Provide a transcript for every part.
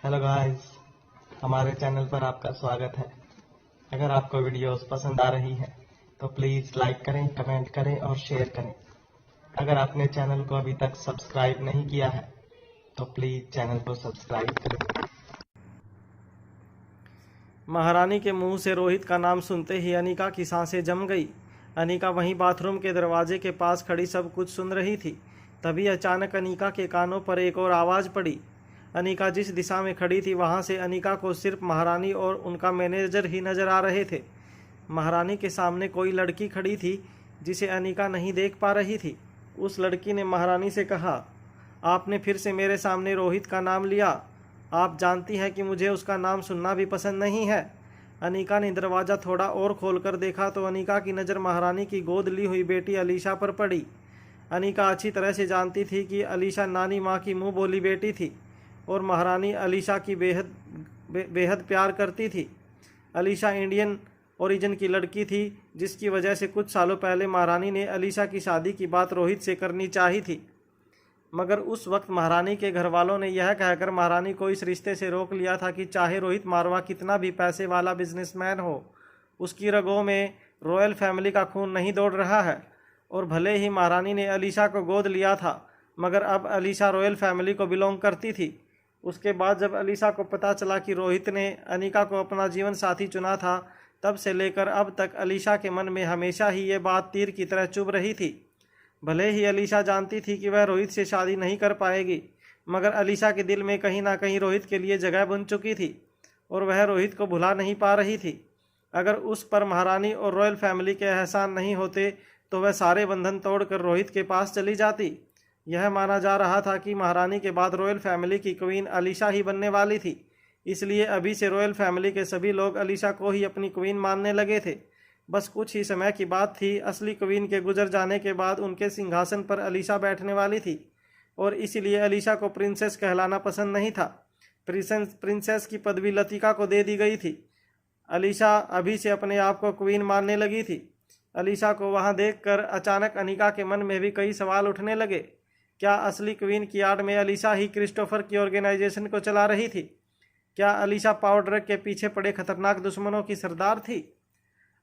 Hello guys, हमारे channel पर आपका स्वागत है। अगर आपको वीडियोस पसंद आ रही है तो प्लीज़ लाइक करें, कमेंट करें और शेयर करें। अगर आपने चैनल को अभी तक सब्सक्राइब नहीं किया है तो प्लीज़ चैनल को सब्सक्राइब करें। महारानी के मुंह से रोहित का नाम सुनते ही अनिका की सांसें जम गई। अनिका वहीं बाथरूम के दरवाजे के पास खड़ी सब कुछ सुन रही थी। तभी अचानक अनिका के कानों पर एक और आवाज़ पड़ी। अनिका जिस दिशा में खड़ी थी वहां से अनिका को सिर्फ महारानी और उनका मैनेजर ही नजर आ रहे थे। महारानी के सामने कोई लड़की खड़ी थी जिसे अनिका नहीं देख पा रही थी। उस लड़की ने महारानी से कहा, आपने फिर से मेरे सामने रोहित का नाम लिया। आप जानती हैं कि मुझे उसका नाम सुनना भी पसंद नहीं है। अनिका ने दरवाज़ा थोड़ा और खोलकर देखा तो अनिका की नज़र महारानी की गोद ली हुई बेटी अलीशा पर पड़ी। अनिका अच्छी तरह से जानती थी कि अलीशा नानी माँ की मुँह बोली बेटी थी और महारानी अलीशा की बेहद प्यार करती थी। अलीशा इंडियन ओरिजिन की लड़की थी जिसकी वजह से कुछ सालों पहले महारानी ने अलीशा की शादी की बात रोहित से करनी चाही थी, मगर उस वक्त महारानी के घर वालों ने यह कहकर महारानी को इस रिश्ते से रोक लिया था कि चाहे रोहित मारवा कितना भी पैसे वाला बिजनेसमैन हो, उसकी रगों में रॉयल फैमिली का खून नहीं दौड़ रहा है। और भले ही महारानी ने अलीशा को गोद लिया था, मगर अब अलीशा रॉयल फैमिली को बिलोंग करती थी। उसके बाद जब अलीशा को पता चला कि रोहित ने अनिका को अपना जीवन साथी चुना था, तब से लेकर अब तक अलीशा के मन में हमेशा ही ये बात तीर की तरह चुभ रही थी। भले ही अलीशा जानती थी कि वह रोहित से शादी नहीं कर पाएगी, मगर अलीशा के दिल में कहीं ना कहीं रोहित के लिए जगह बन चुकी थी और वह रोहित को भुला नहीं पा रही थी। अगर उस पर महारानी और रॉयल फैमिली के एहसान नहीं होते तो वह सारे बंधन तोड़कर रोहित के पास चली जाती। यह माना जा रहा था कि महारानी के बाद रॉयल फैमिली की क्वीन अलीशा ही बनने वाली थी, इसलिए अभी से रॉयल फैमिली के सभी लोग अलीशा को ही अपनी क्वीन मानने लगे थे। बस कुछ ही समय की बात थी, असली क्वीन के गुजर जाने के बाद उनके सिंहासन पर अलीशा बैठने वाली थी और इसीलिए अलीशा को प्रिंसेस कहलाना पसंद नहीं था। प्रिंसेस की पदवी लतिका को दे दी गई थी। अलीशा अभी से अपने आप को क्वीन मानने लगी थी। अलीशा को वहां देखकर अचानक अनिका के मन में भी कई सवाल उठने लगे। क्या असली क्वीन की आड़ में अलीशा ही क्रिस्टोफर की ऑर्गेनाइजेशन को चला रही थी? क्या अलीशा पावर ड्रग के पीछे पड़े खतरनाक दुश्मनों की सरदार थी?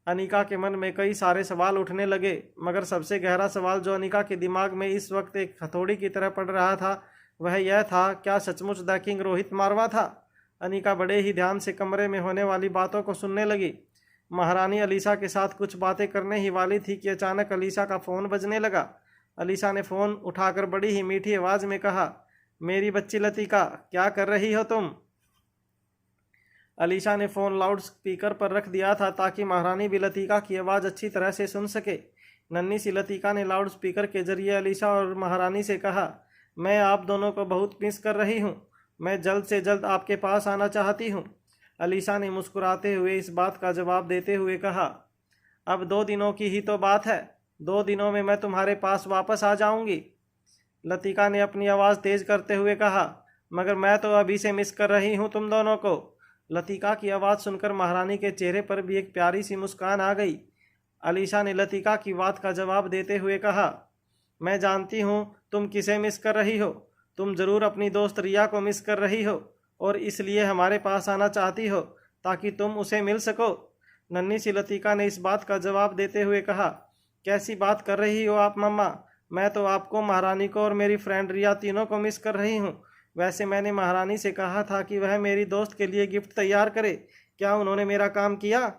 अनिका के मन में कई सारे सवाल उठने लगे, मगर सबसे गहरा सवाल जो अनिका के दिमाग में इस वक्त एक हथौड़ी की तरह पड़ रहा था वह यह था, क्या सचमुच द किंग रोहित मारवा था? अनिका बड़े ही ध्यान से कमरे में होने वाली बातों को सुनने लगी। महारानी अलीशा के साथ कुछ बातें करने ही वाली थी कि अचानक अलीशा का फ़ोन बजने लगा। अलीशा ने फ़ोन उठाकर बड़ी ही मीठी आवाज़ में कहा, मेरी बच्ची लतिका, क्या कर रही हो तुम? अलीशा ने फ़ोन लाउड स्पीकर पर रख दिया था ताकि महारानी भी लतिका की आवाज़ अच्छी तरह से सुन सके। नन्ही सी लतिका ने लाउड स्पीकर के जरिए अलीशा और महारानी से कहा, मैं आप दोनों को बहुत मिस कर रही हूँ। मैं जल्द से जल्द आपके पास आना चाहती हूँ। अलीशा ने मुस्कुराते हुए इस बात का जवाब देते हुए कहा, अब 2 दिनों की ही तो बात है, 2 दिनों में मैं तुम्हारे पास वापस आ जाऊंगी। लतिका ने अपनी आवाज़ तेज़ करते हुए कहा, मगर मैं तो अभी से मिस कर रही हूँ तुम दोनों को। लतिका की आवाज़ सुनकर महारानी के चेहरे पर भी एक प्यारी सी मुस्कान आ गई। अलीशा ने लतिका की बात का जवाब देते हुए कहा, मैं जानती हूँ तुम किसे मिस कर रही हो। तुम ज़रूर अपनी दोस्त रिया को मिस कर रही हो और इसलिए हमारे पास आना चाहती हो ताकि तुम उसे मिल सको। नन्ही सी लतिका ने इस बात का जवाब देते हुए कहा, कैसी बात कर रही हो आप मम्मा? मैं तो आपको, महारानी को और मेरी फ्रेंड रिया तीनों को मिस कर रही हूँ। वैसे मैंने महारानी से कहा था कि वह मेरी दोस्त के लिए गिफ्ट तैयार करे, क्या उन्होंने मेरा काम किया?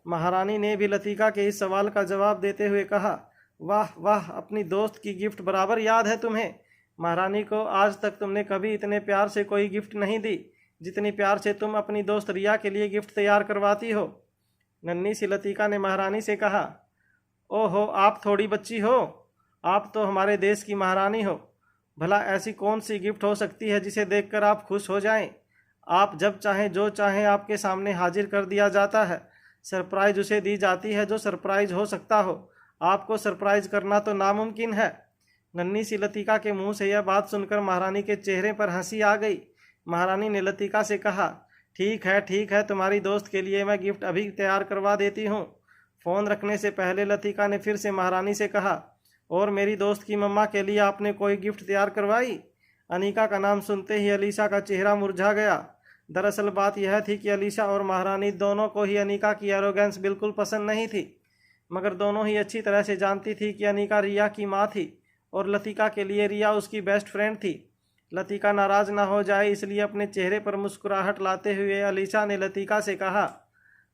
महारानी ने भी लतिका के इस सवाल का जवाब देते हुए कहा, वाह वाह, अपनी दोस्त की गिफ्ट बराबर याद है तुम्हें। महारानी को आज तक तुमने कभी इतने प्यार से कोई गिफ्ट नहीं दी जितनी प्यार से तुम अपनी दोस्त रिया के लिए गिफ्ट तैयार करवाती हो। नन्ही सी लतिका ने महारानी से कहा, ओहो, आप थोड़ी बच्ची हो, आप तो हमारे देश की महारानी हो। भला ऐसी कौन सी गिफ्ट हो सकती है जिसे देखकर आप खुश हो जाएं? आप जब चाहें जो चाहें आपके सामने हाजिर कर दिया जाता है। सरप्राइज उसे दी जाती है जो सरप्राइज हो सकता हो। आपको सरप्राइज करना तो नामुमकिन है। नन्ही सी लतिका के मुंह से यह बात सुनकर महारानी के चेहरे पर हंसी आ गई। महारानी ने लतिका से कहा, ठीक है, तुम्हारी दोस्त के लिए मैं गिफ्ट अभी तैयार करवा देती हूँ। फ़ोन रखने से पहले लतिका ने फिर से महारानी से कहा, और मेरी दोस्त की मम्मा के लिए आपने कोई गिफ्ट तैयार करवाई? अनिका का नाम सुनते ही अलीशा का चेहरा मुरझा गया। दरअसल बात यह थी कि अलीशा और महारानी दोनों को ही अनीका की एरोगेंस बिल्कुल पसंद नहीं थी, मगर दोनों ही अच्छी तरह से जानती थी कि अनीका रिया की माँ थी और लतिका के लिए रिया उसकी बेस्ट फ्रेंड थी। लतिका नाराज़ ना हो जाए इसलिए अपने चेहरे पर मुस्कुराहट लाते हुए अलीशा ने लतिका से कहा,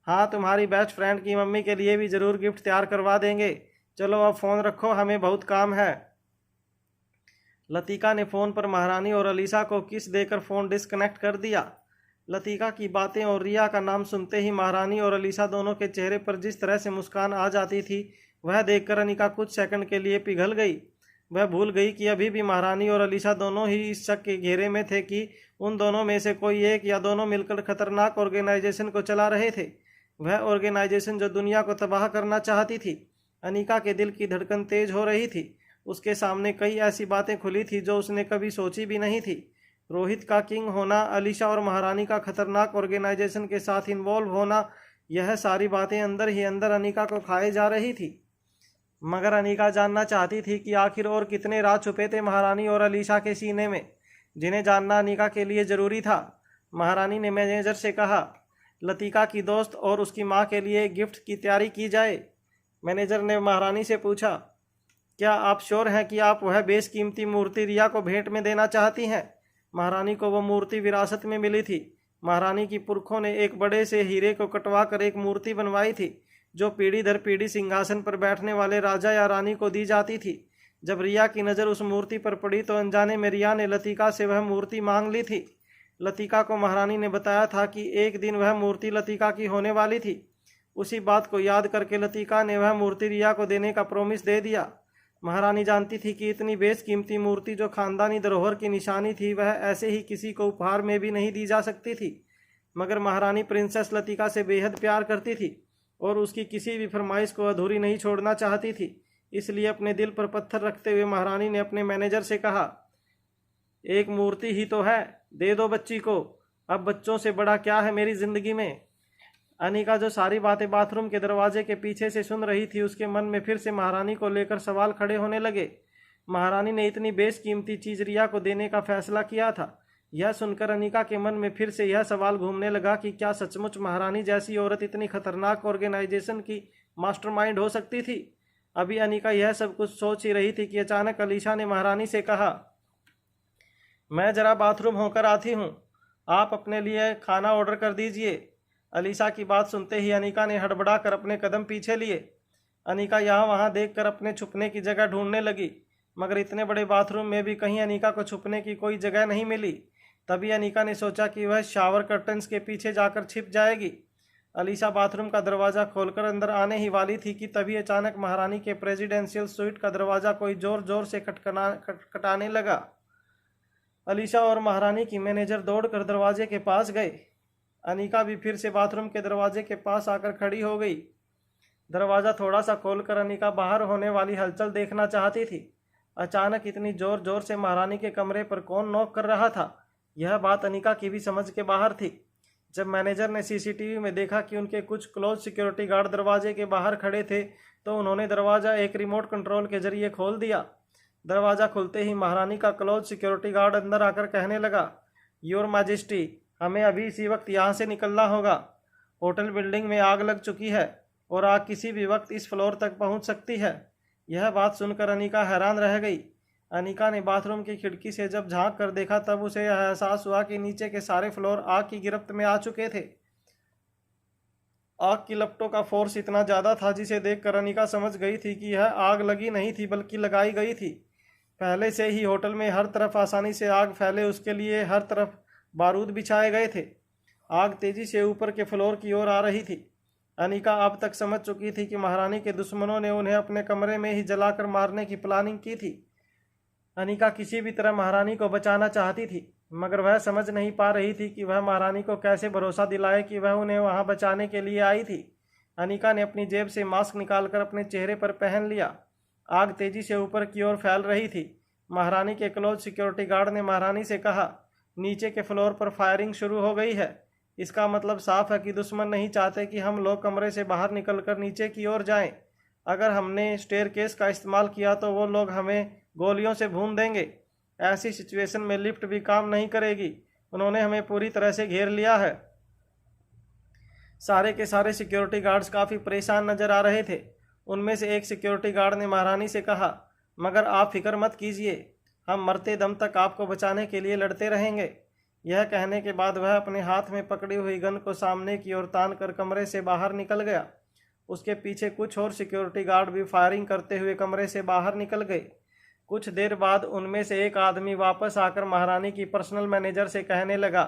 हाँ तुम्हारी बेस्ट फ्रेंड की मम्मी के लिए भी ज़रूर गिफ्ट तैयार करवा देंगे। चलो अब फ़ोन रखो, हमें बहुत काम है। लतिका ने फ़ोन पर महारानी और अलीशा को किस देकर फ़ोन डिस्कनेक्ट कर दिया। लतिका की बातें और रिया का नाम सुनते ही महारानी और अलीशा दोनों के चेहरे पर जिस तरह से मुस्कान आ जाती थी वह देखकर अनीका कुछ सेकंड के लिए पिघल गई। वह भूल गई कि अभी भी महारानी और अलीशा दोनों ही इस शक के घेरे में थे कि उन दोनों में से कोई एक या दोनों मिलकर खतरनाक ऑर्गेनाइजेशन को चला रहे थे, वह ऑर्गेनाइजेशन जो दुनिया को तबाह करना चाहती थी। अनीका के दिल की धड़कन तेज हो रही थी। उसके सामने कई ऐसी बातें खुली थी जो उसने कभी सोची भी नहीं थी। रोहित का किंग होना, अलीशा और महारानी का खतरनाक ऑर्गेनाइजेशन के साथ इन्वॉल्व होना, यह सारी बातें अंदर ही अंदर अनीका को खाए जा रही थी। मगर अनीका जानना चाहती थी कि आखिर और कितने राज छुपे थे महारानी और अलीशा के सीने में, जिन्हें जानना अनीका के लिए ज़रूरी था। महारानी ने मैनेजर से कहा, लतिका की दोस्त और उसकी माँ के लिए गिफ्ट की तैयारी की जाए। मैनेजर ने महारानी से पूछा, क्या आप श्योर हैं कि आप वह बेशकीमती मूर्ति रिया को भेंट में देना चाहती हैं? महारानी को वह मूर्ति विरासत में मिली थी। महारानी की पुरखों ने एक बड़े से हीरे को कटवा कर एक मूर्ति बनवाई थी जो पीढ़ी दर पीढ़ी सिंहासन पर बैठने वाले राजा या रानी को दी जाती थी। जब रिया की नज़र उस मूर्ति पर पड़ी तो अनजाने में रिया ने लतिका से वह मूर्ति मांग ली थी। लतिका को महारानी ने बताया था कि एक दिन वह मूर्ति लतिका की होने वाली थी। उसी बात को याद करके लतिका ने वह मूर्ति रिया को देने का प्रॉमिस दे दिया। महारानी जानती थी कि इतनी बेशकीमती मूर्ति जो खानदानी धरोहर की निशानी थी वह ऐसे ही किसी को उपहार में भी नहीं दी जा सकती थी। मगर महारानी प्रिंसेस लतिका से बेहद प्यार करती थी और उसकी किसी भी फरमाइश को अधूरी नहीं छोड़ना चाहती थी। इसलिए अपने दिल पर पत्थर रखते हुए महारानी ने अपने मैनेजर से कहा, एक मूर्ति ही तो है, दे दो बच्ची को, अब बच्चों से बड़ा क्या है मेरी ज़िंदगी में। अनीका जो सारी बातें बाथरूम के दरवाजे के पीछे से सुन रही थी, उसके मन में फिर से महारानी को लेकर सवाल खड़े होने लगे। महारानी ने इतनी बेशकीमती चीज़ रिया को देने का फैसला किया था। यह सुनकर अनीका के मन में फिर से यह सवाल घूमने लगा कि क्या सचमुच महारानी जैसी औरत इतनी खतरनाक ऑर्गेनाइजेशन की मास्टरमाइंड हो सकती थी। अभी अनीका यह सब कुछ सोच ही रही थी कि अचानक अलीशा ने महारानी से कहा, मैं ज़रा बाथरूम होकर आती हूँ, आप अपने लिए खाना ऑर्डर कर दीजिए। अलीशा की बात सुनते ही अनीका ने हड़बड़ा कर अपने कदम पीछे लिए। अनीका यहाँ वहाँ देखकर अपने छुपने की जगह ढूंढने लगी, मगर इतने बड़े बाथरूम में भी कहीं अनीका को छुपने की कोई जगह नहीं मिली। तभी अनीका ने सोचा कि वह शावर कर्टन्स के पीछे जाकर छिप जाएगी। अलीशा बाथरूम का दरवाज़ा खोलकर अंदर आने ही वाली थी कि तभी अचानक महारानी के प्रेसिडेंशियल स्वीट का दरवाज़ा कोई ज़ोर ज़ोर से खटखटाने लगा। अलीशा और महारानी की मैनेजर दौड़कर दरवाजे के पास गए। अनीका भी फिर से बाथरूम के दरवाजे के पास आकर खड़ी हो गई। दरवाज़ा थोड़ा सा खोलकर अनीका बाहर होने वाली हलचल देखना चाहती थी। अचानक इतनी ज़ोर ज़ोर से महारानी के कमरे पर कौन नॉक कर रहा था, यह बात अनीका की भी समझ के बाहर थी। जब मैनेजर ने सीसीटीवी में देखा कि उनके कुछ क्लोज सिक्योरिटी गार्ड दरवाजे के बाहर खड़े थे तो उन्होंने दरवाज़ा एक रिमोट कंट्रोल के जरिए खोल दिया। दरवाज़ा खुलते ही महारानी का क्लोज सिक्योरिटी गार्ड अंदर आकर कहने लगा, योर मैजेस्टी, हमें अभी इसी वक्त यहाँ से निकलना होगा। होटल बिल्डिंग में आग लग चुकी है और आग किसी भी वक्त इस फ्लोर तक पहुँच सकती है। यह बात सुनकर अनीका हैरान रह गई। अनीका ने बाथरूम की खिड़की से जब झांक कर देखा तब उसे यह एहसास हुआ कि नीचे के सारे फ्लोर आग की गिरफ्त में आ चुके थे। आग की लपटों का फोर्स इतना ज़्यादा था जिसे देखकर अनीका समझ गई थी कि यह आग लगी नहीं थी बल्कि लगाई गई थी। पहले से ही होटल में हर तरफ आसानी से आग फैले उसके लिए हर तरफ बारूद बिछाए गए थे। आग तेजी से ऊपर के फ्लोर की ओर आ रही थी। अनीका अब तक समझ चुकी थी कि महारानी के दुश्मनों ने उन्हें अपने कमरे में ही जलाकर मारने की प्लानिंग की थी। अनीका किसी भी तरह महारानी को बचाना चाहती थी, मगर वह समझ नहीं पा रही थी कि वह महारानी को कैसे भरोसा दिलाए कि वह उन्हें वहां बचाने के लिए आई थी। अनीका ने अपनी जेब से मास्क निकालकर अपने चेहरे पर पहन लिया। आग तेजी से ऊपर की ओर फैल रही थी। महारानी के क्लोज सिक्योरिटी गार्ड ने महारानी से कहा, नीचे के फ्लोर पर फायरिंग शुरू हो गई है। इसका मतलब साफ है कि दुश्मन नहीं चाहते कि हम लोग कमरे से बाहर निकलकर नीचे की ओर जाएं। अगर हमने स्टेयरकेस का इस्तेमाल किया तो वो लोग हमें गोलियों से भून देंगे। ऐसी सिचुएशन में लिफ्ट भी काम नहीं करेगी उन्होंने हमें पूरी तरह से घेर लिया है। सारे के सारे सिक्योरिटी गार्ड्स काफ़ी परेशान नजर आ रहे थे। उनमें से एक सिक्योरिटी गार्ड ने महारानी से कहा, मगर आप फिक्र मत कीजिए, हम मरते दम तक आपको बचाने के लिए लड़ते रहेंगे। यह कहने के बाद वह अपने हाथ में पकड़ी हुई गन को सामने की ओर तान कर कमरे से बाहर निकल गया। उसके पीछे कुछ और सिक्योरिटी गार्ड भी फायरिंग करते हुए कमरे से बाहर निकल गए। कुछ देर बाद उनमें से एक आदमी वापस आकर महारानी की पर्सनल मैनेजर से कहने लगा,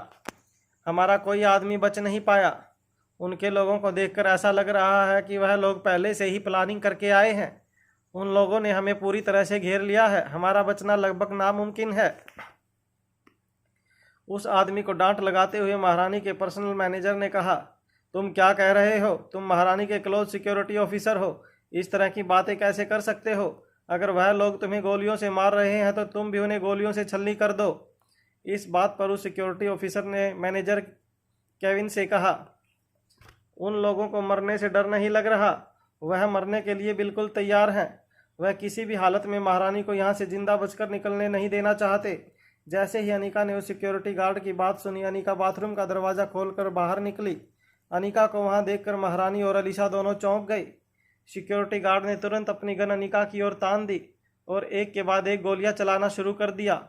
हमारा कोई आदमी बच नहीं पाया। उनके लोगों को देखकर ऐसा लग रहा है कि वह लोग पहले से ही प्लानिंग करके आए हैं। उन लोगों ने हमें पूरी तरह से घेर लिया है, हमारा बचना लगभग नामुमकिन है। उस आदमी को डांट लगाते हुए महारानी के पर्सनल मैनेजर ने कहा, तुम क्या कह रहे हो? तुम महारानी के क्लोज सिक्योरिटी ऑफिसर हो, इस तरह की बातें कैसे कर सकते हो? अगर वह लोग तुम्हें गोलियों से मार रहे हैं तो तुम भी उन्हें गोलियों से छलनी कर दो। इस बात पर उस सिक्योरिटी ऑफिसर ने मैनेजर केविन से कहा, उन लोगों को मरने से डर नहीं लग रहा, वह मरने के लिए बिल्कुल तैयार हैं। वह किसी भी हालत में महारानी को यहाँ से जिंदा बचकर निकलने नहीं देना चाहते। जैसे ही अनिका ने उस सिक्योरिटी गार्ड की बात सुनी, अनिका बाथरूम का दरवाज़ा खोलकर बाहर निकली। अनिका को वहां देखकर महारानी और अलीशा दोनों चौंक गई। सिक्योरिटी गार्ड ने तुरंत अपनी गन अनिका की ओर तान दी और एक के बाद एक गोलियां चलाना शुरू कर दिया।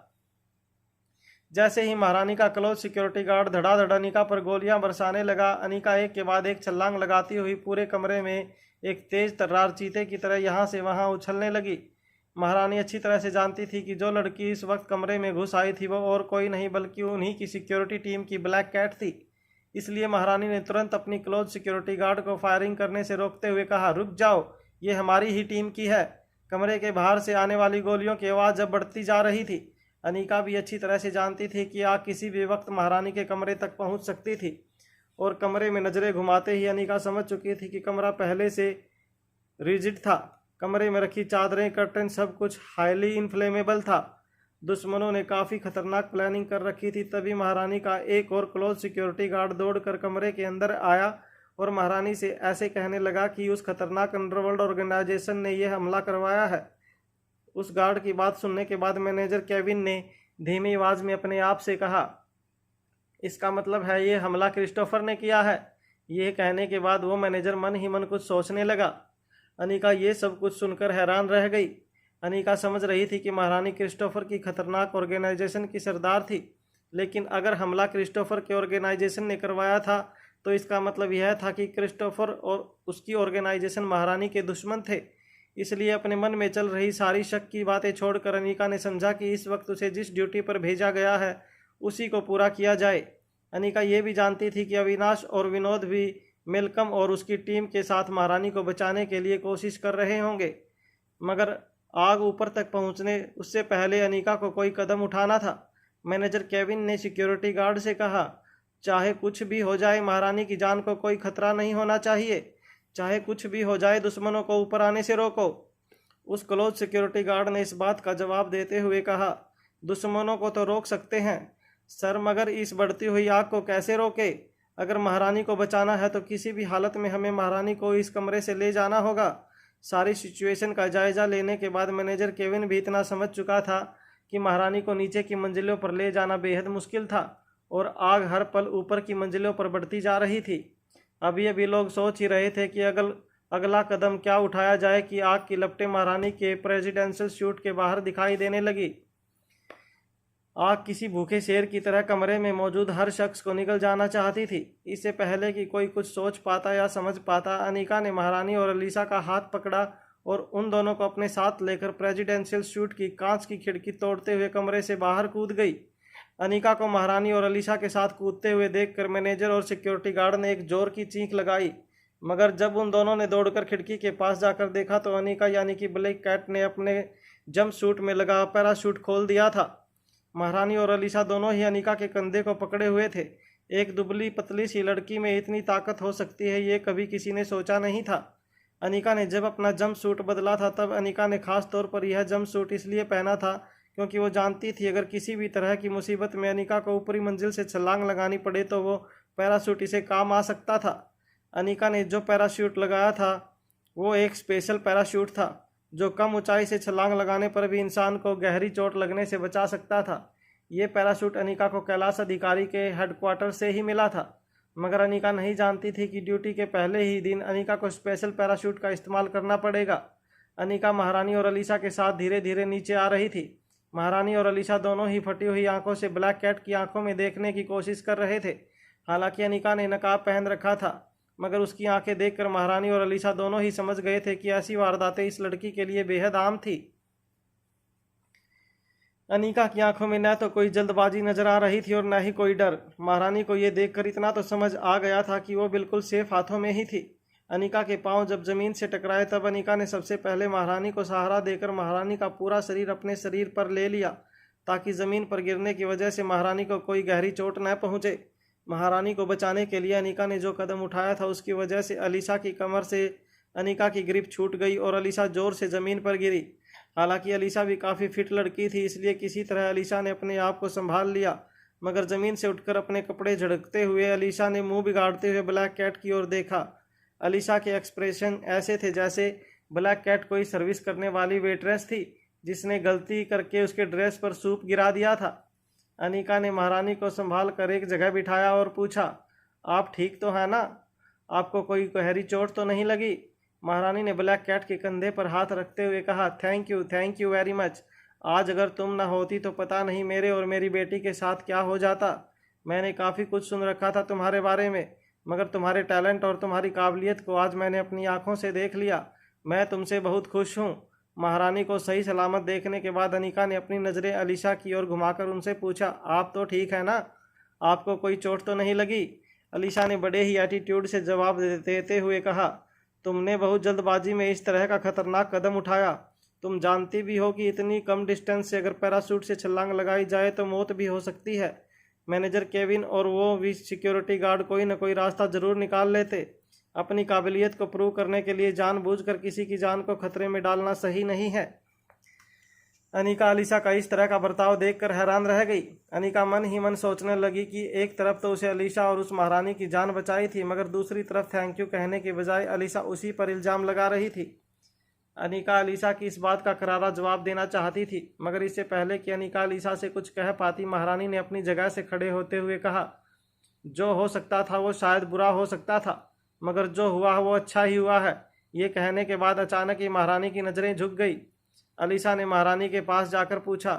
जैसे ही महारानी का क्लोज सिक्योरिटी गार्ड धड़ाधड़ अनिका पर गोलियां बरसाने लगा, अनिका एक के बाद एक छलांग लगाती हुई पूरे कमरे में एक तेज तर्रार चीते की तरह यहाँ से वहाँ उछलने लगी। महारानी अच्छी तरह से जानती थी कि जो लड़की इस वक्त कमरे में घुस आई थी वो और कोई नहीं बल्कि उन्हीं की सिक्योरिटी टीम की ब्लैक कैट थी। इसलिए महारानी ने तुरंत अपनी क्लोज सिक्योरिटी गार्ड को फायरिंग करने से रोकते हुए कहा, रुक जाओ, ये हमारी ही टीम की है। कमरे के बाहर से आने वाली गोलियों की आवाज़ जब बढ़ती जा रही थी, अनिका भी अच्छी तरह से जानती थी कि आग किसी भी वक्त महारानी के कमरे तक पहुंच सकती थी और कमरे में नज़रें घुमाते ही अनिका समझ चुकी थी कि कमरा पहले से रिजिड था। कमरे में रखी चादरें, कर्टन, सब कुछ हाईली इन्फ्लेमेबल था। दुश्मनों ने काफ़ी खतरनाक प्लानिंग कर रखी थी। तभी महारानी का एक और क्लोज सिक्योरिटी गार्ड दौड़कर कमरे के अंदर आया और महारानी से ऐसे कहने लगा कि उस खतरनाक अंडरवर्ल्ड ऑर्गेनाइजेशन ने यह हमला करवाया है। उस गार्ड की बात सुनने के बाद मैनेजर केविन ने धीमी आवाज़ में अपने आप से कहा, इसका मतलब है ये हमला क्रिस्टोफर ने किया है। यह कहने के बाद वो मैनेजर मन ही मन कुछ सोचने लगा। अनिका ये सब कुछ सुनकर हैरान रह गई। अनिका समझ रही थी कि महारानी क्रिस्टोफर की खतरनाक ऑर्गेनाइजेशन की सरदार थी, लेकिन अगर हमला क्रिस्टोफर के ऑर्गेनाइजेशन ने करवाया था तो इसका मतलब यह था कि क्रिस्टोफर और उसकी ऑर्गेनाइजेशन महारानी के दुश्मन थे। इसलिए अपने मन में चल रही सारी शक की बातें छोड़कर अनिका ने समझा कि इस वक्त उसे जिस ड्यूटी पर भेजा गया है उसी को पूरा किया जाए। अनिका ये भी जानती थी कि अविनाश और विनोद भी मेलकम और उसकी टीम के साथ महारानी को बचाने के लिए कोशिश कर रहे होंगे, मगर आग ऊपर तक पहुंचने उससे पहले अनिका को कोई कदम उठाना था। मैनेजर केविन ने सिक्योरिटी गार्ड से कहा, चाहे कुछ भी हो जाए महारानी की जान को कोई खतरा नहीं होना चाहिए। चाहे कुछ भी हो जाए दुश्मनों को ऊपर आने से रोको। उस क्लोज सिक्योरिटी गार्ड ने इस बात का जवाब देते हुए कहा, दुश्मनों को तो रोक सकते हैं सर, मगर इस बढ़ती हुई आग को कैसे रोके? अगर महारानी को बचाना है तो किसी भी हालत में हमें महारानी को इस कमरे से ले जाना होगा। सारी सिचुएशन का जायजा लेने के बाद मैनेजर केविन भी इतना समझ चुका था कि महारानी को नीचे की मंजिलों पर ले जाना बेहद मुश्किल था और आग हर पल ऊपर की मंजिलों पर बढ़ती जा रही थी। अभी अभी लोग सोच ही रहे थे कि अगला कदम क्या उठाया जाए कि आग की लपटें महारानी के प्रेसिडेंशियल सूट के बाहर दिखाई देने लगी। आग किसी भूखे शेर की तरह कमरे में मौजूद हर शख्स को निगल जाना चाहती थी। इससे पहले कि कोई कुछ सोच पाता या समझ पाता, अनिका ने महारानी और अलीशा का हाथ पकड़ा और उन दोनों को अपने साथ लेकर प्रेसिडेंशियल सूट की कांच की खिड़की तोड़ते हुए कमरे से बाहर कूद गई। अनिका को महारानी और अलीशा के साथ कूदते हुए देखकर मैनेजर और सिक्योरिटी गार्ड ने एक जोर की चीख लगाई, मगर जब उन दोनों ने दौड़कर खिड़की के पास जाकर देखा तो अनिका यानी कि ब्लैक कैट ने अपने जंप सूट में लगा पैराशूट खोल दिया था। महारानी और अलीशा दोनों ही अनिका के कंधे को पकड़े हुए थे। एक दुबली पतली सी लड़की में इतनी ताकत हो सकती है ये कभी किसी ने सोचा नहीं था। अनिका ने जब अपना जंप सूट बदला था तब अनिका ने खास तौर पर यह जंप सूट इसलिए पहना था क्योंकि वो जानती थी अगर किसी भी तरह की मुसीबत में अनिका को ऊपरी मंजिल से छलांग लगानी पड़े तो वो पैराशूट इसे काम आ सकता था। अनिका ने जो पैराशूट लगाया था वो एक स्पेशल पैराशूट था जो कम ऊंचाई से छलांग लगाने पर भी इंसान को गहरी चोट लगने से बचा सकता था। ये पैराशूट अनिका को कैलाश अधिकारी के हेडक्वार्टर से ही मिला था, मगर अनिका नहीं जानती थी कि ड्यूटी के पहले ही दिन अनिका को स्पेशल पैराशूट का इस्तेमाल करना पड़ेगा। अनिका महारानी और अलीशा के साथ धीरे धीरे नीचे आ रही थी। महारानी और अलीशा दोनों ही फटी हुई आंखों से ब्लैक कैट की आंखों में देखने की कोशिश कर रहे थे। हालांकि अनिका ने नकाब पहन रखा था, मगर उसकी आंखें देखकर महारानी और अलीशा दोनों ही समझ गए थे कि ऐसी वारदातें इस लड़की के लिए बेहद आम थी। अनिका की आंखों में न तो कोई जल्दबाजी नजर आ रही थी और न ही कोई डर। महारानी को यह देखकर इतना तो समझ आ गया था कि वो बिल्कुल सेफ हाथों में ही थी। अनिका के पांव जब जमीन से टकराए तब अनिका ने सबसे पहले महारानी को सहारा देकर महारानी का पूरा शरीर अपने शरीर पर ले लिया, ताकि जमीन पर गिरने की वजह से महारानी को कोई गहरी चोट न पहुंचे। महारानी को बचाने के लिए अनिका ने जो कदम उठाया था उसकी वजह से अलीशा की कमर से अनिका की ग्रिप छूट गई और अलीशा जोर से जमीन पर गिरी। हालांकि अलीशा भी काफ़ी फिट लड़की थी, इसलिए किसी तरह अलीशा ने अपने आप को संभाल लिया, मगर जमीन से उठकर अपने कपड़े झड़कते हुए अलीशा ने मुंह बिगाड़ते हुए ब्लैक कैट की ओर देखा। अलीशा के एक्सप्रेशन ऐसे थे जैसे ब्लैक कैट कोई सर्विस करने वाली वेट्रेस थी जिसने गलती करके उसके ड्रेस पर सूप गिरा दिया था। अनिका ने महारानी को संभाल कर एक जगह बिठाया और पूछा, आप ठीक तो है ना? आपको कोई गहरी चोट तो नहीं लगी? महारानी ने ब्लैक कैट के कंधे पर हाथ रखते हुए कहा, थैंक यू वेरी मच। आज अगर तुम ना होती तो पता नहीं मेरे और मेरी बेटी के साथ क्या हो जाता। मैंने काफ़ी कुछ सुन रखा था तुम्हारे बारे में, मगर तुम्हारे टैलेंट और तुम्हारी काबिलियत को आज मैंने अपनी आंखों से देख लिया। मैं तुमसे बहुत खुश हूँ। महारानी को सही सलामत देखने के बाद अनिका ने अपनी नज़रें अलीशा की ओर घुमाकर उनसे पूछा, आप तो ठीक है ना? आपको कोई चोट तो नहीं लगी? अलीशा ने बड़े ही एटीट्यूड से जवाब देते हुए कहा, तुमने बहुत जल्दबाजी में इस तरह का खतरनाक कदम उठाया। तुम जानती भी हो कि इतनी कम डिस्टेंस से अगर पैराशूट से छलांग लगाई जाए तो मौत भी हो सकती है। मैनेजर केविन और वो भी सिक्योरिटी गार्ड कोई न कोई रास्ता जरूर निकाल लेते। अपनी काबिलियत को प्रूव करने के लिए जानबूझकर किसी की जान को खतरे में डालना सही नहीं है। अनिका अलीशा का इस तरह का बर्ताव देखकर हैरान रह गई। अनिका मन ही मन सोचने लगी कि एक तरफ तो उसे अलीशा और उस महारानी की जान बचाई थी, मगर दूसरी तरफ थैंक यू कहने के बजाय अलीशा उसी पर इल्ज़ाम लगा रही थी। अनिका अलीशा की इस बात का करारा जवाब देना चाहती थी, मगर इससे पहले कि अनिका अलीशा से कुछ कह पाती, महारानी ने अपनी जगह से खड़े होते हुए कहा, जो हो सकता था वो शायद बुरा हो सकता था, मगर जो हुआ वो अच्छा ही हुआ है। ये कहने के बाद अचानक ही महारानी की नज़रें झुक गई। अलीशा ने महारानी के पास जाकर पूछा,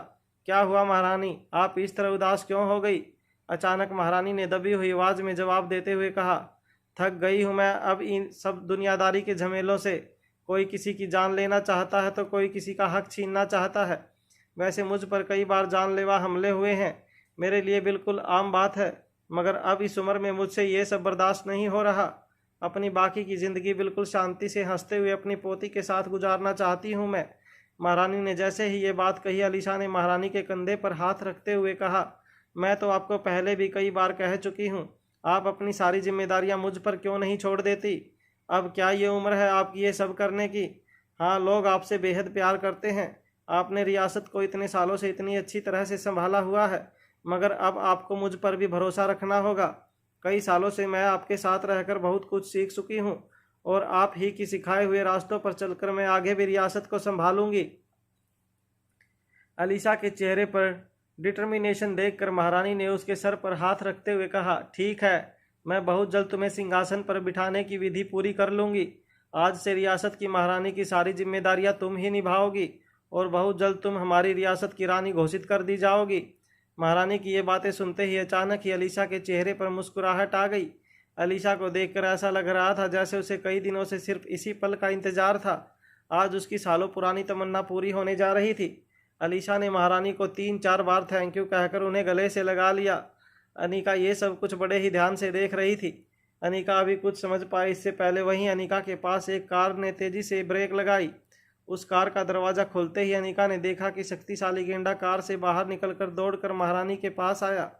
क्या हुआ महारानी, आप इस तरह उदास क्यों हो गई? अचानक महारानी ने दबी हुई आवाज़ में जवाब देते हुए कहा, थक गई हूँ मैं अब इन सब दुनियादारी के झमेलों से। कोई किसी की जान लेना चाहता है तो कोई किसी का हक छीनना चाहता है। वैसे मुझ पर कई बार जानलेवा हमले हुए हैं, मेरे लिए बिल्कुल आम बात है, मगर अब इस उम्र में मुझसे ये सब बर्दाश्त नहीं हो रहा। अपनी बाकी की ज़िंदगी बिल्कुल शांति से हंसते हुए अपनी पोती के साथ गुजारना चाहती हूँ मैं। महारानी ने जैसे ही ये बात कही, अलीशा ने महारानी के कंधे पर हाथ रखते हुए कहा, मैं तो आपको पहले भी कई बार कह चुकी हूँ, आप अपनी सारी जिम्मेदारियाँ मुझ पर क्यों नहीं छोड़ देती? अब क्या ये उम्र है आपकी ये सब करने की? हाँ, लोग आपसे बेहद प्यार करते हैं। आपने रियासत को इतने सालों से इतनी अच्छी तरह से संभाला हुआ है, मगर अब आपको मुझ पर भी भरोसा रखना होगा। कई सालों से मैं आपके साथ रहकर बहुत कुछ सीख चुकी हूँ और आप ही की सिखाए हुए रास्तों पर चलकर मैं आगे भी रियासत को संभालूंगी। अलीशा के चेहरे पर डिटर्मिनेशन देखकर महारानी ने उसके सर पर हाथ रखते हुए कहा, ठीक है, मैं बहुत जल्द तुम्हें सिंहासन पर बिठाने की विधि पूरी कर लूँगी। आज से रियासत की महारानी की सारी जिम्मेदारियां तुम ही निभाओगी और बहुत जल्द तुम हमारी रियासत की रानी घोषित कर दी जाओगी। महारानी की ये बातें सुनते ही अचानक ही अलीशा के चेहरे पर मुस्कुराहट आ गई। अलीशा को देखकर ऐसा लग रहा था जैसे उसे कई दिनों से सिर्फ इसी पल का इंतजार था। आज उसकी सालों पुरानी तमन्ना पूरी होने जा रही थी। अलीशा ने महारानी को 3-4 बार थैंक यू कहकर उन्हें गले से लगा लिया। अनिका ये सब कुछ बड़े ही ध्यान से देख रही थी। अनिका अभी कुछ समझ पाई इससे पहले वहीं अनिका के पास एक कार ने तेजी से ब्रेक लगाई। उस कार का दरवाज़ा खोलते ही अनिका ने देखा कि शक्तिशाली गेंडा कार से बाहर निकलकर दौड़कर महारानी के पास आया।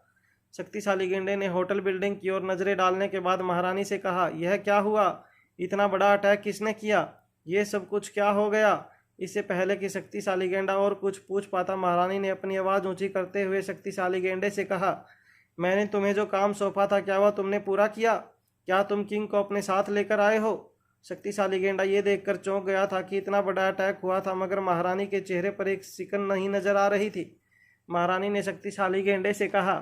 शक्तिशाली गेंडे ने होटल बिल्डिंग की ओर नज़रें डालने के बाद महारानी से कहा, यह क्या हुआ? इतना बड़ा अटैक किसने किया? ये सब कुछ क्या हो गया? इससे पहले कि शक्तिशाली गेंडा और कुछ पूछ पाता, महारानी ने अपनी आवाज़ ऊंची करते हुए शक्तिशाली गेंडे से कहा, मैंने तुम्हें जो काम सौंपा था क्या वह तुमने पूरा किया? क्या तुम किंग को अपने साथ लेकर आए हो? शक्तिशाली गेंडा ये देखकर चौंक गया था कि इतना बड़ा अटैक हुआ था, मगर महारानी के चेहरे पर एक सिकन नहीं नजर आ रही थी। महारानी ने शक्तिशाली गेंडे से कहा,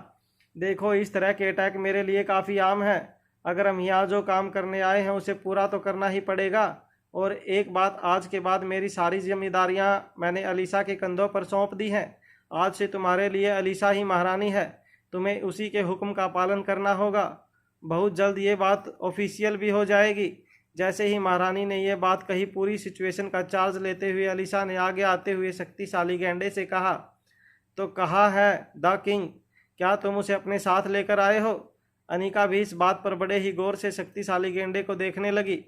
देखो इस तरह के अटैक मेरे लिए काफ़ी आम है। अगर हम यहाँ जो काम करने आए हैं उसे पूरा तो करना ही पड़ेगा। और एक बात, आज के बाद मेरी सारी जिम्मेदारियाँ मैंने अलीशा के कंधों पर सौंप दी हैं। आज से तुम्हारे लिए अलीशा ही महारानी है। तुम्हें उसी के हुक्म का पालन करना होगा। बहुत जल्द ये बात ऑफिशियल भी हो जाएगी। जैसे ही महारानी ने यह बात कही, पूरी सिचुएशन का चार्ज लेते हुए अलीशा ने आगे आते हुए शक्तिशाली गेंडे से कहा, तो कहा है द किंग, क्या तुम उसे अपने साथ लेकर आए हो? अनिका भी इस बात पर बड़े ही गौर से शक्तिशाली गेंडे को देखने लगी।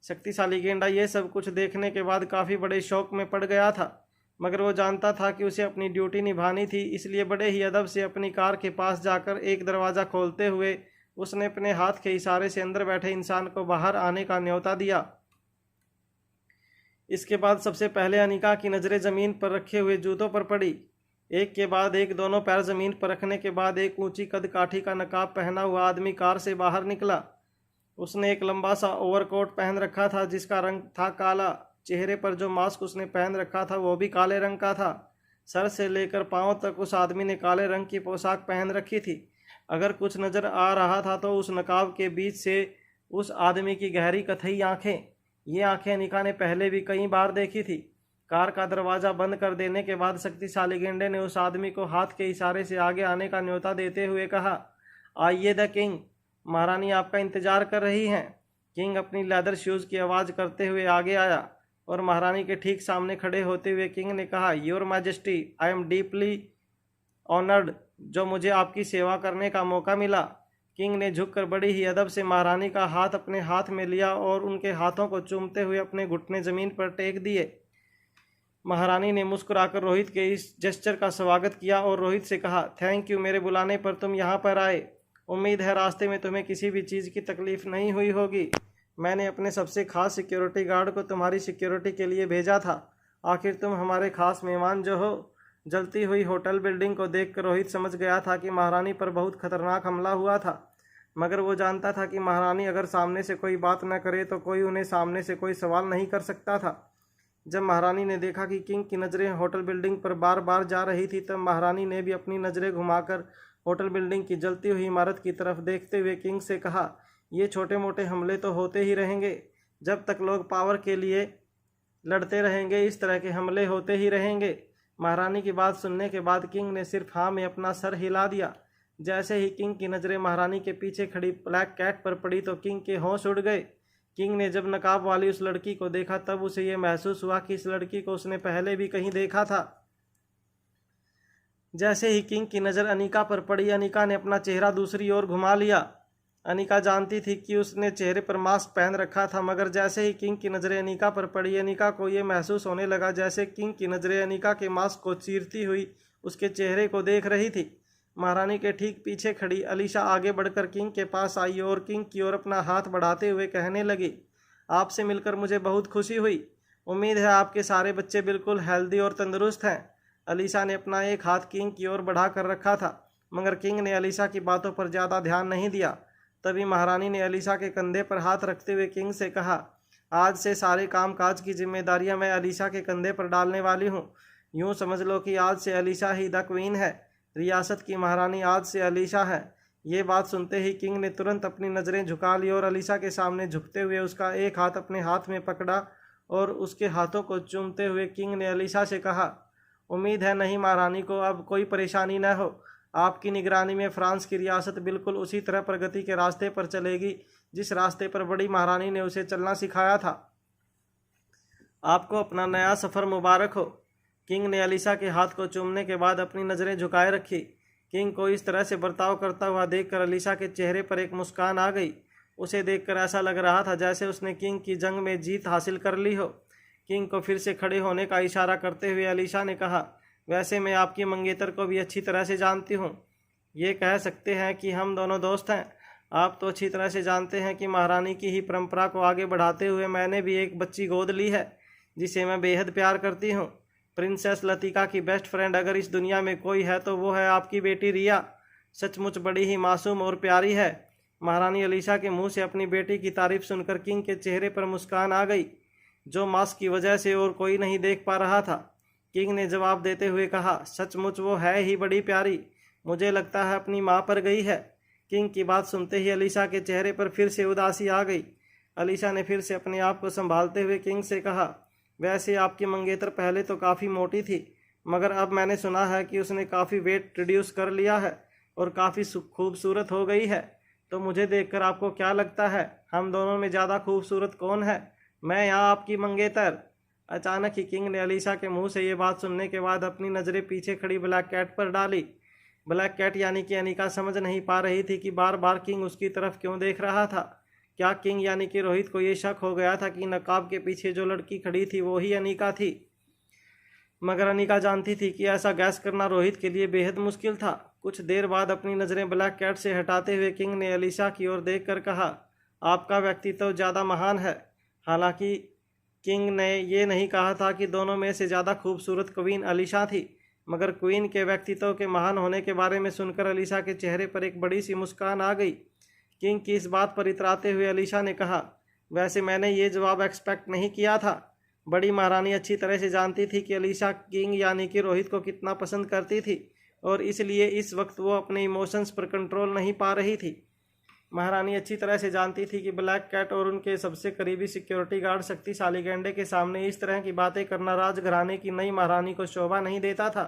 शक्तिशाली गेंडा ये सब कुछ देखने के बाद काफ़ी बड़े शौक में पड़ गया था, मगर वो जानता था कि उसे अपनी ड्यूटी निभानी थी। इसलिए बड़े ही अदब से अपनी कार के पास जाकर एक दरवाज़ा खोलते हुए उसने अपने हाथ के इशारे से अंदर बैठे इंसान को बाहर आने का न्योता दिया। इसके बाद सबसे पहले अनिका की नज़रें ज़मीन पर रखे हुए जूतों पर पड़ी। एक के बाद एक दोनों पैर ज़मीन पर रखने के बाद एक ऊंची कद काठी का नकाब पहना हुआ आदमी कार से बाहर निकला। उसने एक लंबा सा ओवरकोट पहन रखा था जिसका रंग था काला। चेहरे पर जो मास्क उसने पहन रखा था वो भी काले रंग का था। सर से लेकर पांव तक उस आदमी ने काले रंग की पोशाक पहन रखी थी। अगर कुछ नज़र आ रहा था तो उस नकाब के बीच से उस आदमी की गहरी कथई आंखें। ये आंखें अनिका ने पहले भी कई बार देखी थी। कार का दरवाज़ा बंद कर देने के बाद शक्तिशाली गेंडे ने उस आदमी को हाथ के इशारे से आगे आने का न्योता देते हुए कहा, आइए द किंग, महारानी आपका इंतजार कर रही हैं। किंग अपनी लेदर शूज़ की आवाज़ करते हुए आगे आया और महारानी के ठीक सामने खड़े होते हुए किंग ने कहा, your majesty, I am deeply honoured जो मुझे आपकी सेवा करने का मौका मिला। किंग ने झुककर बड़ी ही अदब से महारानी का हाथ अपने हाथ में लिया और उनके हाथों को चूमते हुए अपने घुटने ज़मीन पर टेक दिए। महारानी ने मुस्कुराकर रोहित के इस जेस्चर का स्वागत किया और रोहित से कहा, थैंक यू, मेरे बुलाने पर तुम यहाँ पर आए। उम्मीद है रास्ते में तुम्हें किसी भी चीज़ की तकलीफ़ नहीं हुई होगी। मैंने अपने सबसे खास सिक्योरिटी गार्ड को तुम्हारी सिक्योरिटी के लिए भेजा था। आखिर तुम हमारे खास मेहमान जो हो। जलती हुई होटल बिल्डिंग को देखकर रोहित समझ गया था कि महारानी पर बहुत खतरनाक हमला हुआ था, मगर वो जानता था कि महारानी अगर सामने से कोई बात न करे तो कोई उन्हें सामने से कोई सवाल नहीं कर सकता था। जब महारानी ने देखा कि किंग की नज़रें होटल बिल्डिंग पर बार बार जा रही थी, तब महारानी ने भी अपनी नज़रें घुमाकर होटल बिल्डिंग की जलती हुई इमारत की तरफ देखते हुए किंग से कहा, ये छोटे मोटे हमले तो होते ही रहेंगे। जब तक लोग पावर के लिए लड़ते रहेंगे इस तरह के हमले होते ही रहेंगे। महारानी की बात सुनने के बाद किंग ने सिर्फ हाँ में अपना सर हिला दिया। जैसे ही किंग की नज़रें महारानी के पीछे खड़ी ब्लैक कैट पर पड़ी तो किंग के होश उड़ गए। किंग ने जब नकाब वाली उस लड़की को देखा तब उसे यह महसूस हुआ कि इस लड़की को उसने पहले भी कहीं देखा था। जैसे ही किंग की नज़र अनिका पर पड़ी, अनिका ने अपना चेहरा दूसरी ओर घुमा लिया। अनिका जानती थी कि उसने चेहरे पर मास्क पहन रखा था, मगर जैसे ही किंग की नज़रें अनिका पर पड़ी, अनिका को ये महसूस होने लगा जैसे किंग की नज़रें अनिका के मास्क को चीरती हुई उसके चेहरे को देख रही थी। महारानी के ठीक पीछे खड़ी अलीशा आगे बढ़कर किंग के पास आई और किंग की ओर अपना हाथ बढ़ाते हुए कहने लगी, आपसे मिलकर मुझे बहुत खुशी हुई। उम्मीद है आपके सारे बच्चे बिल्कुल हेल्दी और तंदुरुस्त हैं। अलीशा ने अपना एक हाथ किंग की ओर बढ़ा कर रखा था, मगर किंग ने अलीशा की बातों पर ज़्यादा ध्यान नहीं दिया। तभी महारानी ने अलीशा के कंधे पर हाथ रखते हुए किंग से कहा, आज से सारे कामकाज की जिम्मेदारियां मैं अलीशा के कंधे पर डालने वाली हूं। यूं समझ लो कि आज से अलीशा ही द क्वीन है। रियासत की महारानी आज से अलीशा है। ये बात सुनते ही किंग ने तुरंत अपनी नज़रें झुका ली और अलीशा के सामने झुकते हुए उसका एक हाथ अपने हाथ में पकड़ा और उसके हाथों को चूमते हुए किंग ने अलीशा से कहा, उम्मीद है नहीं महारानी को अब कोई परेशानी न हो। आपकी निगरानी में फ्रांस की रियासत बिल्कुल उसी तरह प्रगति के रास्ते पर चलेगी जिस रास्ते पर बड़ी महारानी ने उसे चलना सिखाया था। आपको अपना नया सफ़र मुबारक हो। किंग ने अलीशा के हाथ को चूमने के बाद अपनी नज़रें झुकाए रखी। किंग को इस तरह से बर्ताव करता हुआ देखकर अलीशा के चेहरे पर एक मुस्कान आ गई। उसे देखकर ऐसा लग रहा था जैसे उसने किंग की जंग में जीत हासिल कर ली हो। किंग को फिर से खड़े होने का इशारा करते हुए अलीशा ने कहा, वैसे मैं आपकी मंगेतर को भी अच्छी तरह से जानती हूँ। ये कह सकते हैं कि हम दोनों दोस्त हैं। आप तो अच्छी तरह से जानते हैं कि महारानी की ही परंपरा को आगे बढ़ाते हुए मैंने भी एक बच्ची गोद ली है जिसे मैं बेहद प्यार करती हूँ। प्रिंसेस लतिका की बेस्ट फ्रेंड अगर इस दुनिया में कोई है तो वो है आपकी बेटी रिया। सचमुच बड़ी ही मासूम और प्यारी है। महारानी अलीशा के मुंह से अपनी बेटी की तारीफ सुनकर किंग के चेहरे पर मुस्कान आ गई, जो मास्क की वजह से और कोई नहीं देख पा रहा था। किंग ने जवाब देते हुए कहा, सचमुच वो है ही बड़ी प्यारी, मुझे लगता है अपनी माँ पर गई है। किंग की बात सुनते ही अलीशा के चेहरे पर फिर से उदासी आ गई। अलीशा ने फिर से अपने आप को संभालते हुए किंग से कहा, वैसे आपकी मंगेतर पहले तो काफ़ी मोटी थी, मगर अब मैंने सुना है कि उसने काफ़ी वेट रिड्यूस कर लिया है और काफ़ी खूबसूरत हो गई है। तो मुझे देखकर आपको क्या लगता है, हम दोनों में ज़्यादा खूबसूरत कौन है, मैं या आपकी मंगेतर? अचानक ही किंग ने अलीशा के मुंह से ये बात सुनने के बाद अपनी नज़रें पीछे खड़ी ब्लैक कैट पर डाली। ब्लैक कैट यानी कि अनिका समझ नहीं पा रही थी कि बार बार किंग उसकी तरफ क्यों देख रहा था। क्या किंग यानी कि रोहित को ये शक हो गया था कि नकाब के पीछे जो लड़की खड़ी थी वो ही अनिका थी? मगर अनिका जानती थी कि ऐसा गैस करना रोहित के लिए बेहद मुश्किल था। कुछ देर बाद अपनी नज़रें ब्लैक कैट से हटाते हुए किंग ने अलीशा की ओर देखकर कहा, आपका व्यक्तित्व ज़्यादा महान है। हालांकि किंग ने ये नहीं कहा था कि दोनों में से ज़्यादा खूबसूरत क्वीन अलीशा थी, मगर क्वीन के व्यक्तित्व के महान होने के बारे में सुनकर अलीशा के चेहरे पर एक बड़ी सी मुस्कान आ गई। किंग की इस बात पर इतराते हुए अलीशा ने कहा, वैसे मैंने ये जवाब एक्सपेक्ट नहीं किया था। बड़ी महारानी अच्छी तरह से जानती थी कि अलीशा किंग यानी कि रोहित को कितना पसंद करती थी और इसलिए इस वक्त वो अपने इमोशंस पर कंट्रोल नहीं पा रही थी। महारानी अच्छी तरह से जानती थी कि ब्लैक कैट और उनके सबसे करीबी सिक्योरिटी गार्ड शक्तिशाली गैंडे के सामने इस तरह की बातें करना राजघराने की नई महारानी को शोभा नहीं देता था।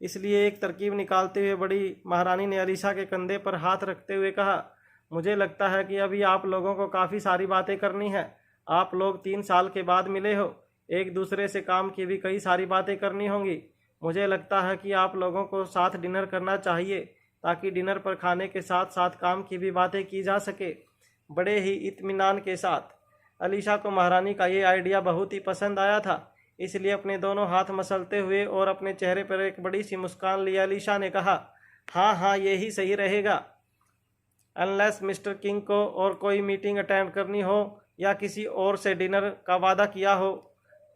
इसलिए एक तरकीब निकालते हुए बड़ी महारानी ने अलीशा के कंधे पर हाथ रखते हुए कहा, मुझे लगता है कि अभी आप लोगों को काफ़ी सारी बातें करनी है। आप लोग 3 साल के बाद मिले हो, एक दूसरे से काम की भी कई सारी बातें करनी होंगी। मुझे लगता है कि आप लोगों को साथ डिनर करना चाहिए ताकि डिनर पर खाने के साथ साथ काम की भी बातें की जा सके, बड़े ही इत्मीनान के साथ। अलीशा को महारानी का ये आइडिया बहुत ही पसंद आया था, इसलिए अपने दोनों हाथ मसलते हुए और अपने चेहरे पर एक बड़ी सी मुस्कान लिए अलीशा ने कहा, हाँ हाँ यही सही रहेगा, अनलेस मिस्टर किंग को और कोई मीटिंग अटेंड करनी हो या किसी और से डिनर का वादा किया हो।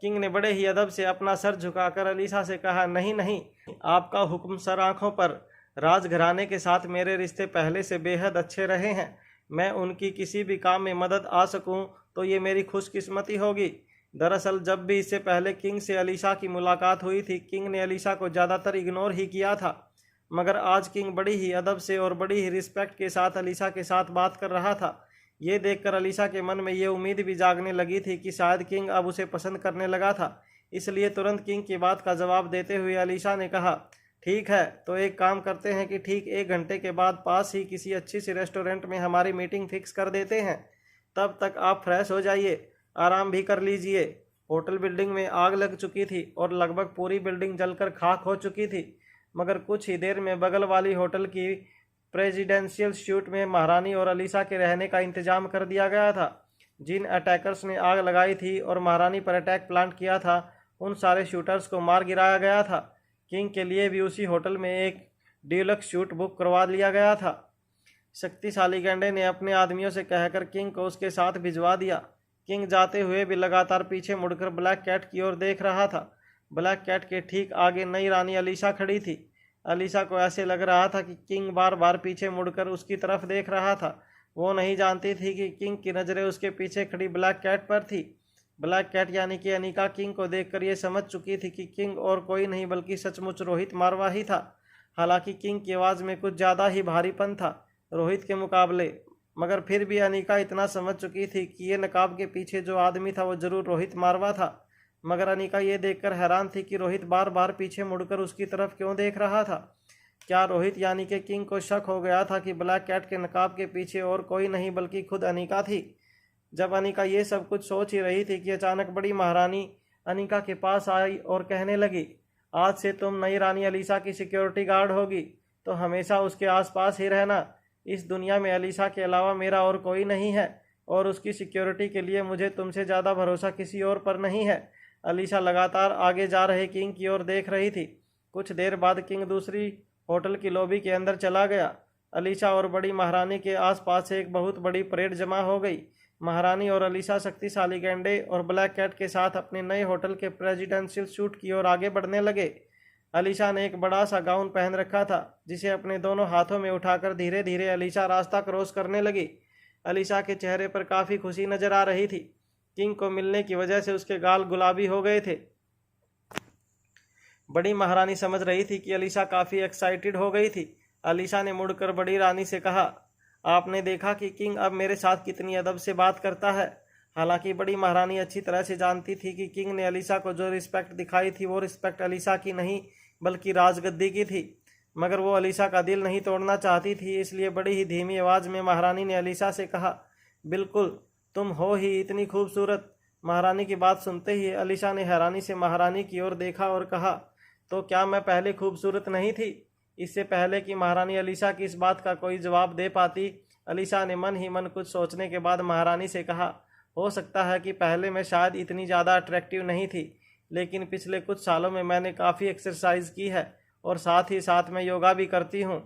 किंग ने बड़े ही अदब से अपना सर झुकाकर अलीशा से कहा, नहीं नहीं, आपका हुक्म सर आँखों पर। राजघराने के साथ मेरे रिश्ते पहले से बेहद अच्छे रहे हैं। मैं उनकी किसी भी काम में मदद आ सकूं तो ये मेरी खुशकिस्मती होगी। दरअसल जब भी इससे पहले किंग से अलीशा की मुलाकात हुई थी, किंग ने अलीशा को ज़्यादातर इग्नोर ही किया था, मगर आज किंग बड़ी ही अदब से और बड़ी ही रिस्पेक्ट के साथ अलीशा के साथ बात कर रहा था। ये देखकर अलीशा के मन में ये उम्मीद भी जागने लगी थी कि शायद किंग अब उसे पसंद करने लगा था। इसलिए तुरंत किंग की बात का जवाब देते हुए अलीशा ने कहा, ठीक है, तो एक काम करते हैं कि ठीक 1 घंटे के बाद पास ही किसी अच्छी सी रेस्टोरेंट में हमारी मीटिंग फिक्स कर देते हैं। तब तक आप फ्रेश हो जाइए, आराम भी कर लीजिए। होटल बिल्डिंग में आग लग चुकी थी और लगभग पूरी बिल्डिंग जलकर खाक हो चुकी थी, मगर कुछ ही देर में बगल वाली होटल की प्रेसिडेंशियल सूट में महारानी और अलीशा के रहने का इंतजाम कर दिया गया था। जिन अटैकर्स ने आग लगाई थी और महारानी पर अटैक प्लान किया था, उन सारे शूटर्स को मार गिराया गया था। किंग के लिए भी उसी होटल में एक डीलक्स शूट बुक करवा लिया गया था। शक्तिशाली गैंडे ने अपने आदमियों से कहकर किंग को उसके साथ भिजवा दिया। किंग जाते हुए भी लगातार पीछे मुड़कर ब्लैक कैट की ओर देख रहा था। ब्लैक कैट के ठीक आगे नई रानी अलीशा खड़ी थी। अलीशा को ऐसे लग रहा था कि किंग बार बार पीछे मुड़कर उसकी तरफ देख रहा था। वो नहीं जानती थी कि किंग की नज़रें उसके पीछे खड़ी ब्लैक कैट पर थी। ब्लैक कैट यानी कि अनिका किंग को देखकर ये समझ चुकी थी कि किंग और कोई नहीं बल्कि सचमुच रोहित मारवा ही था। हालांकि किंग की आवाज़ में कुछ ज़्यादा ही भारीपन था रोहित के मुकाबले, मगर फिर भी अनिका इतना समझ चुकी थी कि ये नकाब के पीछे जो आदमी था वो जरूर रोहित मारवा था। मगर अनिका ये देखकर हैरान थी कि रोहित बार बार पीछे मुड़कर उसकी तरफ क्यों देख रहा था। क्या रोहित यानी कि किंग को शक हो गया था कि ब्लैक कैट के नकाब के पीछे और कोई नहीं बल्कि खुद अनिका थी? जब अनिका ये सब कुछ सोच ही रही थी कि अचानक बड़ी महारानी अनिका के पास आई और कहने लगी, आज से तुम नई रानी अलीशा की सिक्योरिटी गार्ड होगी, तो हमेशा उसके आसपास ही रहना। इस दुनिया में अलीशा के अलावा मेरा और कोई नहीं है और उसकी सिक्योरिटी के लिए मुझे तुमसे ज़्यादा भरोसा किसी और पर नहीं है। अलीशा लगातार आगे जा रहे किंग की ओर देख रही थी। कुछ देर बाद किंग दूसरी होटल की लॉबी के अंदर चला गया। अलीशा और बड़ी महारानी के आसपास एक बहुत बड़ी परेड जमा हो गई। महारानी और अलीशा शक्तिशाली गैंडे और ब्लैक कैट के साथ अपने नए होटल के प्रेसिडेंशियल सूट की ओर आगे बढ़ने लगे। अलीशा ने एक बड़ा सा गाउन पहन रखा था, जिसे अपने दोनों हाथों में उठाकर धीरे धीरे अलीशा रास्ता क्रॉस करने लगी। अलीशा के चेहरे पर काफ़ी खुशी नजर आ रही थी। किंग को मिलने की वजह से उसके गाल गुलाबी हो गए थे। बड़ी महारानी समझ रही थी कि अलीशा काफ़ी एक्साइटेड हो गई थी। अलीशा ने मुड़कर बड़ी रानी से कहा, आपने देखा कि किंग अब मेरे साथ कितनी अदब से बात करता है। हालांकि बड़ी महारानी अच्छी तरह से जानती थी कि किंग ने अलीशा को जो रिस्पेक्ट दिखाई थी वो रिस्पेक्ट अलीशा की नहीं बल्कि राजगद्दी की थी, मगर वो अलीशा का दिल नहीं तोड़ना चाहती थी। इसलिए बड़ी ही धीमी आवाज़ में महारानी ने अलीशा से कहा, बिल्कुल, तुम हो ही इतनी खूबसूरत। महारानी की बात सुनते ही अलीशा ने हैरानी से महारानी की ओर देखा और कहा, तो क्या मैं पहले खूबसूरत नहीं थी? इससे पहले कि महारानी अलीशा की इस बात का कोई जवाब दे पाती, अलीशा ने मन ही मन कुछ सोचने के बाद महारानी से कहा, हो सकता है कि पहले मैं शायद इतनी ज़्यादा अट्रैक्टिव नहीं थी, लेकिन पिछले कुछ सालों में मैंने काफ़ी एक्सरसाइज की है और साथ ही साथ मैं योगा भी करती हूँ।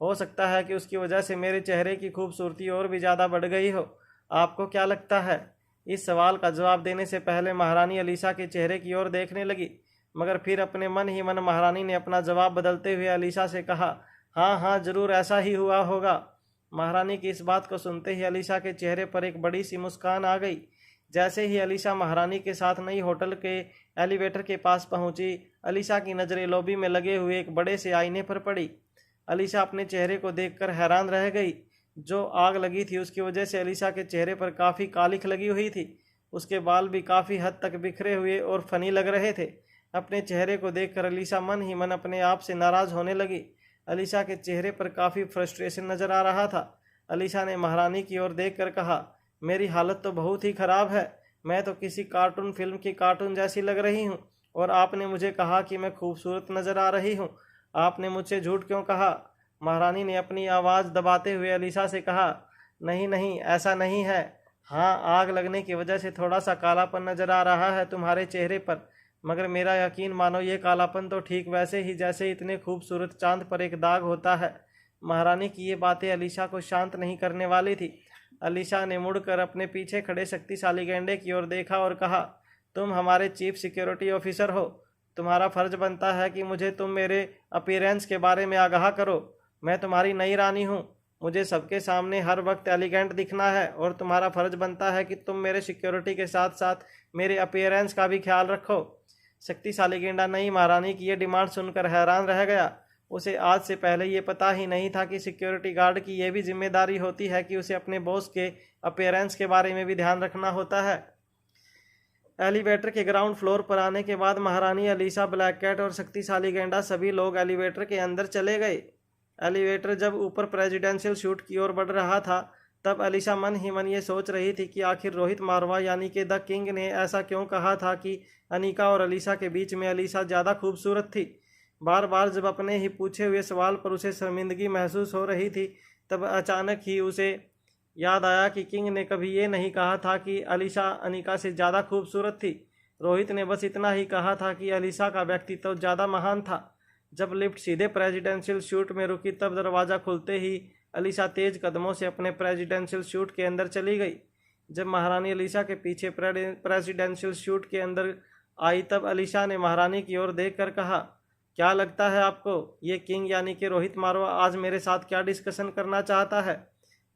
हो सकता है कि उसकी वजह से मेरे चेहरे की खूबसूरती और भी ज़्यादा बढ़ गई हो। आपको क्या लगता है? इस सवाल का जवाब देने से पहले महारानी अलीशा के चेहरे की ओर देखने लगी, मगर फिर अपने मन ही मन महारानी ने अपना जवाब बदलते हुए अलीशा से कहा, हाँ हाँ, जरूर ऐसा ही हुआ होगा। महारानी की इस बात को सुनते ही अलीशा के चेहरे पर एक बड़ी सी मुस्कान आ गई। जैसे ही अलीशा महारानी के साथ नई होटल के एलिवेटर के पास पहुंची, अलीशा की नज़रें लॉबी में लगे हुए एक बड़े से आईने पर पड़ी। अलीशा अपने चेहरे को देखकर हैरान रह गई। जो आग लगी थी उसकी वजह से अलीशा के चेहरे पर काफ़ी कालिख लगी हुई थी। उसके बाल भी काफ़ी हद तक बिखरे हुए और फनी लग रहे थे। अपने चेहरे को देखकर अलीशा मन ही मन अपने आप से नाराज़ होने लगी। अलीशा के चेहरे पर काफ़ी फ्रस्ट्रेशन नज़र आ रहा था। अलीशा ने महारानी की ओर देखकर कहा, मेरी हालत तो बहुत ही ख़राब है। मैं तो किसी कार्टून फिल्म की कार्टून जैसी लग रही हूँ और आपने मुझे कहा कि मैं खूबसूरत नज़र आ रही हूँ। आपने मुझसे झूठ क्यों कहा? महारानी ने अपनी आवाज़ दबाते हुए अलीशा से कहा, नहीं नहीं, ऐसा नहीं है। हाँ, आग लगने की वजह से थोड़ा सा कालापन नज़र आ रहा है तुम्हारे चेहरे पर, मगर मेरा यकीन मानो ये कालापन तो ठीक वैसे ही जैसे इतने खूबसूरत चांद पर एक दाग होता है। महारानी की ये बातें अलीशा को शांत नहीं करने वाली थी। अलीशा ने मुड़कर अपने पीछे खड़े शक्तिशाली गेंडे की ओर देखा और कहा, तुम हमारे चीफ सिक्योरिटी ऑफिसर हो। तुम्हारा फर्ज बनता है कि मुझे तुम मेरे अपीयरेंस के बारे में आगाह करो। मैं तुम्हारी नई रानी हूँ। मुझे सबके सामने हर वक्त एलिगेंट दिखना है और तुम्हारा फर्ज बनता है कि तुम मेरे सिक्योरिटी के साथ साथ मेरे अपीयरेंस का भी ख्याल रखो। शक्तिशाली गेंडा नई महारानी की ये डिमांड सुनकर हैरान रह गया। उसे आज से पहले ये पता ही नहीं था कि सिक्योरिटी गार्ड की यह भी जिम्मेदारी होती है कि उसे अपने बॉस के अपीयरेंस के बारे में भी ध्यान रखना होता है। एलिवेटर के ग्राउंड फ्लोर पर आने के बाद महारानी अलीशा, ब्लैक कैट और शक्तिशाली गेंडा सभी लोग एलिवेटर के अंदर चले गए। एलिवेटर जब ऊपर प्रेसिडेंशियल शूट की ओर बढ़ रहा था तब अलीशा मन ही मन ये सोच रही थी कि आखिर रोहित मारवा यानी कि द किंग ने ऐसा क्यों कहा था कि अनीका और अलीशा के बीच में अलीशा ज़्यादा खूबसूरत थी। बार बार जब अपने ही पूछे हुए सवाल पर उसे शर्मिंदगी महसूस हो रही थी तब अचानक ही उसे याद आया कि किंग ने कभी ये नहीं कहा था कि अलीशा अनीका से ज़्यादा खूबसूरत थी। रोहित ने बस इतना ही कहा था कि अलीशा का व्यक्तित्व ज़्यादा महान था। जब लिफ्ट सीधे प्रेसिडेंशियल शूट में रुकी तब दरवाज़ा खुलते ही अलीशा तेज कदमों से अपने प्रेसिडेंशियल शूट के अंदर चली गई। जब महारानी अलीशा के पीछे प्रेसिडेंशियल शूट के अंदर आई तब अलीशा ने महारानी की ओर देखकर कहा, क्या लगता है आपको, ये किंग यानी कि रोहित मारवा आज मेरे साथ क्या डिस्कशन करना चाहता है?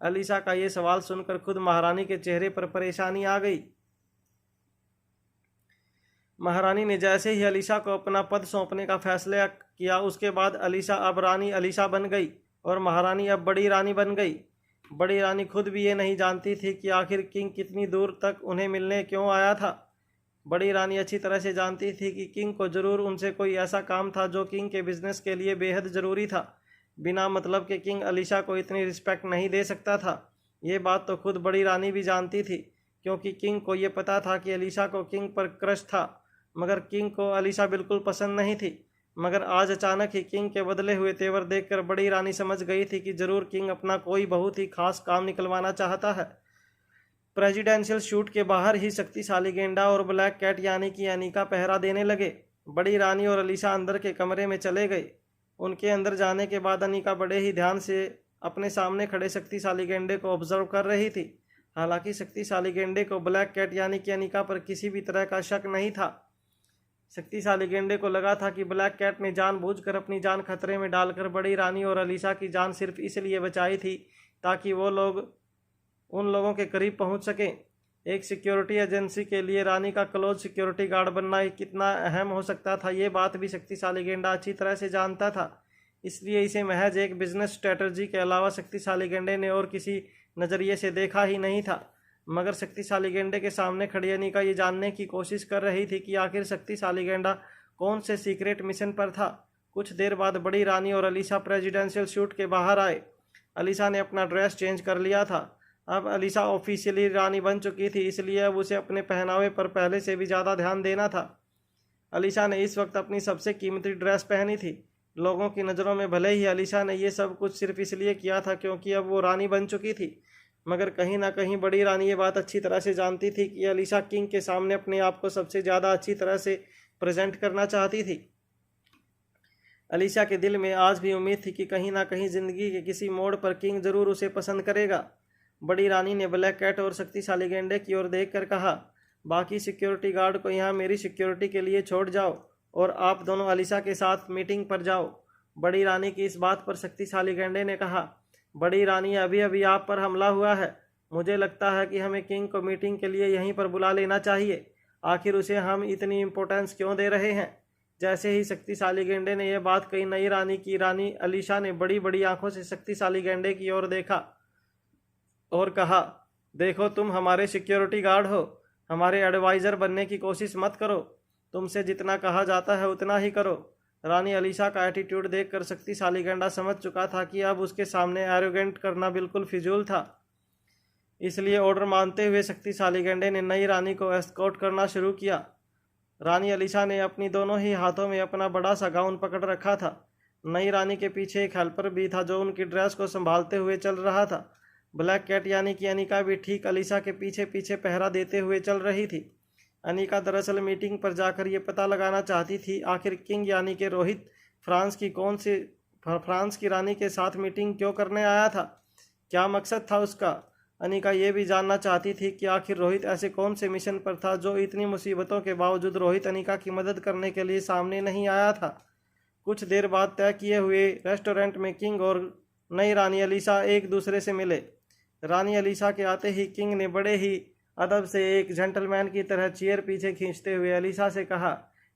अलीशा का ये सवाल सुनकर खुद महारानी के चेहरे पर परेशानी आ गई। महारानी ने जैसे ही अलीशा को अपना पद सौंपने का फैसला किया उसके बाद अलीशा अब रानी अलीशा बन गई और महारानी अब बड़ी रानी बन गई। बड़ी रानी खुद भी ये नहीं जानती थी कि आखिर किंग कितनी दूर तक उन्हें मिलने क्यों आया था। बड़ी रानी अच्छी तरह से जानती थी कि किंग को ज़रूर उनसे कोई ऐसा काम था जो किंग के बिजनेस के लिए बेहद ज़रूरी था। बिना मतलब के किंग अलीशा को इतनी रिस्पेक्ट नहीं दे सकता था। ये बात तो खुद बड़ी रानी भी जानती थी, क्योंकि किंग को ये पता था कि अलीशा को किंग पर क्रश था, मगर किंग को अलीशा बिल्कुल पसंद नहीं थी। मगर आज अचानक ही किंग के बदले हुए तेवर देखकर बड़ी रानी समझ गई थी कि ज़रूर किंग अपना कोई बहुत ही खास काम निकलवाना चाहता है। प्रेसिडेंशियल शूट के बाहर ही शक्तिशाली गेंडा और ब्लैक कैट यानी कि अनीका पहरा देने लगे। बड़ी रानी और अलीशा अंदर के कमरे में चले गए। उनके अंदर जाने के बाद अनीका बड़े ही ध्यान से अपने सामने खड़े शक्तिशाली गेंडे को ऑब्जर्व कर रही थी। हालांकि शक्तिशाली गेंडे को ब्लैक कैट यानी कि अनीका पर किसी भी तरह का शक नहीं था। शक्तिशाली गेंडे को लगा था कि ब्लैक कैट ने जानबूझकर अपनी जान खतरे में डालकर बड़ी रानी और अलीशा की जान सिर्फ इसलिए बचाई थी ताकि वो लोग उन लोगों के करीब पहुंच सकें। एक सिक्योरिटी एजेंसी के लिए रानी का क्लोज सिक्योरिटी गार्ड बनना कितना अहम हो सकता था, ये बात भी शक्तिशाली गेंडा अच्छी तरह से जानता था। इसलिए इसे महज एक बिजनेस स्ट्रेटजी के अलावा शक्तिशाली गेंडे ने और किसी नज़रिए से देखा ही नहीं था। मगर शक्तिशाली गेंडे के सामने खड़ी अनीका ये जानने की कोशिश कर रही थी कि आखिर शक्तिशाली गेंडा कौन से सीक्रेट मिशन पर था। कुछ देर बाद बड़ी रानी और अलीशा प्रेसिडेंशियल सूट के बाहर आए। अलीशा ने अपना ड्रेस चेंज कर लिया था। अब अलीशा ऑफिशियली रानी बन चुकी थी, इसलिए अब उसे अपने पहनावे पर पहले से भी ज़्यादा ध्यान देना था। अलीशा ने इस वक्त अपनी सबसे कीमती ड्रेस पहनी थी। लोगों की नज़रों में भले ही अलीशा ने ये सब कुछ सिर्फ इसलिए किया था क्योंकि अब वो रानी बन चुकी थी, मगर कहीं ना कहीं बड़ी रानी ये बात अच्छी तरह से जानती थी कि अलीशा किंग के सामने अपने आप को सबसे ज़्यादा अच्छी तरह से प्रेजेंट करना चाहती थी। अलीशा के दिल में आज भी उम्मीद थी कि कहीं ना कहीं ज़िंदगी के किसी मोड़ पर किंग ज़रूर उसे पसंद करेगा। बड़ी रानी ने ब्लैक कैट और शक्तिशाली गेंडे की ओर देखकर कहा, बाकी सिक्योरिटी गार्ड को यहाँ मेरी सिक्योरिटी के लिए छोड़ जाओ और आप दोनों अलीशा के साथ मीटिंग पर जाओ। बड़ी रानी की इस बात पर शक्तिशाली गेंडे ने कहा, बड़ी रानी, अभी अभी आप पर हमला हुआ है। मुझे लगता है कि हमें किंग को मीटिंग के लिए यहीं पर बुला लेना चाहिए। आखिर उसे हम इतनी इम्पोर्टेंस क्यों दे रहे हैं। जैसे ही शक्तिशाली गेंडे ने यह बात कही, नई रानी की रानी अलीशा ने बड़ी बड़ी आंखों से शक्तिशाली गेंडे की ओर देखा और कहा, देखो, तुम हमारे सिक्योरिटी गार्ड हो, हमारे एडवाइज़र बनने की कोशिश मत करो। तुमसे जितना कहा जाता है उतना ही करो। रानी अलीशा का एटीट्यूड देखकर शक्तिशाली गेंडा समझ चुका था कि अब उसके सामने एरोगेंट करना बिल्कुल फिजूल था। इसलिए ऑर्डर मानते हुए शक्तिशाली गेंडे ने नई रानी को एस्कॉर्ट करना शुरू किया। रानी अलीशा ने अपनी दोनों ही हाथों में अपना बड़ा सा गाउन पकड़ रखा था। नई रानी के पीछे एक हेल्पर भी था जो उनकी ड्रेस को संभालते हुए चल रहा था। ब्लैक कैट यानी कि अनीका भी ठीक अलीशा के पीछे पीछे पहरा देते हुए चल रही थी। अनीका दरअसल मीटिंग पर जाकर ये पता लगाना चाहती थी आखिर किंग यानी कि रोहित फ्रांस की रानी के साथ मीटिंग क्यों करने आया था, क्या मकसद था उसका। अनीका ये भी जानना चाहती थी कि आखिर रोहित ऐसे कौन से मिशन पर था जो इतनी मुसीबतों के बावजूद रोहित अनीका की मदद करने के लिए सामने नहीं आया था। कुछ देर बाद तय किए हुए रेस्टोरेंट में किंग और नई रानी अलीशा एक दूसरे से मिले। रानी अलीशा के आते ही किंग ने बड़े ही अदब से एक जेंटलमैन की तरह चेयर पीछे खींचते हुए अलीशा से कहा,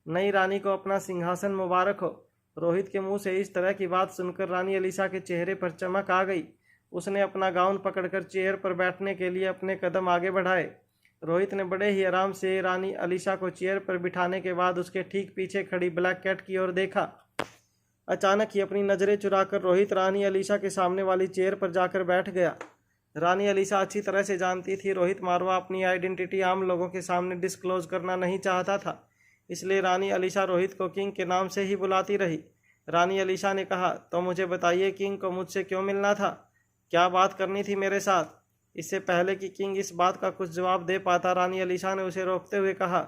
नई रानी को अपना सिंहासन मुबारक हो। रोहित के मुंह से इस तरह की बात सुनकर रानी अलीशा के चेहरे पर चमक आ गई। उसने अपना गाउन पकड़कर चेयर पर बैठने के लिए अपने कदम आगे बढ़ाए। रोहित ने बड़े ही आराम से रानी अलीशा को चेयर पर बिठाने के बाद उसके ठीक पीछे खड़ी ब्लैक कैट की ओर देखा। अचानक ही अपनी नज़रें चुराकर रोहित रानी अलीशा के सामने वाली चेयर पर जाकर बैठ गया। रानी अलीशा अच्छी तरह से जानती थी रोहित मारवा अपनी आइडेंटिटी आम लोगों के सामने डिस्क्लोज करना नहीं चाहता था, इसलिए रानी अलीशा रोहित को किंग के नाम से ही बुलाती रही। रानी अलीशा ने कहा, तो मुझे बताइए, किंग को मुझसे क्यों मिलना था, क्या बात करनी थी मेरे साथ। इससे पहले कि किंग इस बात का कुछ जवाब दे पाता, रानी अलीशा ने उसे रोकते हुए कहा,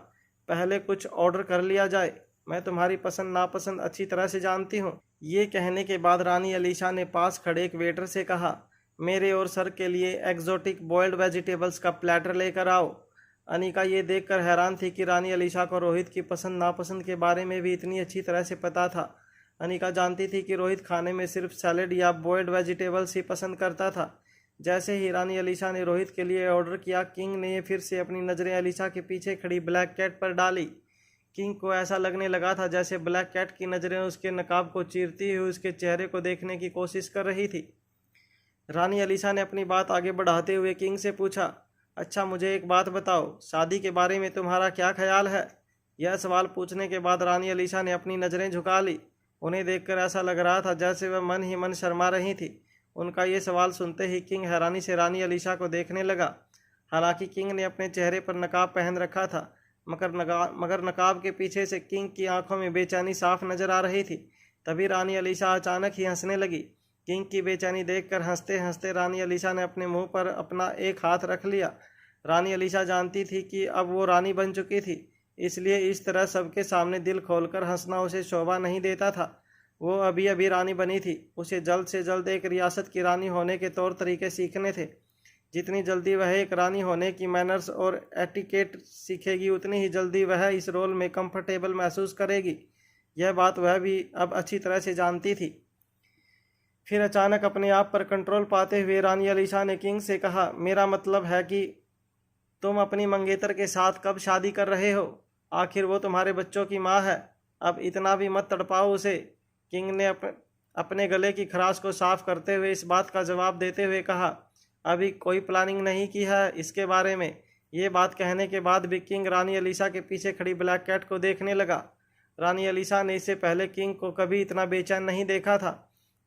पहले कुछ ऑर्डर कर लिया जाए, मैं तुम्हारी पसंद नापसंद अच्छी तरह से जानती हूँ। ये कहने के बाद रानी अलीशा ने पास खड़े एक वेटर से कहा, मेरे और सर के लिए एक्जोटिक बॉइल्ड वेजिटेबल्स का प्लेटर लेकर आओ। अनीका ये देखकर हैरान थी कि रानी अलीशा को रोहित की पसंद नापसंद के बारे में भी इतनी अच्छी तरह से पता था। अनीका जानती थी कि रोहित खाने में सिर्फ सैलेड या बॉइल्ड वेजिटेबल्स ही पसंद करता था। जैसे ही रानी अलीशा ने रोहित के लिए ऑर्डर किया, किंग ने फिर से अपनी नज़रें अलीशा के पीछे खड़ी ब्लैक कैट पर डाली। किंग को ऐसा लगने लगा था जैसे ब्लैक कैट की नज़रें उसके नकाब को चीरती हुई उसके चेहरे को देखने की कोशिश कर रही थी। रानी अलीशा ने अपनी बात आगे बढ़ाते हुए किंग से पूछा, अच्छा मुझे एक बात बताओ, शादी के बारे में तुम्हारा क्या ख्याल है। यह सवाल पूछने के बाद रानी अलीशा ने अपनी नज़रें झुका ली। उन्हें देखकर ऐसा लग रहा था जैसे वह मन ही मन शर्मा रही थी। उनका ये सवाल सुनते ही किंग हैरानी से रानी अलीशा को देखने लगा। हालांकि किंग ने अपने चेहरे पर नकाब पहन रखा था, मगर नकाब के पीछे से किंग की आंखों में बेचैनी साफ नजर आ रही थी। तभी रानी अलीशा अचानक ही हंसने लगी। किंग की बेचैनी देखकर हंसते हंसते रानी अलीशा ने अपने मुंह पर अपना एक हाथ रख लिया। रानी अलीशा जानती थी कि अब वो रानी बन चुकी थी, इसलिए इस तरह सबके सामने दिल खोलकर हंसना उसे शोभा नहीं देता था। वो अभी अभी रानी बनी थी, उसे जल्द से जल्द एक रियासत की रानी होने के तौर तरीके सीखने थे। जितनी जल्दी वह एक रानी होने की मैनर्स और एटिकेट सीखेगी, उतनी ही जल्दी वह इस रोल में कंफर्टेबल महसूस करेगी। यह बात वह भी अब अच्छी तरह से जानती थी। फिर अचानक अपने आप पर कंट्रोल पाते हुए रानी अलीशा ने किंग से कहा, मेरा मतलब है कि तुम अपनी मंगेतर के साथ कब शादी कर रहे हो? आखिर वो तुम्हारे बच्चों की माँ है। अब इतना भी मत तड़पाओ उसे। किंग ने अपने गले की खराश को साफ करते हुए इस बात का जवाब देते हुए कहा, अभी कोई प्लानिंग नहीं की है इसके बारे में। ये बात कहने के बाद भी किंग रानी अलीसा के पीछे खड़ी ब्लैक कैट को देखने लगा। रानी अलीसा ने इससे पहले किंग को कभी इतना बेचैन नहीं देखा था।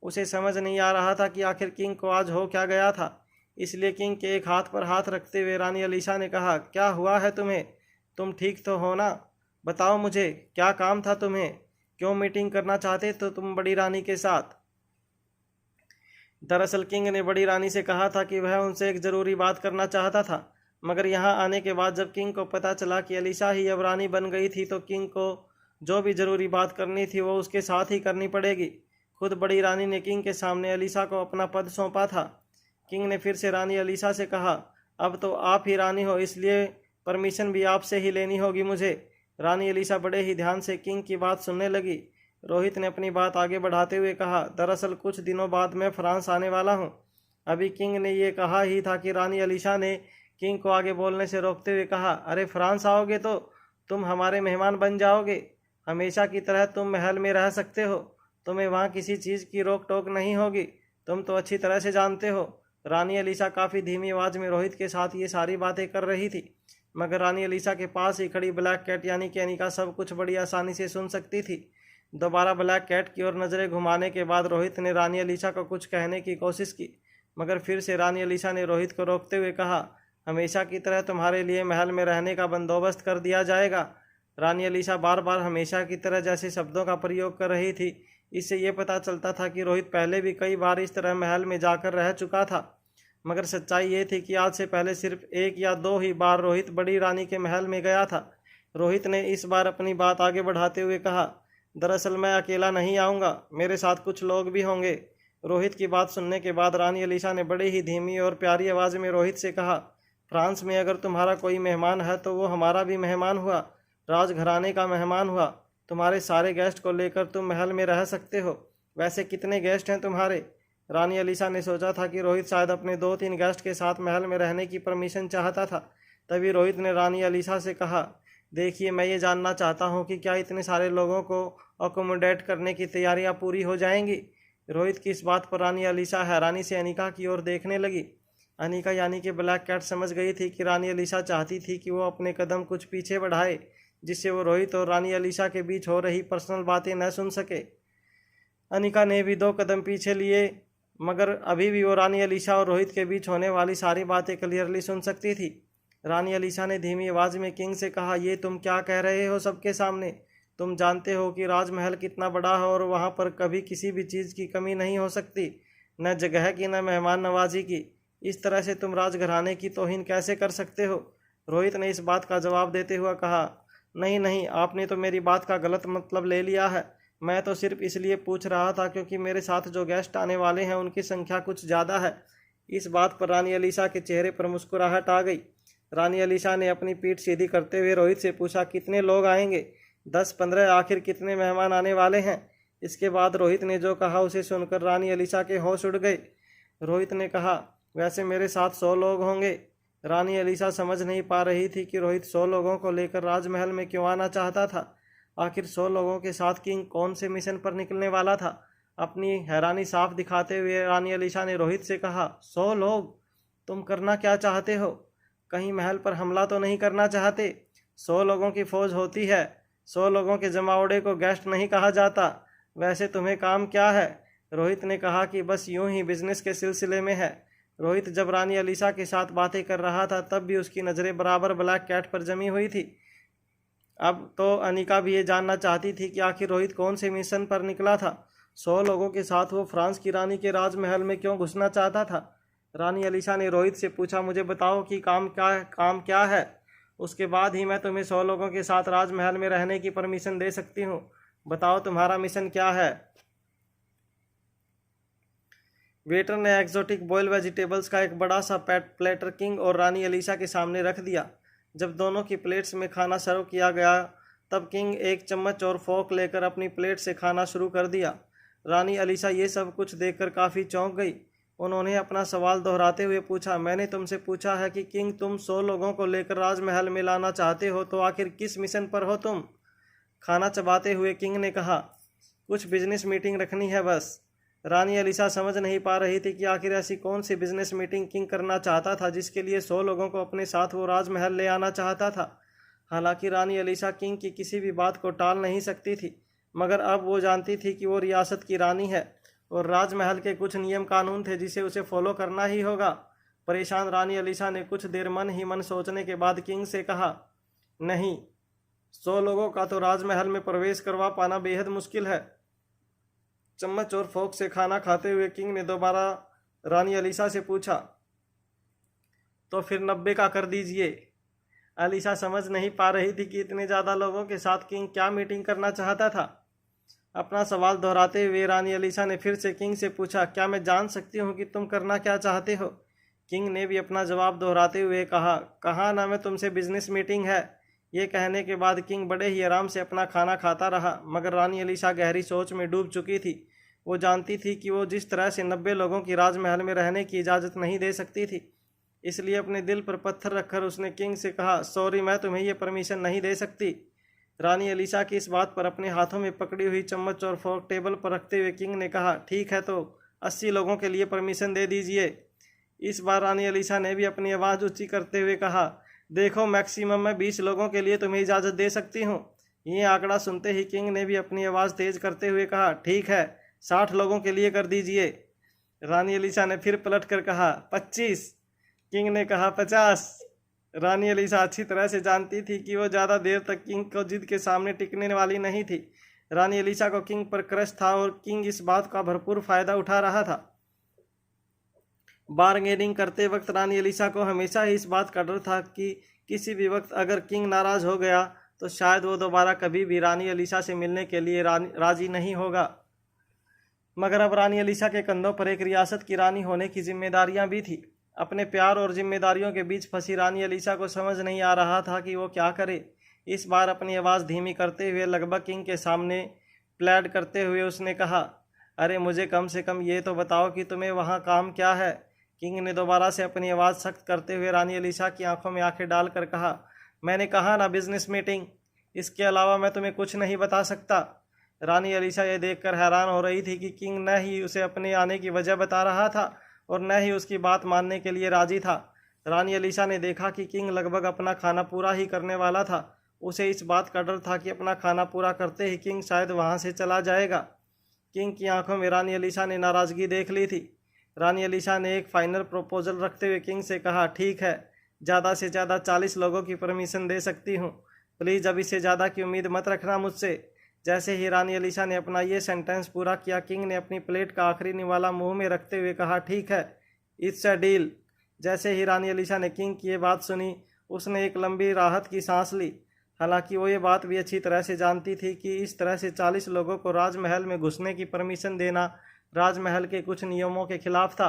उसे समझ नहीं आ रहा था कि आखिर किंग को आज हो क्या गया था। इसलिए किंग के एक हाथ पर हाथ रखते हुए रानी अलीसा ने कहा, क्या हुआ है तुम्हें? तुम ठीक तो हो ना? बताओ मुझे, क्या काम था तुम्हें? क्यों मीटिंग करना चाहते तो तुम बड़ी रानी के साथ? दरअसल किंग ने बड़ी रानी से कहा था कि वह उनसे एक ज़रूरी बात करना चाहता था, मगर यहाँ आने के बाद जब किंग को पता चला कि अलीसा ही अब रानी बन गई थी तो किंग को जो भी ज़रूरी बात करनी थी वो उसके साथ ही करनी पड़ेगी। खुद बड़ी रानी ने किंग के सामने अलीसा को अपना पद सौंपा था। किंग ने फिर से रानी अलीसा से कहा, अब तो आप ही रानी हो, इसलिए परमिशन भी आपसे ही लेनी होगी मुझे। रानी अलीसा बड़े ही ध्यान से किंग की बात सुनने लगी। रोहित ने अपनी बात आगे बढ़ाते हुए कहा, दरअसल कुछ दिनों बाद मैं फ्रांस आने वाला हूँ। अभी किंग ने ये कहा ही था कि रानी अलीसा ने किंग को आगे बोलने से रोकते हुए कहा, अरे फ्रांस आओगे तो तुम हमारे मेहमान बन जाओगे। हमेशा की तरह तुम महल में रह सकते हो, तुम्हें वहाँ किसी चीज़ की रोक टोक नहीं होगी, तुम तो अच्छी तरह से जानते हो। रानी अलीसा काफ़ी धीमी आवाज़ में रोहित के साथ ये सारी बातें कर रही थी, मगर रानी अलीसा के पास ही खड़ी ब्लैक कैट यानी कि अनिका सब कुछ बड़ी आसानी से सुन सकती थी। दोबारा ब्लैक कैट की ओर नज़रें घुमाने के बाद रोहित ने रानी अलीसा को कुछ कहने की कोशिश की, मगर फिर से रानी अलीसा ने रोहित को रोकते हुए कहा, हमेशा की तरह तुम्हारे लिए महल में रहने का बंदोबस्त कर दिया जाएगा। रानी अलीसा बार बार हमेशा की तरह जैसे शब्दों का प्रयोग कर रही थी। इससे ये पता चलता था कि रोहित पहले भी कई बार इस तरह महल में जाकर रह चुका था, मगर सच्चाई ये थी कि आज से पहले सिर्फ 1 या 2 ही बार रोहित बड़ी रानी के महल में गया था। रोहित ने इस बार अपनी बात आगे बढ़ाते हुए कहा, दरअसल मैं अकेला नहीं आऊँगा, मेरे साथ कुछ लोग भी होंगे। रोहित की बात सुनने के बाद रानी अलीसा ने बड़ी ही धीमी और प्यारी आवाज़ में रोहित से कहा, फ्रांस में अगर तुम्हारा कोई मेहमान है तो वो हमारा भी मेहमान हुआ, राजघराने का मेहमान हुआ। तुम्हारे सारे गेस्ट को लेकर तुम महल में रह सकते हो। वैसे कितने गेस्ट हैं तुम्हारे? रानी अलीसा ने सोचा था कि रोहित शायद अपने 2-3 गेस्ट के साथ महल में रहने की परमिशन चाहता था। तभी रोहित ने रानी अलीसा से कहा, देखिए मैं ये जानना चाहता हूँ कि क्या इतने सारे लोगों को अकोमोडेट करने की तैयारियाँ पूरी हो जाएंगी? रोहित की इस बात पर रानी अलीसा हैरानी से अनिका की ओर देखने लगी। अनिका यानी कि ब्लैक कैट समझ गई थी कि रानी अलीसा चाहती थी कि वो अपने कदम कुछ पीछे बढ़ाए, जिससे वो रोहित और रानी अलीसा के बीच हो रही पर्सनल बातें न सुन सके। अनिका ने भी 2 कदम पीछे लिए, मगर अभी भी वो रानी अलीसा और रोहित के बीच होने वाली सारी बातें क्लियरली सुन सकती थी। रानी अलीसा ने धीमी आवाज़ में किंग से कहा, ये तुम क्या कह रहे हो सबके सामने? तुम जानते हो कि राजमहल कितना बड़ा है और वहाँ पर कभी किसी भी चीज़ की कमी नहीं हो सकती, न जगह की न मेहमान नवाजी की। इस तरह से तुम राजघराने की तौहीन कैसे कर सकते हो? रोहित ने इस बात का जवाब देते हुए कहा, नहीं नहीं, आपने तो मेरी बात का गलत मतलब ले लिया है। मैं तो सिर्फ इसलिए पूछ रहा था क्योंकि मेरे साथ जो गेस्ट आने वाले हैं उनकी संख्या कुछ ज़्यादा है। इस बात पर रानी अलीसा के चेहरे पर मुस्कुराहट आ गई। रानी अलीसा ने अपनी पीठ सीधी करते हुए रोहित से पूछा, कितने लोग आएंगे? 10-15? आखिर कितने मेहमान आने वाले हैं? इसके बाद रोहित ने जो कहा उसे सुनकर रानी अलीसा के होश उड़ गए। रोहित ने कहा, वैसे मेरे साथ 100 लोग होंगे। रानी अलीसा समझ नहीं पा रही थी कि रोहित 100 लोगों को लेकर राजमहल में क्यों आना चाहता था। आखिर 100 लोगों के साथ किंग कौन से मिशन पर निकलने वाला था? अपनी हैरानी साफ दिखाते हुए रानी अलीसा ने रोहित से कहा, 100 लोग? तुम करना क्या चाहते हो? कहीं महल पर हमला तो नहीं करना चाहते? 100 लोगों की फौज होती है, 100 लोगों के जमावड़े को गेस्ट नहीं कहा जाता। वैसे तुम्हें काम क्या है? रोहित ने कहा कि बस यूं ही बिजनेस के सिलसिले में है। रोहित जब रानी अलीसा के साथ बातें कर रहा था तब भी उसकी नज़रें बराबर ब्लैक कैट पर जमी हुई थी। अब तो अनिका भी ये जानना चाहती थी कि आखिर रोहित कौन से मिशन पर निकला था। 100 लोगों के साथ वो फ्रांस की रानी के राजमहल में क्यों घुसना चाहता था? रानी अलीसा ने रोहित से पूछा, मुझे बताओ कि काम क्या है, उसके बाद ही मैं तुम्हें 100 लोगों के साथ राजमहल में रहने की परमिशन दे सकती हूँ। बताओ तुम्हारा मिशन क्या है? वेटर ने एक्जोटिक बॉयल वेजिटेबल्स का एक बड़ा सा प्लेटर किंग और रानी अलीसा के सामने रख दिया। जब दोनों की प्लेट्स में खाना सर्व किया गया तब किंग एक चम्मच और फोर्क लेकर अपनी प्लेट से खाना शुरू कर दिया। रानी अलीसा ये सब कुछ देखकर काफ़ी चौंक गई। उन्होंने अपना सवाल दोहराते हुए पूछा, मैंने तुमसे पूछा है कि किंग तुम 100 लोगों को लेकर राजमहल में लाना चाहते हो, तो आखिर किस मिशन पर हो तुम? खाना चबाते हुए किंग ने कहा, कुछ बिजनेस मीटिंग रखनी है बस। रानी अलीसा समझ नहीं पा रही थी कि आखिर ऐसी कौन सी बिजनेस मीटिंग किंग करना चाहता था जिसके लिए 100 लोगों को अपने साथ वो राजमहल ले आना चाहता था। हालांकि रानी अलीसा किंग की किसी भी बात को टाल नहीं सकती थी, मगर अब वो जानती थी कि वो रियासत की रानी है और राजमहल के कुछ नियम कानून थे जिसे उसे फॉलो करना ही होगा। परेशान रानी अलीसा ने कुछ देर मन ही मन सोचने के बाद किंग से कहा, नहीं, 100 लोगों का तो राजमहल में प्रवेश करवा पाना बेहद मुश्किल है। चम्मच और फोक से खाना खाते हुए किंग ने दोबारा रानी अलीसा से पूछा, तो फिर 90 का कर दीजिए। अलीसा समझ नहीं पा रही थी कि इतने ज़्यादा लोगों के साथ किंग क्या मीटिंग करना चाहता था। अपना सवाल दोहराते हुए रानी अलीसा ने फिर से किंग से पूछा, क्या मैं जान सकती हूँ कि तुम करना क्या चाहते हो? किंग ने भी अपना जवाब दोहराते हुए कहा ना, मैं तुमसे बिजनेस मीटिंग है। ये कहने के बाद किंग बड़े ही आराम से अपना खाना खाता रहा, मगर रानी अलीसा गहरी सोच में डूब चुकी थी। वो जानती थी कि वो जिस तरह से 90 लोगों की राजमहल में रहने की इजाज़त नहीं दे सकती थी, इसलिए अपने दिल पर पत्थर रखकर उसने किंग से कहा, सॉरी, मैं तुम्हें ये परमिशन नहीं दे सकती। रानी अलीसा की इस बात पर अपने हाथों में पकड़ी हुई चम्मच और फोर्क टेबल पर रखते हुए किंग ने कहा, ठीक है, तो 80 लोगों के लिए परमिशन दे दीजिए। इस बार रानी अलीसा ने भी अपनी आवाज़ ऊंची करते हुए कहा, देखो, मैक्सिमम मैं 20 लोगों के लिए तुम्हें इजाज़त दे सकती हूँ। ये आंकड़ा सुनते ही किंग ने भी अपनी आवाज़ तेज करते हुए कहा, ठीक है, 60 लोगों के लिए कर दीजिए। रानी अलीसा ने फिर पलट कर कहा, 25। किंग ने कहा, 50। रानी अलीसा अच्छी तरह से जानती थी कि वो ज़्यादा देर तक किंग को जिद के सामने टिकने वाली नहीं थी। रानी अलीसा को किंग पर क्रश था और किंग इस बात का भरपूर फ़ायदा उठा रहा था। बार्गेनिंग करते वक्त रानी अलीसा को हमेशा ही इस बात का डर था कि किसी भी वक्त अगर किंग नाराज़ हो गया तो शायद वो दोबारा कभी भी रानी अलीसा से मिलने के लिए राजी नहीं होगा। मगर अब रानी अलीसा के कंधों पर एक रियासत की रानी होने की जिम्मेदारियां भी थी। अपने प्यार और जिम्मेदारियों के बीच फंसी रानी अलीसा को समझ नहीं आ रहा था कि वो क्या करे। इस बार अपनी आवाज़ धीमी करते हुए लगभग किंग के सामने प्लेड करते हुए उसने कहा, अरे मुझे कम से कम ये तो बताओ कि तुम्हें वहाँ काम क्या है? किंग ने दोबारा से अपनी आवाज़ सख्त करते हुए रानी अलीसा की आंखों में आंखें डालकर कहा, मैंने कहा ना, बिजनेस मीटिंग। इसके अलावा मैं तुम्हें कुछ नहीं बता सकता। रानी अलीसा ये देखकर हैरान हो रही थी कि किंग न ही उसे अपने आने की वजह बता रहा था और न ही उसकी बात मानने के लिए राजी था। रानी अलीसा ने देखा कि किंग लगभग अपना खाना पूरा ही करने वाला था। उसे इस बात का डर था कि अपना खाना पूरा करते ही किंग शायद वहाँ से चला जाएगा। किंग की आंखों में रानी अलीसा ने नाराज़गी देख ली थी। रानी अलीसा ने एक फाइनल प्रपोजल रखते हुए किंग से कहा, ठीक है, ज़्यादा से ज़्यादा 40 लोगों की परमिशन दे सकती हूँ। प्लीज़ अब इससे ज़्यादा की उम्मीद मत रखना मुझसे। जैसे ही रानी अलीसा ने अपना ये सेंटेंस पूरा किया, किंग ने अपनी प्लेट का आखिरी निवाला मुंह में रखते हुए कहा, ठीक है, इट्स अ डील। जैसे ही रानी अलीसा ने किंग की ये बात सुनी, उसने एक लंबी राहत की सांस ली। हालांकि वो ये बात भी अच्छी तरह से जानती थी कि इस तरह से 40 लोगों को राजमहल में घुसने की परमिशन देना राजमहल के कुछ नियमों के खिलाफ था।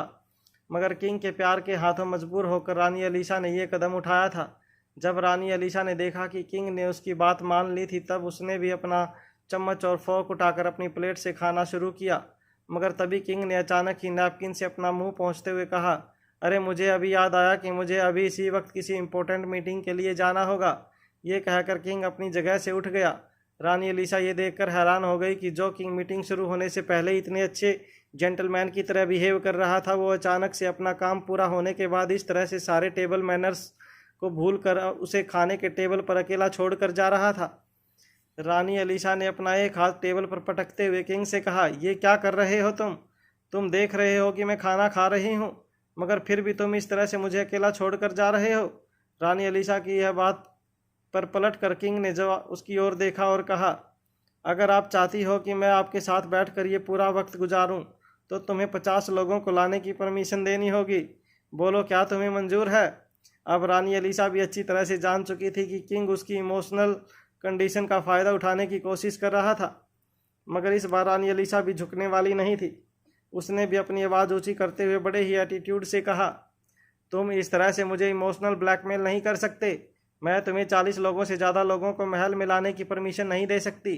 मगर किंग के प्यार के हाथों मजबूर होकर रानी अलीसा ने यह कदम उठाया था। जब रानी अलीसा ने देखा कि किंग ने उसकी बात मान ली थी, तब उसने भी अपना चम्मच और फोर्क उठाकर अपनी प्लेट से खाना शुरू किया। मगर तभी किंग ने अचानक ही नैपकिन से अपना मुंह पोंछते हुए कहा, अरे मुझे अभी याद आया कि मुझे अभी इसी वक्त किसी इंपॉर्टेंट मीटिंग के लिए जाना होगा। ये कहकर किंग अपनी जगह से उठ गया। रानी अलीसा ये देखकर हैरान हो गई कि जो किंग मीटिंग शुरू होने से पहले इतने अच्छे जेंटलमैन की तरह बिहेव कर रहा था, वो अचानक से अपना काम पूरा होने के बाद इस तरह से सारे टेबल मैनर्स को भूल कर उसे खाने के टेबल पर अकेला छोड़कर जा रहा था। रानी अलीसा ने अपना एक हाथ टेबल पर पटकते हुए किंग से कहा, ये क्या कर रहे हो तुम देख रहे हो कि मैं खाना खा रही हूँ, मगर फिर भी तुम इस तरह से मुझे अकेला छोड़कर जा रहे हो। रानी अलीसा की यह बात पर पलट कर किंग ने जो उसकी ओर देखा और कहा, अगर आप चाहती हो कि मैं आपके साथ बैठकर ये पूरा वक्त गुजारूं, तो तुम्हें 50 लोगों को लाने की परमिशन देनी होगी। बोलो, क्या तुम्हें मंजूर है? अब रानी अलीसा भी अच्छी तरह से जान चुकी थी कि किंग उसकी इमोशनल कंडीशन का फ़ायदा उठाने की कोशिश कर रहा था। मगर इस बार रानी अलीसा भी झुकने वाली नहीं थी। उसने भी अपनी आवाज़ ऊँची करते हुए बड़े ही एटीट्यूड से कहा, तुम इस तरह से मुझे इमोशनल ब्लैकमेल नहीं कर सकते। मैं तुम्हें 40 लोगों से ज़्यादा लोगों को महल में लाने की परमिशन नहीं दे सकती।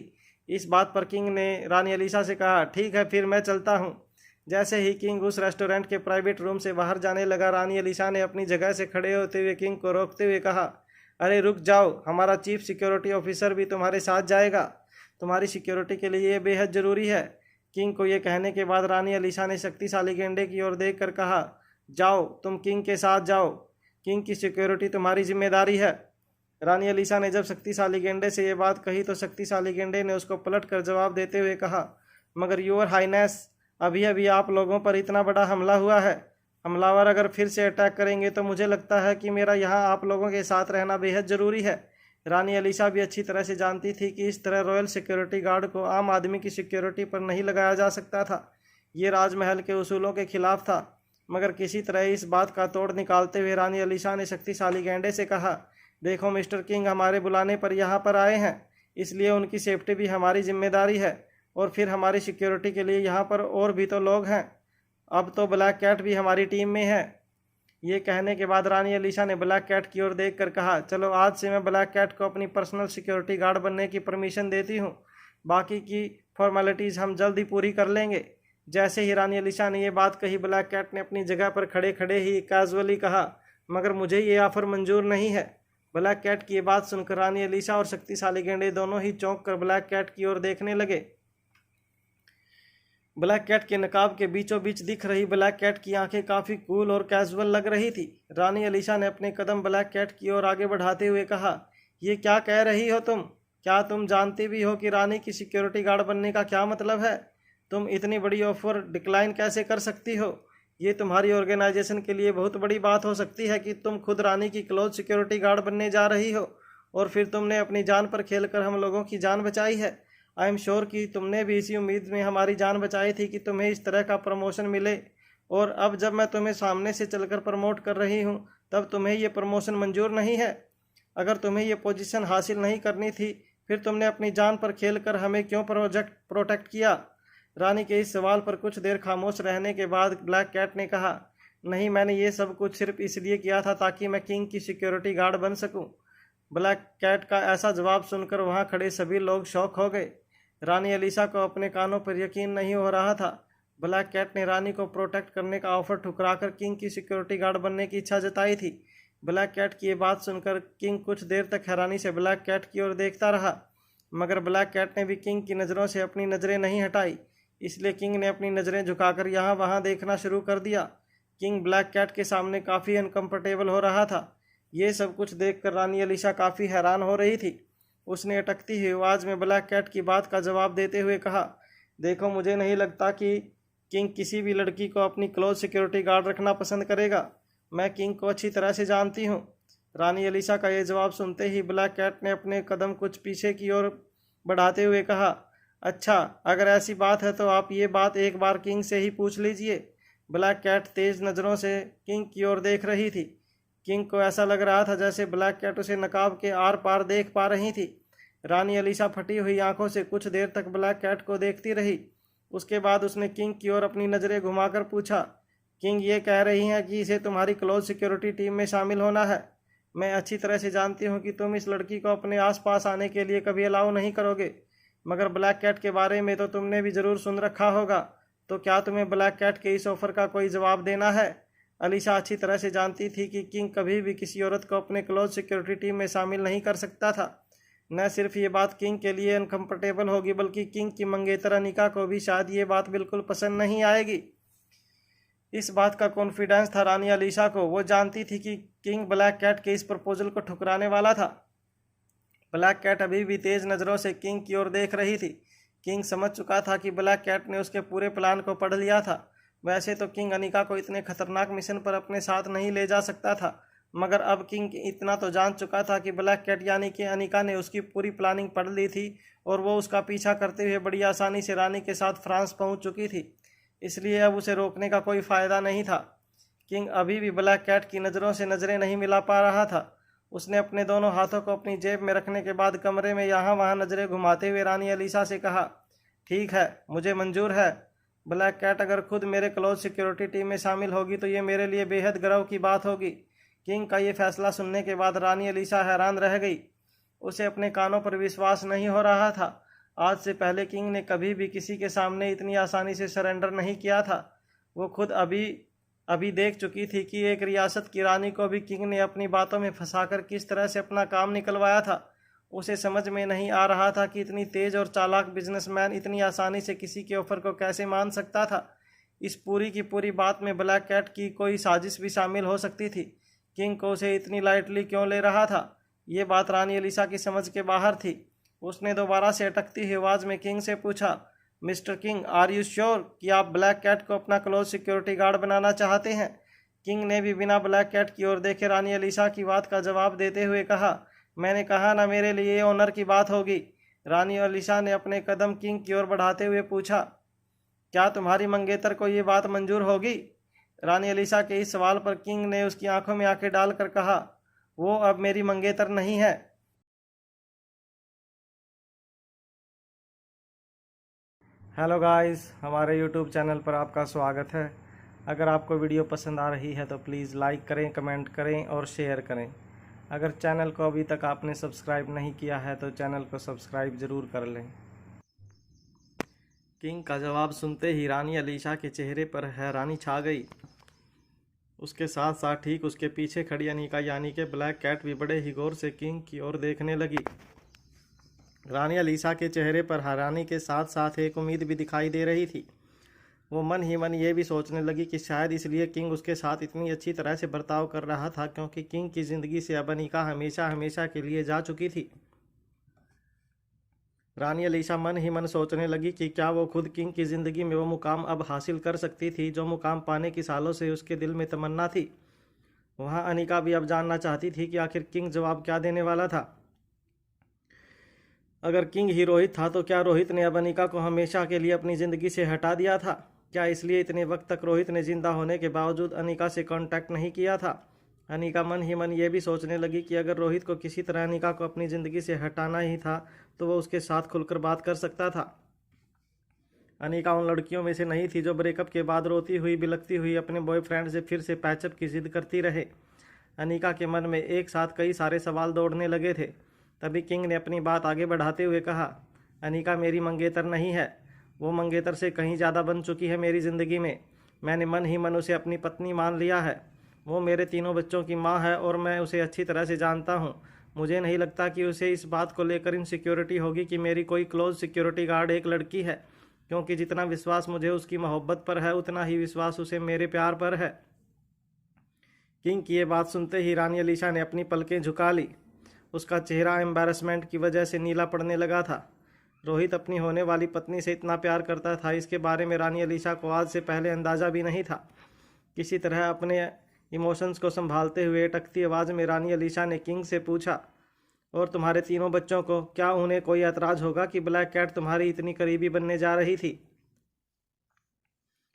इस बात पर किंग ने रानी अलीसा से कहा, ठीक है, फिर मैं चलता हूँ। जैसे ही किंग उस रेस्टोरेंट के प्राइवेट रूम से बाहर जाने लगा, रानी अलीशा ने अपनी जगह से खड़े होते हुए किंग को रोकते हुए कहा, अरे रुक जाओ, हमारा चीफ सिक्योरिटी ऑफिसर भी तुम्हारे साथ जाएगा। तुम्हारी सिक्योरिटी के लिए ये बेहद ज़रूरी है। किंग को ये कहने के बाद रानी अलीशा ने शक्तिशाली गेंडे की ओर देख कर कहा, जाओ, तुम किंग के साथ जाओ, किंग की सिक्योरिटी तुम्हारी जिम्मेदारी है। रानी अलीशा ने जब शक्तिशाली गेंडे से ये बात कही तो शक्तिशाली गेंडे ने उसको पलट कर जवाब देते हुए कहा, मगर योर हाइनेस, अभी अभी आप लोगों पर इतना बड़ा हमला हुआ है। हमलावर अगर फिर से अटैक करेंगे तो मुझे लगता है कि मेरा यहाँ आप लोगों के साथ रहना बेहद ज़रूरी है। रानी अलीशा भी अच्छी तरह से जानती थी कि इस तरह रॉयल सिक्योरिटी गार्ड को आम आदमी की सिक्योरिटी पर नहीं लगाया जा सकता था। ये राजमहल के उसूलों के खिलाफ था। मगर किसी तरह इस बात का तोड़ निकालते हुए रानी अलीशा ने शक्तिशाली गेंडे से कहा, देखो मिस्टर किंग हमारे बुलाने पर यहाँ पर आए हैं, इसलिए उनकी सेफ्टी भी हमारी जिम्मेदारी है। और फिर हमारी सिक्योरिटी के लिए यहाँ पर और भी तो लोग हैं। अब तो ब्लैक कैट भी हमारी टीम में है। ये कहने के बाद रानी अलीशा ने ब्लैक कैट की ओर देख कर कहा, चलो आज से मैं ब्लैक कैट को अपनी पर्सनल सिक्योरिटी गार्ड बनने की परमिशन देती हूँ। बाकी की फॉर्मेलिटीज़ हम जल्द ही पूरी कर लेंगे। जैसे ही रानी अलीशा ने ये बात कही, ब्लैक कैट ने अपनी जगह पर खड़े खड़े ही कैजुअली कहा, मगर मुझे ये ऑफ़र मंजूर नहीं है। ब्लैक कैट की ये बात सुनकर रानी अलीशा और शक्तिशाली गेंडे दोनों ही चौंक कर ब्लैक कैट की ओर देखने लगे। ब्लैक कैट के नकाब के बीचों बीच दिख रही ब्लैक कैट की आंखें काफ़ी कूल और कैजुअल लग रही थी। रानी अलीशा ने अपने कदम ब्लैक कैट की ओर आगे बढ़ाते हुए कहा, ये क्या कह रही हो तुम? क्या तुम जानती भी हो कि रानी की सिक्योरिटी गार्ड बनने का क्या मतलब है? तुम इतनी बड़ी ऑफर डिक्लाइन कैसे कर सकती हो? ये तुम्हारी ऑर्गेनाइजेशन के लिए बहुत बड़ी बात हो सकती है कि तुम खुद रानी की क्लोज सिक्योरिटी गार्ड बनने जा रही हो, और फिर तुमने अपनी जान पर खेलकर हम लोगों की जान बचाई है। आई एम श्योर कि तुमने भी इसी उम्मीद में हमारी जान बचाई थी कि तुम्हें इस तरह का प्रमोशन मिले, और अब जब मैं तुम्हें सामने से चलकर प्रमोट कर रही हूँ तब तुम्हें ये प्रमोशन मंजूर नहीं है। अगर तुम्हें ये पोजीशन हासिल नहीं करनी थी फिर तुमने अपनी जान पर खेलकर हमें क्यों प्रोटेक्ट किया? रानी के इस सवाल पर कुछ देर खामोश रहने के बाद ब्लैक कैट ने कहा, नहीं, मैंने ये सब कुछ सिर्फ इसलिए किया था ताकि मैं किंग की सिक्योरिटी गार्ड बन सकूं। ब्लैक कैट का ऐसा जवाब सुनकर वहां खड़े सभी लोग शॉक हो गए। रानी अलीशा को अपने कानों पर यकीन नहीं हो रहा था। ब्लैक कैट ने रानी को प्रोटेक्ट करने का ऑफर ठुकराकर किंग की सिक्योरिटी गार्ड बनने की इच्छा जताई थी। ब्लैक कैट की ये बात सुनकर किंग कुछ देर तक हैरानी से ब्लैक कैट की ओर देखता रहा, मगर ब्लैक कैट ने भी किंग की नज़रों से अपनी नज़रें नहीं हटाई, इसलिए किंग ने अपनी नज़रें झुकाकर यहाँ वहाँ देखना शुरू कर दिया। किंग ब्लैक कैट के सामने काफ़ी अनकंफर्टेबल हो रहा था। ये सब कुछ देखकर रानी अलीशा काफ़ी हैरान हो रही थी। उसने अटकती हुई आवाज़ में ब्लैक कैट की बात का जवाब देते हुए कहा, देखो, मुझे नहीं लगता कि किंग किसी भी लड़की को अपनी क्लोज सिक्योरिटी गार्ड रखना पसंद करेगा। मैं किंग को अच्छी तरह से जानती हूँ। रानी अलीशा का ये जवाब सुनते ही ब्लैक कैट ने अपने कदम कुछ पीछे की ओर बढ़ाते हुए कहा, अच्छा, अगर ऐसी बात है तो आप ये बात एक बार किंग से ही पूछ लीजिए। ब्लैक कैट तेज़ नज़रों से किंग की ओर देख रही थी। किंग को ऐसा लग रहा था जैसे ब्लैक कैट उसे नकाब के आर पार देख पा रही थी। रानी अलीशा फटी हुई आंखों से कुछ देर तक ब्लैक कैट को देखती रही। उसके बाद उसने किंग की ओर अपनी नज़रें घुमाकर पूछा, किंग ये कह रही हैं कि इसे तुम्हारी क्लोज सिक्योरिटी टीम में शामिल होना है। मैं अच्छी तरह से जानती हूँ कि तुम इस लड़की को अपने आसपास आने के लिए कभी अलाउ नहीं करोगे, मगर ब्लैक कैट के बारे में तो तुमने भी ज़रूर सुन रखा होगा। तो क्या तुम्हें ब्लैक कैट के इस ऑफ़र का कोई जवाब देना है? अलीशा अच्छी तरह से जानती थी कि किंग कभी भी किसी औरत को अपने क्लोज सिक्योरिटी टीम में शामिल नहीं कर सकता था। न सिर्फ ये बात किंग के लिए अनकम्फर्टेबल होगी, बल्कि किंग की मंगेतर अनिका को भी शायद ये बात बिल्कुल पसंद नहीं आएगी। इस बात का कॉन्फिडेंस था रानी अलीशा को। वो जानती थी कि किंग ब्लैक कैट के इस प्रपोजल को ठुकराने वाला था। ब्लैक कैट अभी भी तेज़ नज़रों से किंग की ओर देख रही थी। किंग समझ चुका था कि ब्लैक कैट ने उसके पूरे प्लान को पढ़ लिया था। वैसे तो किंग अनिका को इतने खतरनाक मिशन पर अपने साथ नहीं ले जा सकता था, मगर अब किंग इतना तो जान चुका था कि ब्लैक कैट यानी कि अनिका ने उसकी पूरी प्लानिंग पढ़ ली थी और वो उसका पीछा करते हुए बड़ी आसानी से रानी के साथ फ्रांस पहुंच चुकी थी। इसलिए अब उसे रोकने का कोई फ़ायदा नहीं था। किंग अभी भी ब्लैक कैट की नज़रों से नज़रें नहीं मिला पा रहा था। उसने अपने दोनों हाथों को अपनी जेब में रखने के बाद कमरे में यहाँ वहाँ नज़रें घुमाते हुए रानी अलीशा से कहा, ठीक है, मुझे मंजूर है। ब्लैक कैट अगर खुद मेरे क्लोज सिक्योरिटी टीम में शामिल होगी तो ये मेरे लिए बेहद गर्व की बात होगी। किंग का ये फैसला सुनने के बाद रानी अलीशा हैरान रह गई। उसे अपने कानों पर विश्वास नहीं हो रहा था। आज से पहले किंग ने कभी भी किसी के सामने इतनी आसानी से सरेंडर नहीं किया था। वो खुद अभी अभी देख चुकी थी कि एक रियासत की रानी को भी किंग ने अपनी बातों में फंसाकर किस तरह से अपना काम निकलवाया था। उसे समझ में नहीं आ रहा था कि इतनी तेज और चालाक बिजनेसमैन इतनी आसानी से किसी के ऑफर को कैसे मान सकता था। इस पूरी की पूरी बात में ब्लैक कैट की कोई साजिश भी शामिल हो सकती थी। किंग को उसे इतनी लाइटली क्यों ले रहा था, ये बात रानी एलिसा की समझ के बाहर थी। उसने दोबारा से अटकती हुई आवाज़ में किंग से पूछा, mister king, are you sure कि आप ब्लैक कैट को अपना क्लोज सिक्योरिटी गार्ड बनाना चाहते हैं? किंग ने भी बिना ब्लैक कैट की ओर देखे रानी एलिसा की बात का जवाब देते हुए कहा, मैंने कहा ना, मेरे लिए ऑनर की बात होगी। रानी एलिसा ने अपने कदम किंग की ओर बढ़ाते हुए पूछा, क्या तुम्हारी मंगेतर को ये बात मंजूर होगी? रानी एलिसा के इस सवाल पर किंग ने उसकी आंखों में आंखें डालकर कहा, वो अब मेरी मंगेतर नहीं है। हेलो गाइस, हमारे यूट्यूब चैनल पर आपका स्वागत है। अगर आपको वीडियो पसंद आ रही है तो प्लीज़ लाइक करें, कमेंट करें और शेयर करें। अगर चैनल को अभी तक आपने सब्सक्राइब नहीं किया है तो चैनल को सब्सक्राइब ज़रूर कर लें। किंग का जवाब सुनते ही रानी एलिसा के चेहरे पर हैरानी छा गई। उसके साथ साथ ठीक उसके पीछे खड़ी अनीका यानी कि ब्लैक कैट भी बड़े ही गौर से किंग की ओर देखने लगी। रानी एलिसा के चेहरे पर हैरानी के साथ साथ एक उम्मीद भी दिखाई दे रही थी। वो मन ही मन ये भी सोचने लगी कि शायद इसलिए किंग उसके साथ इतनी अच्छी तरह से बर्ताव कर रहा था क्योंकि किंग की ज़िंदगी से अब अनीका हमेशा हमेशा के लिए जा चुकी थी। रानी एलिसा मन ही मन सोचने लगी कि क्या वो खुद किंग की ज़िंदगी में वो मुकाम अब हासिल कर सकती थी जो मुकाम पाने की सालों से उसके दिल में तमन्ना थी। वहाँ अनीका भी अब जानना चाहती थी कि आखिर किंग जवाब क्या देने वाला था। अगर किंग ही रोहित था तो क्या रोहित ने अब अनीका को हमेशा के लिए अपनी ज़िंदगी से हटा दिया था? क्या इसलिए इतने वक्त तक रोहित ने जिंदा होने के बावजूद अनीका से कांटेक्ट नहीं किया था? अनीका मन ही मन ये भी सोचने लगी कि अगर रोहित को किसी तरह अनीका को अपनी ज़िंदगी से हटाना ही था तो वह उसके साथ खुलकर बात कर सकता था। अनीका उन लड़कियों में से नहीं थी जो ब्रेकअप के बाद रोती हुई बिलखती हुई अपने बॉयफ्रेंड से फिर से पैचअप की जिद करती रहे। अनीका के मन में एक साथ कई सारे सवाल दौड़ने लगे थे। तभी किंग ने अपनी बात आगे बढ़ाते हुए कहा, अनीका मेरी मंगेतर नहीं है, वो मंगेतर से कहीं ज़्यादा बन चुकी है मेरी ज़िंदगी में। मैंने मन ही मन उसे अपनी पत्नी मान लिया है। वो मेरे तीनों बच्चों की माँ है और मैं उसे अच्छी तरह से जानता हूँ। मुझे नहीं लगता कि उसे इस बात को लेकर इनसिक्योरिटी होगी कि मेरी कोई क्लोज सिक्योरिटी गार्ड एक लड़की है, क्योंकि जितना विश्वास मुझे उसकी मोहब्बत पर है उतना ही विश्वास उसे मेरे प्यार पर है। किंग की ये बात सुनते ही रानी एलिसा ने अपनी पलकें झुका ली। उसका चेहरा एम्बैरसमेंट की वजह से नीला पड़ने लगा था। रोहित अपनी होने वाली पत्नी से इतना प्यार करता था, इसके बारे में रानी एलिसा को आज से पहले अंदाज़ा भी नहीं था। किसी तरह अपने इमोशंस को संभालते हुए अटकती आवाज़ में रानी एलिसा ने किंग से पूछा, और तुम्हारे तीनों बच्चों को क्या उन्हें कोई ऐतराज़ होगा कि ब्लैक कैट तुम्हारी इतनी करीबी बनने जा रही थी?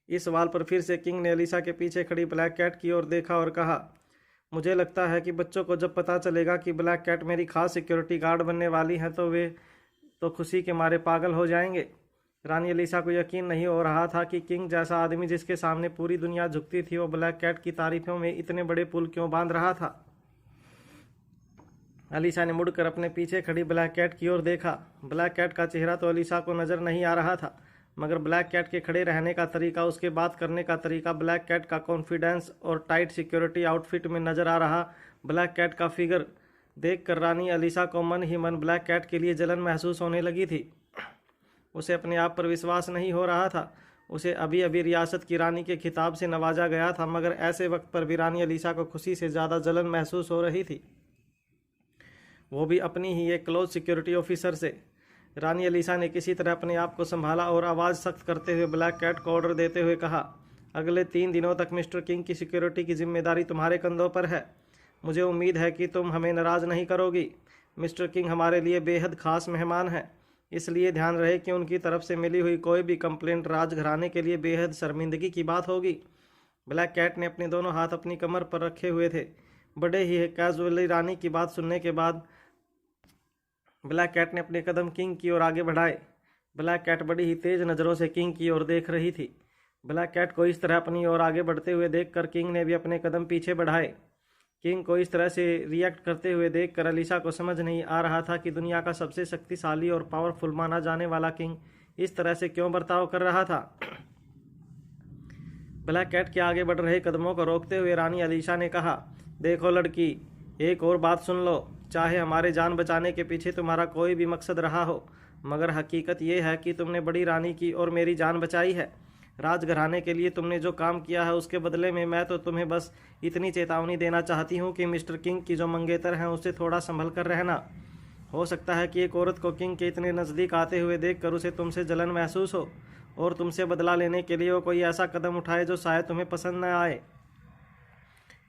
इस सवाल पर फिर से किंग ने एलिसा के पीछे खड़ी ब्लैक कैट की ओर देखा और कहा, मुझे लगता है कि बच्चों को जब पता चलेगा कि ब्लैक कैट मेरी खास सिक्योरिटी गार्ड बनने वाली है तो वे तो खुशी के मारे पागल हो जाएंगे। रानी एलिसा को यकीन नहीं हो रहा था कि किंग जैसा आदमी जिसके सामने पूरी दुनिया झुकती थी वो ब्लैक कैट की तारीफों में इतने बड़े पुल क्यों बांध रहा था। एलिसा ने मुड़कर अपने पीछे खड़ी ब्लैक कैट की ओर देखा। ब्लैक कैट का चेहरा तो एलिसा को नज़र नहीं आ रहा था, मगर ब्लैक कैट के खड़े रहने का तरीका, उसके बात करने का तरीका, ब्लैक कैट का कॉन्फिडेंस और टाइट सिक्योरिटी आउटफिट में नज़र आ रहा ब्लैक कैट का फिगर देखकर रानी एलिसा को मन ही मन ब्लैक कैट के लिए जलन महसूस होने लगी थी। उसे अपने आप पर विश्वास नहीं हो रहा था। उसे अभी अभी रियासत की रानी के खिताब से नवाजा गया था, मगर ऐसे वक्त पर भी रानी एलिसा को खुशी से ज़्यादा जलन महसूस हो रही थी, वो भी अपनी ही एक क्लोज सिक्योरिटी ऑफिसर से। रानी एलिसा ने किसी तरह अपने आप को संभाला और आवाज़ सख्त करते हुए ब्लैक कैट को ऑर्डर देते हुए कहा, अगले 3 दिनों तक मिस्टर किंग की सिक्योरिटी की जिम्मेदारी तुम्हारे कंधों पर है। मुझे उम्मीद है कि तुम हमें नाराज़ नहीं करोगी। मिस्टर किंग हमारे लिए बेहद ख़ास मेहमान हैं, इसलिए ध्यान रहे कि उनकी तरफ से मिली हुई कोई भी कंप्लेंट राजघराने के लिए बेहद शर्मिंदगी की बात होगी। ब्लैक कैट ने अपने दोनों हाथ अपनी कमर पर रखे हुए थे। बड़े ही कैजुअली रानी की बात सुनने के बाद ब्लैक कैट ने अपने कदम किंग की ओर आगे बढ़ाए। ब्लैक कैट बड़ी ही तेज नज़रों से किंग की ओर देख रही थी। ब्लैक कैट को इस तरह अपनी ओर आगे बढ़ते हुए देखकर किंग ने भी अपने कदम पीछे बढ़ाए। किंग को इस तरह से रिएक्ट करते हुए देखकर एलिसा को समझ नहीं आ रहा था कि दुनिया का सबसे शक्तिशाली और पावरफुल माना जाने वाला किंग इस तरह से क्यों बर्ताव कर रहा था। ब्लैक कैट के आगे बढ़ रहे कदमों को रोकते हुए रानी अलीशा ने कहा, देखो लड़की, एक और बात सुन लो। चाहे हमारे जान बचाने के पीछे तुम्हारा कोई भी मकसद रहा हो, मगर हकीकत यह है कि तुमने बड़ी रानी की और मेरी जान बचाई है। राजघराने के लिए तुमने जो काम किया है उसके बदले में मैं तो तुम्हें बस इतनी चेतावनी देना चाहती हूँ कि मिस्टर किंग की जो मंगेतर हैं उससे थोड़ा संभल कर रहना। हो सकता है कि एक औरत को किंग के इतने नज़दीक आते हुए देखकर उसे तुमसे जलन महसूस हो और तुमसे बदला लेने के लिए वो कोई ऐसा कदम उठाए जो शायद तुम्हें पसंद न आए,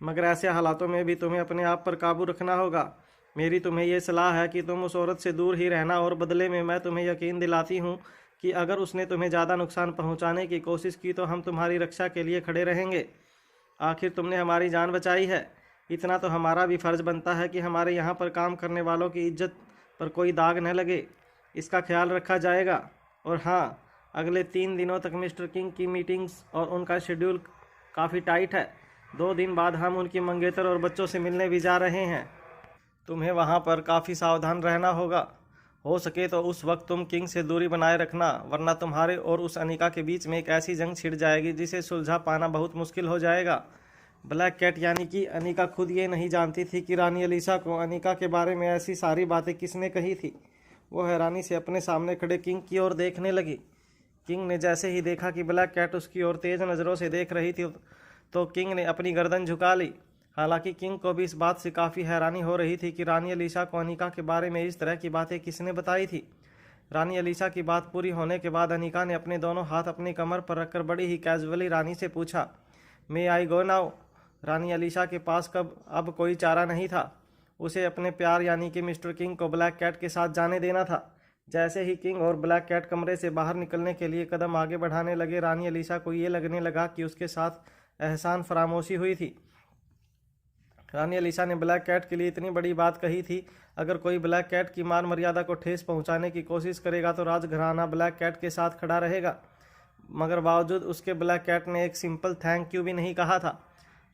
मगर ऐसे हालातों में भी तुम्हें अपने आप पर काबू रखना होगा। मेरी तुम्हें यह सलाह है कि तुम उस औरत से दूर ही रहना, और बदले में मैं तुम्हें यकीन दिलाती हूँ कि अगर उसने तुम्हें ज़्यादा नुकसान पहुँचाने की कोशिश की तो हम तुम्हारी रक्षा के लिए खड़े रहेंगे। आखिर तुमने हमारी जान बचाई है, इतना तो हमारा भी फ़र्ज़ बनता है कि हमारे यहाँ पर काम करने वालों की इज्जत पर कोई दाग न लगे, इसका ख्याल रखा जाएगा। और हाँ, अगले 3 दिनों तक मिस्टर किंग की मीटिंग्स और उनका शेड्यूल काफ़ी टाइट है। 2 दिन बाद हम उनकी मंगेतर और बच्चों से मिलने भी जा रहे हैं। तुम्हें वहाँ पर काफ़ी सावधान रहना होगा। हो सके तो उस वक्त तुम किंग से दूरी बनाए रखना, वरना तुम्हारे और उस अनिका के बीच में एक ऐसी जंग छिड़ जाएगी जिसे सुलझा पाना बहुत मुश्किल हो जाएगा। ब्लैक कैट यानी कि अनिका खुद ये नहीं जानती थी कि रानी अलीशा को अनिका के बारे में ऐसी सारी बातें किसने कही थी। वो हैरानी से अपने सामने खड़े किंग की ओर देखने लगी। किंग ने जैसे ही देखा कि ब्लैक कैट उसकी ओर तेज़ नज़रों से देख रही थी तो किंग ने अपनी गर्दन झुका ली। हालांकि किंग को भी इस बात से काफ़ी हैरानी हो रही थी कि रानी अलीशा को अनिका के बारे में इस तरह की बातें किसने बताई थी। रानी अलीशा की बात पूरी होने के बाद अनिका ने अपने दोनों हाथ अपनी कमर पर रखकर बड़ी ही कैजुअली रानी से पूछा, मे आई गो नाउ। रानी अलीशा के पास अब कोई चारा नहीं था। उसे अपने प्यार यानी कि मिस्टर किंग को ब्लैक कैट के साथ जाने देना था। जैसे ही किंग और ब्लैक कैट कमरे से बाहर निकलने के लिए कदम आगे बढ़ाने लगे, रानी अलीशा को ये लगने लगा कि उसके साथ एहसान फरामोशी हुई थी। रानी अलीशा ने ब्लैक कैट के लिए इतनी बड़ी बात कही थी, अगर कोई ब्लैक कैट की मान मर्यादा को ठेस पहुंचाने की कोशिश करेगा तो राजघराना ब्लैक कैट के साथ खड़ा रहेगा। मगर बावजूद उसके ब्लैक कैट ने एक सिंपल थैंक यू भी नहीं कहा था।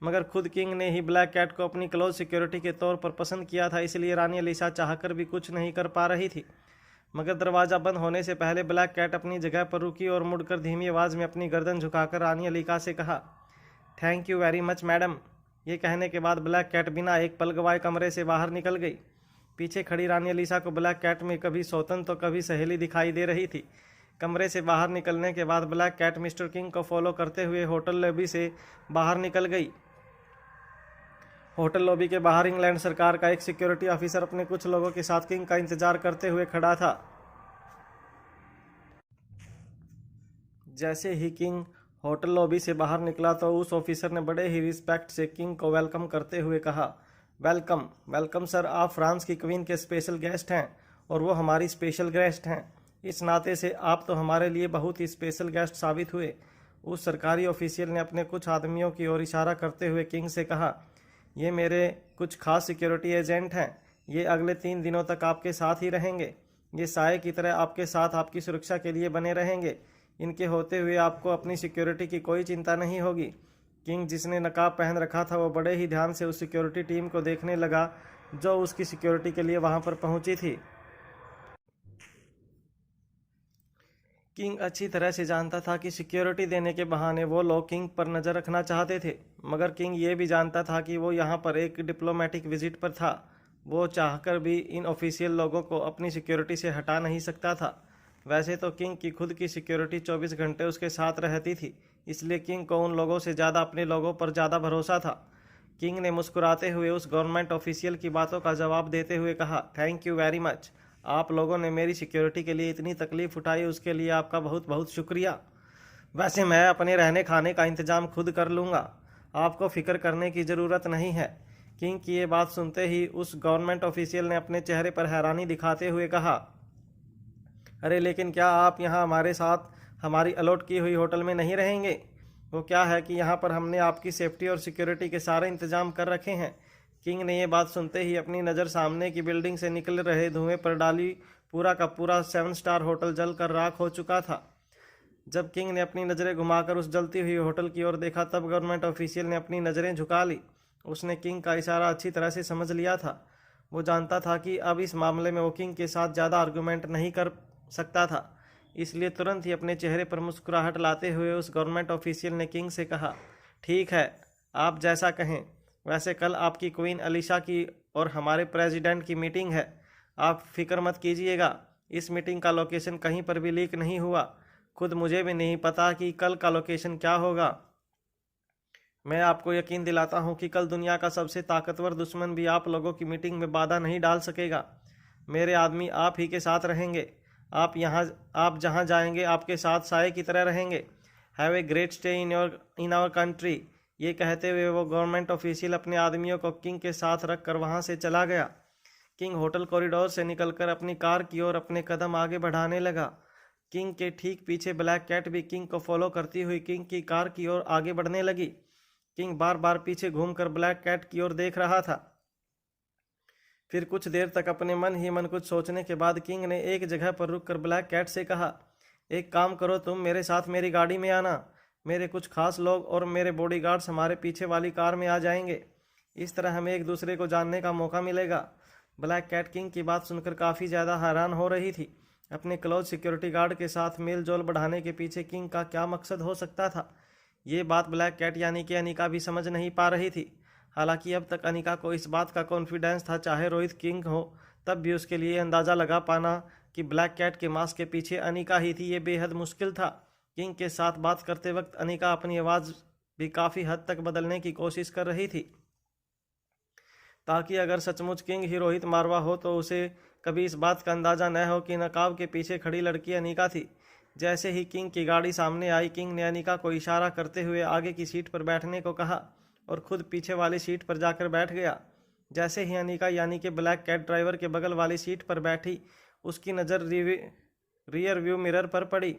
मगर खुद किंग ने ही ब्लैक कैट को अपनी क्लोज सिक्योरिटी के तौर पर पसंद किया था, इसलिए रानी अलीशा चाहकर भी कुछ नहीं कर पा रही थी। मगर दरवाज़ा बंद होने से पहले ब्लैक कैट अपनी जगह पर रुकी और मुड़कर धीमी आवाज़ में अपनी गर्दन झुकाकर रानी अलीशा से कहा, thank you very much madam. ये कहने के बाद ब्लैक कैट बिना एक पल गवाए कमरे से बाहर निकल गई। पीछे खड़ी रानी अलीशा को ब्लैक कैट में कभी सौतन तो कभी सहेली दिखाई दे रही थी। कमरे से बाहर निकलने के बाद ब्लैक कैट मिस्टर किंग को फॉलो करते हुए होटल लॉबी से बाहर निकल गई। होटल लॉबी के बाहर इंग्लैंड सरकार का एक सिक्योरिटी ऑफिसर अपने कुछ लोगों के साथ किंग का इंतजार करते हुए खड़ा था। जैसे ही किंग होटल लॉबी से बाहर निकला तो उस ऑफिसर ने बड़े ही रिस्पेक्ट से किंग को वेलकम करते हुए कहा, वेलकम वेलकम सर, आप फ्रांस की क्वीन के स्पेशल गेस्ट हैं और वो हमारी स्पेशल गेस्ट हैं। इस नाते से आप तो हमारे लिए बहुत ही स्पेशल गेस्ट साबित हुए। उस सरकारी ऑफिशियल ने अपने कुछ आदमियों की ओर इशारा करते हुए किंग से कहा, ये मेरे कुछ खास सिक्योरिटी एजेंट हैं। ये अगले 3 दिनों तक आपके साथ ही रहेंगे। ये साए की तरह आपके साथ आपकी सुरक्षा के लिए बने रहेंगे। इनके होते हुए आपको अपनी सिक्योरिटी की कोई चिंता नहीं होगी। किंग, जिसने नकाब पहन रखा था, वो बड़े ही ध्यान से उस सिक्योरिटी टीम को देखने लगा जो उसकी सिक्योरिटी के लिए वहां पर पहुंची थी। किंग अच्छी तरह से जानता था कि सिक्योरिटी देने के बहाने वो लोग किंग पर नज़र रखना चाहते थे, मगर किंग ये भी जानता था कि वो यहाँ पर एक डिप्लोमेटिक विजिट पर था। वो चाहकर भी इन ऑफिशियल लोगों को अपनी सिक्योरिटी से हटा नहीं सकता था। वैसे तो किंग की खुद की सिक्योरिटी 24 घंटे उसके साथ रहती थी, इसलिए किंग को उन लोगों से ज़्यादा अपने लोगों पर ज़्यादा भरोसा था। किंग ने मुस्कुराते हुए उस गवर्नमेंट ऑफिशियल की बातों का जवाब देते हुए कहा, थैंक यू वेरी मच। आप लोगों ने मेरी सिक्योरिटी के लिए इतनी तकलीफ़ उठाई, उसके लिए आपका बहुत बहुत शुक्रिया। वैसे मैं अपने रहने खाने का इंतज़ाम खुद कर लूँगा, आपको फ़िक्र करने की ज़रूरत नहीं है। किंग की ये बात सुनते ही उस गवर्नमेंट ऑफिशियल ने अपने चेहरे पर हैरानी दिखाते हुए कहा, अरे लेकिन क्या आप यहाँ हमारे साथ हमारी अलॉट की हुई होटल में नहीं रहेंगे? वो क्या है कि यहाँ पर हमने आपकी सेफ्टी और सिक्योरिटी के सारे इंतजाम कर रखे हैं। किंग ने ये बात सुनते ही अपनी नज़र सामने की बिल्डिंग से निकल रहे धुएं पर डाली। पूरा का पूरा 7 स्टार होटल जलकर राख हो चुका था। जब किंग ने अपनी नज़रें घुमाकर उस जलती हुई होटल की ओर देखा तब गवर्नमेंट ऑफिशियल ने अपनी नज़रें झुका ली। उसने किंग का इशारा अच्छी तरह से समझ लिया था। वो जानता था कि अब इस मामले में वो किंग के साथ ज़्यादा आर्गूमेंट नहीं कर सकता था। इसलिए तुरंत ही अपने चेहरे पर मुस्कुराहट लाते हुए उस गवर्नमेंट ऑफिशियल ने किंग से कहा, ठीक है, आप जैसा कहें। वैसे कल आपकी क्वीन अलीशा की और हमारे प्रेसिडेंट की मीटिंग है। आप फिक्र मत कीजिएगा, इस मीटिंग का लोकेशन कहीं पर भी लीक नहीं हुआ। खुद मुझे भी नहीं पता कि कल का लोकेशन क्या होगा। मैं आपको यकीन दिलाता हूं कि कल दुनिया का सबसे ताकतवर दुश्मन भी आप लोगों की मीटिंग में बाधा नहीं डाल सकेगा। मेरे आदमी आप ही के साथ रहेंगे। आप जहां जाएंगे आपके साथ साए की तरह रहेंगे। Have a great stay in our country. ये कहते हुए वो गवर्नमेंट ऑफिशियल अपने आदमियों को किंग के साथ रखकर वहां से चला गया। किंग होटल कॉरिडोर से निकलकर अपनी कार की ओर अपने कदम आगे बढ़ाने लगा। किंग के ठीक पीछे ब्लैक कैट भी किंग को फॉलो करती हुई किंग की कार की ओर आगे बढ़ने लगी। किंग बार बार पीछे घूमकर ब्लैक कैट की ओर देख रहा था। फिर कुछ देर तक अपने मन ही मन कुछ सोचने के बाद किंग ने एक जगह पर रुककर ब्लैक कैट से कहा, एक काम करो, तुम मेरे साथ मेरी गाड़ी में आना। मेरे कुछ खास लोग और मेरे बॉडीगार्ड्स हमारे पीछे वाली कार में आ जाएंगे। इस तरह हमें एक दूसरे को जानने का मौका मिलेगा। ब्लैक कैट किंग की बात सुनकर काफ़ी ज़्यादा हैरान हो रही थी। अपने क्लोज सिक्योरिटी गार्ड के साथ मेल जोल बढ़ाने के पीछे किंग का क्या मकसद हो सकता था, ये बात ब्लैक कैट यानी कि अनिका भी समझ नहीं पा रही थी। हालांकि अब तक अनिका को इस बात का कॉन्फिडेंस था, चाहे रोहित किंग हो तब भी उसके लिए अंदाज़ा लगा पाना कि ब्लैक कैट के मास्क के पीछे अनिका ही थी, ये बेहद मुश्किल था। किंग के साथ बात करते वक्त अनिका अपनी आवाज़ भी काफ़ी हद तक बदलने की कोशिश कर रही थी, ताकि अगर सचमुच किंग ही रोहित मारवा हो तो उसे कभी इस बात का अंदाज़ा न हो कि नकाब के पीछे खड़ी लड़की अनिका थी। जैसे ही किंग की गाड़ी सामने आई, किंग ने अनिका को इशारा करते हुए आगे की सीट पर बैठने को कहा और खुद पीछे वाली सीट पर जाकर बैठ गया। जैसे ही अनिका यानी कि ब्लैक कैट ड्राइवर के बगल वाली सीट पर बैठी, उसकी नज़र रियर व्यू मिरर पर पड़ी।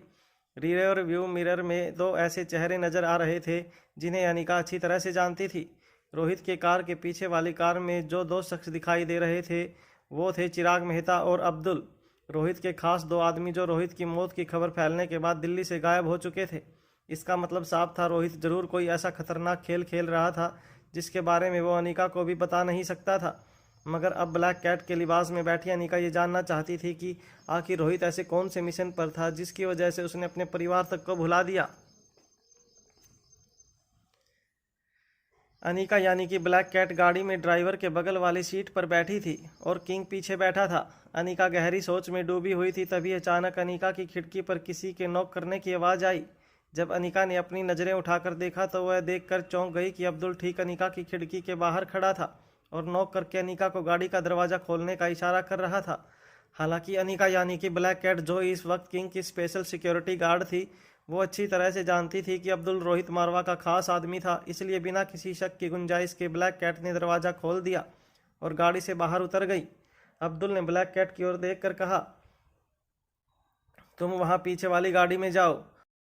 रियर व्यू मिरर में दो ऐसे चेहरे नज़र आ रहे थे जिन्हें अनिका अच्छी तरह से जानती थी। रोहित के कार के पीछे वाली कार में जो दो शख्स दिखाई दे रहे थे वो थे चिराग मेहता और अब्दुल, रोहित के खास दो आदमी जो रोहित की मौत की खबर फैलने के बाद दिल्ली से गायब हो चुके थे। इसका मतलब साफ था, रोहित जरूर कोई ऐसा खतरनाक खेल खेल रहा था जिसके बारे में वो अनिका को भी बता नहीं सकता था। मगर अब ब्लैक कैट के लिबास में बैठी अनिका ये जानना चाहती थी कि आखिर रोहित ऐसे कौन से मिशन पर था जिसकी वजह से उसने अपने परिवार तक को भुला दिया। अनिका यानी कि ब्लैक कैट गाड़ी में ड्राइवर के बगल वाली सीट पर बैठी थी और किंग पीछे बैठा था। अनिका गहरी सोच में डूबी हुई थी, तभी अचानक अनिका की खिड़की पर किसी के नॉक करने की आवाज़ आई। जब अनिका ने अपनी नज़रें उठाकर देखा तो वह देखकर चौंक गई कि अब्दुल ठीक अनिका की खिड़की के बाहर खड़ा था और नॉक करके अनिका को गाड़ी का दरवाज़ा खोलने का इशारा कर रहा था। हालांकि अनिका यानी कि ब्लैक कैट जो इस वक्त किंग की स्पेशल सिक्योरिटी गार्ड थी, वो अच्छी तरह से जानती थी कि अब्दुल रोहित मारवा का खास आदमी था। इसलिए बिना किसी शक की गुंजाइश के ब्लैक कैट ने दरवाज़ा खोल दिया और गाड़ी से बाहर उतर गई। अब्दुल ने ब्लैक कैट की ओर देखकर कहा, तुम वहां पीछे वाली गाड़ी में जाओ,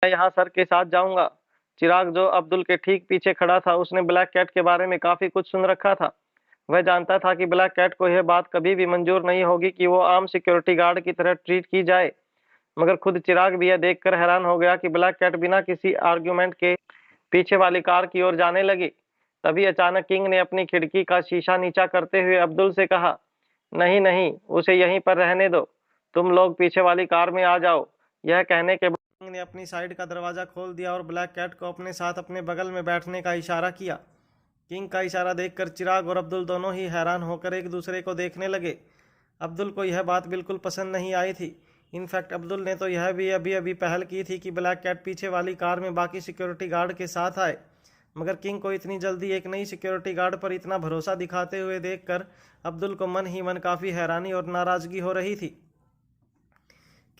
मैं यहाँ सर के साथ जाऊंगा। चिराग जो अब्दुल के ठीक पीछे खड़ा था, उसने ब्लैक कैट के बारे में काफ़ी कुछ सुन रखा था। वह जानता था कि ब्लैक कैट को यह बात कभी भी मंजूर नहीं होगी कि वो आम सिक्योरिटी गार्ड की तरह ट्रीट की जाए। मगर खुद चिराग भी यह देखकर हैरान हो गया कि ब्लैक कैट बिना किसी आर्ग्यूमेंट के पीछे वाली कार की ओर जाने लगी। तभी अचानक किंग ने अपनी खिड़की का शीशा नीचा करते हुए अब्दुल से कहा, नहीं नहीं, उसे यहीं पर रहने दो, तुम लोग पीछे वाली कार में आ जाओ। यह कहने के बाद किंग ने अपनी साइड का दरवाज़ा खोल दिया और ब्लैक कैट को अपने साथ अपने बगल में बैठने का इशारा किया। किंग का इशारा देखकर चिराग और अब्दुल दोनों ही हैरान होकर एक दूसरे को देखने लगे। अब्दुल को यह बात बिल्कुल पसंद नहीं आई थी। इनफैक्ट अब्दुल ने तो यह भी अभी पहल की थी कि ब्लैक कैट पीछे वाली कार में बाकी सिक्योरिटी गार्ड के साथ आए। मगर किंग को इतनी जल्दी एक नई सिक्योरिटी गार्ड पर इतना भरोसा दिखाते हुए देखकर अब्दुल को मन ही मन काफ़ी हैरानी और नाराज़गी हो रही थी।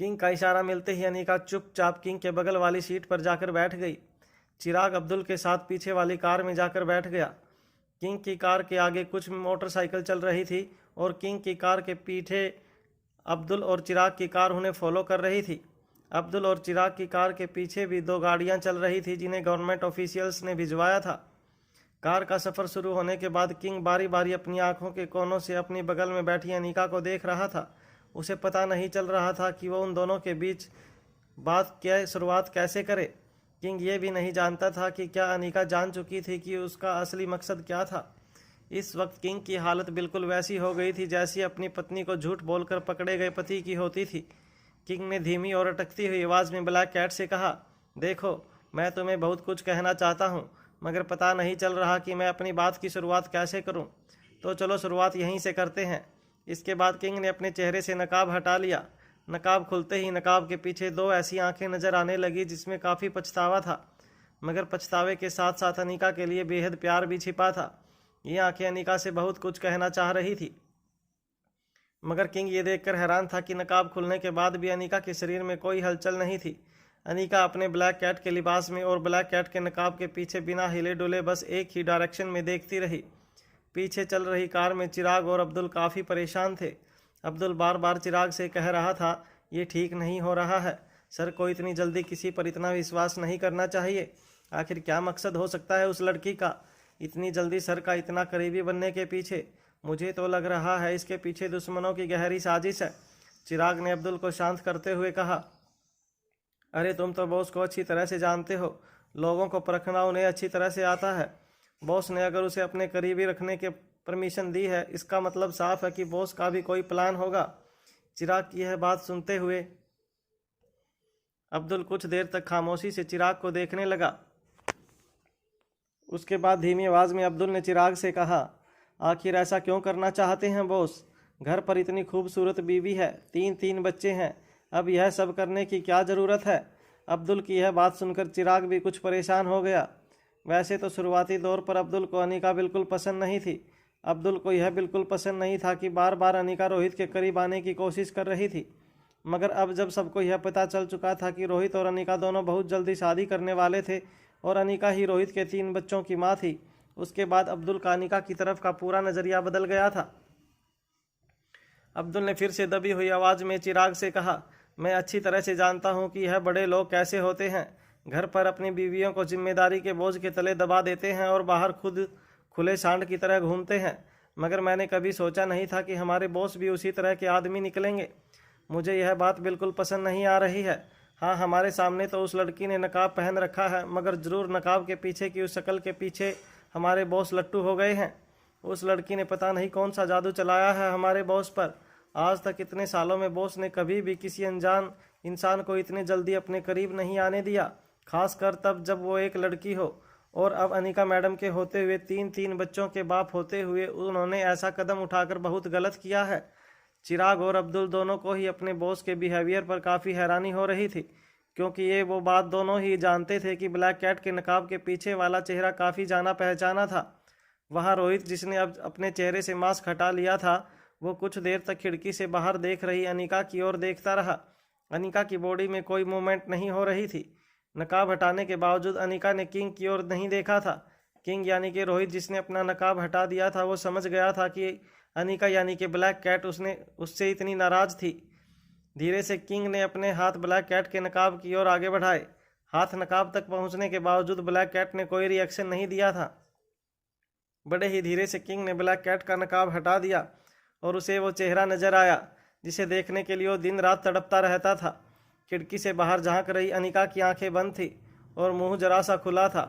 किंग का इशारा मिलते ही अनिका चुपचाप किंग के बगल वाली सीट पर जाकर बैठ गई। चिराग अब्दुल के साथ पीछे वाली कार में जाकर बैठ गया। किंग की कार के आगे कुछ मोटरसाइकिल चल रही थी और किंग की कार के पीछे अब्दुल और चिराग की कार उन्हें फॉलो कर रही थी। अब्दुल और चिराग की कार के पीछे भी दो गाड़ियां चल रही थी जिन्हें गवर्नमेंट ऑफिशियल्स ने भिजवाया था। कार का सफ़र शुरू होने के बाद किंग बारी बारी अपनी आंखों के कोनों से अपनी बगल में बैठी अनिका को देख रहा था। उसे पता नहीं चल रहा था कि वो उन दोनों के बीच बात क्या शुरुआत कैसे करे। किंग ये भी नहीं जानता था कि क्या अनिका जान चुकी थी कि उसका असली मकसद क्या था। इस वक्त किंग की हालत बिल्कुल वैसी हो गई थी जैसी अपनी पत्नी को झूठ बोलकर पकड़े गए पति की होती थी। किंग ने धीमी और अटकती हुई आवाज़ में ब्लैक कैट से कहा, देखो, मैं तुम्हें बहुत कुछ कहना चाहता हूँ, मगर पता नहीं चल रहा कि मैं अपनी बात की शुरुआत कैसे करूँ। तो चलो शुरुआत यहीं से करते हैं। इसके बाद किंग ने अपने चेहरे से नकाब हटा लिया। नकाब खुलते ही नकाब के पीछे दो ऐसी आंखें नजर आने लगी जिसमें काफ़ी पछतावा था, मगर पछतावे के साथ साथ अनिका के लिए बेहद प्यार भी छिपा था। ये आंखें अनिका से बहुत कुछ कहना चाह रही थी, मगर किंग ये देखकर हैरान था कि नकाब खुलने के बाद भी अनिका के शरीर में कोई हलचल नहीं थी। अनिका अपने ब्लैक कैट के लिबास में और ब्लैक कैट के नकाब के पीछे बिना हिले डुले बस एक ही डायरेक्शन में देखती रही। पीछे चल रही कार में चिराग और अब्दुल काफ़ी परेशान थे। अब्दुल बार बार चिराग से कह रहा था, ये ठीक नहीं हो रहा है सर, को इतनी जल्दी किसी पर इतना विश्वास नहीं करना चाहिए। आखिर क्या मकसद हो सकता है उस लड़की का इतनी जल्दी सर का इतना करीबी बनने के पीछे? मुझे तो लग रहा है इसके पीछे दुश्मनों की गहरी साजिश है। चिराग ने अब्दुल को शांत करते हुए कहा, अरे तुम तो बॉस को अच्छी तरह से जानते हो, लोगों को परखना उन्हें अच्छी तरह से आता है। बॉस ने अगर उसे अपने करीबी रखने के परमिशन दी है, इसका मतलब साफ है कि बॉस का भी कोई प्लान होगा। चिराग की यह बात सुनते हुए अब्दुल कुछ देर तक खामोशी से चिराग को देखने लगा। उसके बाद धीमी आवाज़ में अब्दुल ने चिराग से कहा, आखिर ऐसा क्यों करना चाहते हैं बॉस? घर पर इतनी खूबसूरत बीवी है, तीन बच्चे हैं, अब यह सब करने की क्या ज़रूरत है? अब्दुल की यह बात सुनकर चिराग भी कुछ परेशान हो गया। वैसे तो शुरुआती दौर पर अब्दुल को अनिका बिल्कुल पसंद नहीं थी। अब्दुल को यह बिल्कुल पसंद नहीं था कि बार बार अनिका रोहित के करीब आने की कोशिश कर रही थी, मगर अब जब सबको यह पता चल चुका था कि रोहित और अनिका दोनों बहुत जल्दी शादी करने वाले थे और अनिका ही रोहित के 3 बच्चों की माँ थी, उसके बाद अब्दुल का अनिका की तरफ का पूरा नज़रिया बदल गया था। अब्दुल ने फिर से दबी हुई आवाज़ में चिराग से कहा, मैं अच्छी तरह से जानता हूँ कि यह बड़े लोग कैसे होते हैं। घर पर अपनी बीवियों को जिम्मेदारी के बोझ के तले दबा देते हैं और बाहर खुद खुले सांड की तरह घूमते हैं, मगर मैंने कभी सोचा नहीं था कि हमारे बॉस भी उसी तरह के आदमी निकलेंगे। मुझे यह बात बिल्कुल पसंद नहीं आ रही है। हाँ, हमारे सामने तो उस लड़की ने नकाब पहन रखा है, मगर ज़रूर नकाब के पीछे की उस शक्ल के पीछे हमारे बॉस लट्टू हो गए हैं। उस लड़की ने पता नहीं कौन सा जादू चलाया है हमारे बॉस पर। आज तक इतने सालों में बॉस ने कभी भी किसी अनजान इंसान को इतने जल्दी अपने करीब नहीं आने दिया, खासकर तब जब वो एक लड़की हो। और अब अनिका मैडम के होते हुए 3 बच्चों के बाप होते हुए उन्होंने ऐसा कदम उठाकर बहुत गलत किया है। चिराग और अब्दुल दोनों को ही अपने बॉस के बिहेवियर पर काफ़ी हैरानी हो रही थी, क्योंकि ये वो बात दोनों ही जानते थे कि ब्लैक कैट के नकाब के पीछे वाला चेहरा काफ़ी जाना पहचाना था। वहाँ रोहित, जिसने अब अपने चेहरे से मास्क हटा लिया था, वो कुछ देर तक खिड़की से बाहर देख रही अनिका की ओर देखता रहा। अनिका की बॉडी में कोई मूवमेंट नहीं हो रही थी। नकाब हटाने के बावजूद अनिका ने किंग की ओर नहीं देखा था। किंग यानी कि रोहित, जिसने अपना नकाब हटा दिया था, वो समझ गया था कि अनिका यानी कि ब्लैक कैट उससे इतनी नाराज़ थी। धीरे से किंग ने अपने हाथ ब्लैक कैट के नकाब की ओर आगे बढ़ाए। हाथ नकाब तक पहुंचने के बावजूद ब्लैक कैट ने कोई रिएक्शन नहीं दिया था। बड़े ही धीरे से किंग ने ब्लैक कैट का नकाब हटा दिया और उसे वो चेहरा नजर आया जिसे देखने के लिए वो दिन रात तड़पता रहता था। खिड़की से बाहर झांक रही अनिका की आंखें बंद थी और मुंह जरा सा खुला था।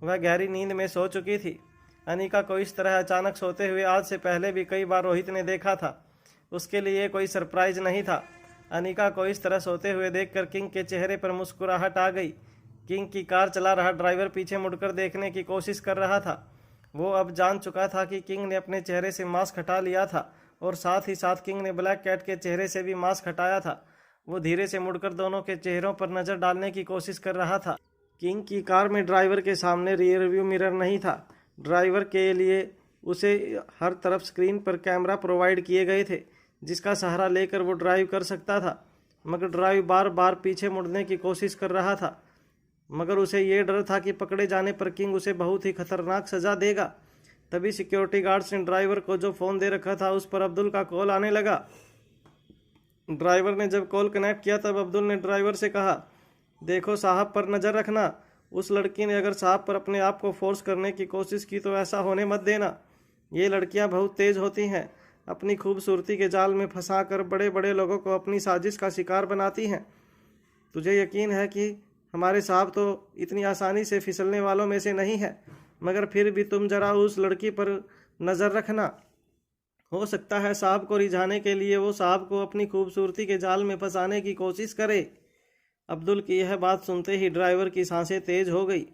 वह गहरी नींद में सो चुकी थी। अनिका को इस तरह अचानक सोते हुए आज से पहले भी कई बार रोहित ने देखा था। उसके लिए कोई सरप्राइज नहीं था। अनिका को इस तरह सोते हुए देखकर किंग के चेहरे पर मुस्कुराहट आ गई। किंग की कार चला रहा ड्राइवर पीछे मुड़कर देखने की कोशिश कर रहा था। वो अब जान चुका था कि किंग ने अपने चेहरे से मास्क हटा लिया था और साथ ही साथ किंग ने ब्लैक कैट के चेहरे से भी मास्क हटाया था। वो धीरे से मुड़कर दोनों के चेहरों पर नज़र डालने की कोशिश कर रहा था। किंग की कार में ड्राइवर के सामने रियर व्यू मिरर नहीं था। ड्राइवर के लिए उसे हर तरफ स्क्रीन पर कैमरा प्रोवाइड किए गए थे, जिसका सहारा लेकर वो ड्राइव कर सकता था, मगर ड्राइव बार बार पीछे मुड़ने की कोशिश कर रहा था। मगर उसे ये डर था कि पकड़े जाने पर किंग उसे बहुत ही खतरनाक सज़ा देगा। तभी सिक्योरिटी गार्ड्स ने ड्राइवर को जो फ़ोन दे रखा था उस पर अब्दुल का कॉल आने लगा। ड्राइवर ने जब कॉल कनेक्ट किया तब अब्दुल ने ड्राइवर से कहा, देखो साहब पर नज़र रखना। उस लड़की ने अगर साहब पर अपने आप को फोर्स करने की कोशिश की तो ऐसा होने मत देना। ये लड़कियां बहुत तेज़ होती हैं, अपनी खूबसूरती के जाल में फंसाकर बड़े बड़े लोगों को अपनी साजिश का शिकार बनाती हैं। तुझे यकीन है कि हमारे साहब तो इतनी आसानी से फिसलने वालों में से नहीं है, मगर फिर भी तुम ज़रा उस लड़की पर नज़र रखना। हो सकता है साहब को रिझाने के लिए वो साहब को अपनी खूबसूरती के जाल में फंसाने की कोशिश करे। अब्दुल की यह बात सुनते ही ड्राइवर की सांसें तेज हो गई।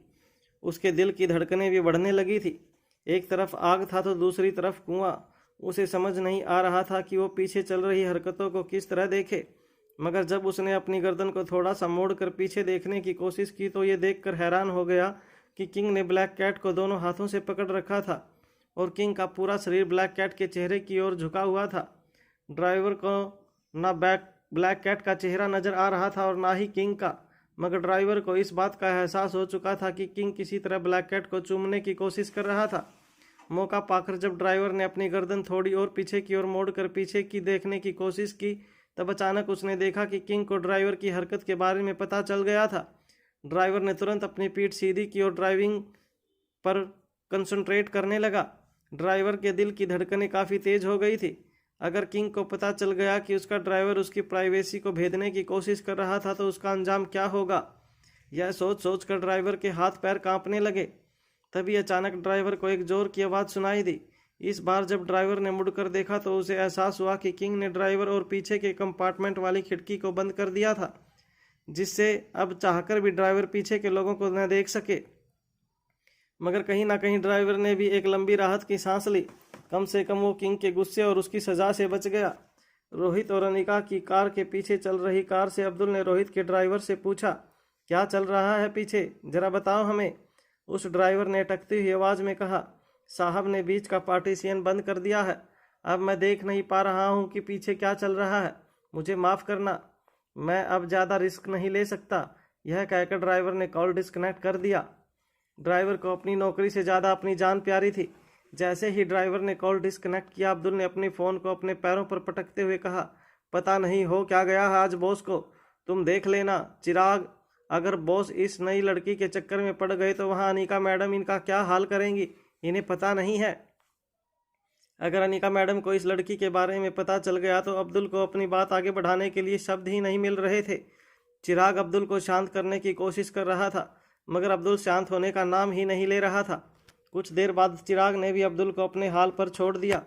उसके दिल की धड़कनें भी बढ़ने लगी थी। एक तरफ आग था तो दूसरी तरफ कुआं। उसे समझ नहीं आ रहा था कि वो पीछे चल रही हरकतों को किस तरह देखे, मगर जब उसने अपनी गर्दन को थोड़ा सा मोड़कर पीछे देखने की कोशिश की तो ये देखकर हैरान हो गया कि किंग ने ब्लैक कैट को दोनों हाथों से पकड़ रखा था और किंग का पूरा शरीर ब्लैक कैट के चेहरे की ओर झुका हुआ था। ड्राइवर को ना ब्लैक कैट का चेहरा नजर आ रहा था और ना ही किंग का, मगर ड्राइवर को इस बात का एहसास हो चुका था कि किंग किसी तरह ब्लैक कैट को चूमने की कोशिश कर रहा था। मौका पाकर जब ड्राइवर ने अपनी गर्दन थोड़ी और पीछे की ओर मोड़कर पीछे की देखने की कोशिश की, तब अचानक उसने देखा कि किंग को ड्राइवर की हरकत के बारे में पता चल गया था। ड्राइवर ने तुरंत अपनी पीठ सीधी की और ड्राइविंग पर कंसंट्रेट करने लगा। ड्राइवर के दिल की धड़कनें काफ़ी तेज हो गई थी। अगर किंग को पता चल गया कि उसका ड्राइवर उसकी प्राइवेसी को भेदने की कोशिश कर रहा था तो उसका अंजाम क्या होगा, यह सोच सोच कर ड्राइवर के हाथ पैर कांपने लगे। तभी अचानक ड्राइवर को एक जोर की आवाज़ सुनाई दी। इस बार जब ड्राइवर ने मुड़कर देखा तो उसे एहसास हुआ कि किंग ने ड्राइवर और पीछे के कंपार्टमेंट वाली खिड़की को बंद कर दिया था, जिससे अब चाहकर भी ड्राइवर पीछे के लोगों को न देख सके। मगर कहीं ना कहीं ड्राइवर ने भी एक लंबी राहत की सांस ली। कम से कम वो किंग के गुस्से और उसकी सज़ा से बच गया। रोहित और अनिका की कार के पीछे चल रही कार से अब्दुल ने रोहित के ड्राइवर से पूछा, क्या चल रहा है पीछे, जरा बताओ हमें। उस ड्राइवर ने अटकती हुई आवाज़ में कहा, साहब ने बीच का पार्टीशन बंद कर दिया है, अब मैं देख नहीं पा रहा हूँ कि पीछे क्या चल रहा है, मुझे माफ़ करना, मैं अब ज़्यादा रिस्क नहीं ले सकता। यह कहकर ड्राइवर ने कॉल डिस्कनेक्ट कर दिया। ड्राइवर को अपनी नौकरी से ज़्यादा अपनी जान प्यारी थी। जैसे ही ड्राइवर ने कॉल डिस्कनेक्ट किया, अब्दुल ने अपने फ़ोन को अपने पैरों पर पटकते हुए कहा, पता नहीं हो क्या गया है आज बॉस को, तुम देख लेना चिराग, अगर बॉस इस नई लड़की के चक्कर में पड़ गए तो वहाँ अनिका मैडम इनका क्या हाल करेंगी, इन्हें पता नहीं है। अगर अनिका मैडम को इस लड़की के बारे में पता चल गया तो अब्दुल को अपनी बात आगे बढ़ाने के लिए शब्द ही नहीं मिल रहे थे। चिराग अब्दुल को शांत करने की कोशिश कर रहा था, मगर अब्दुल शांत होने का नाम ही नहीं ले रहा था। कुछ देर बाद चिराग ने भी अब्दुल को अपने हाल पर छोड़ दिया।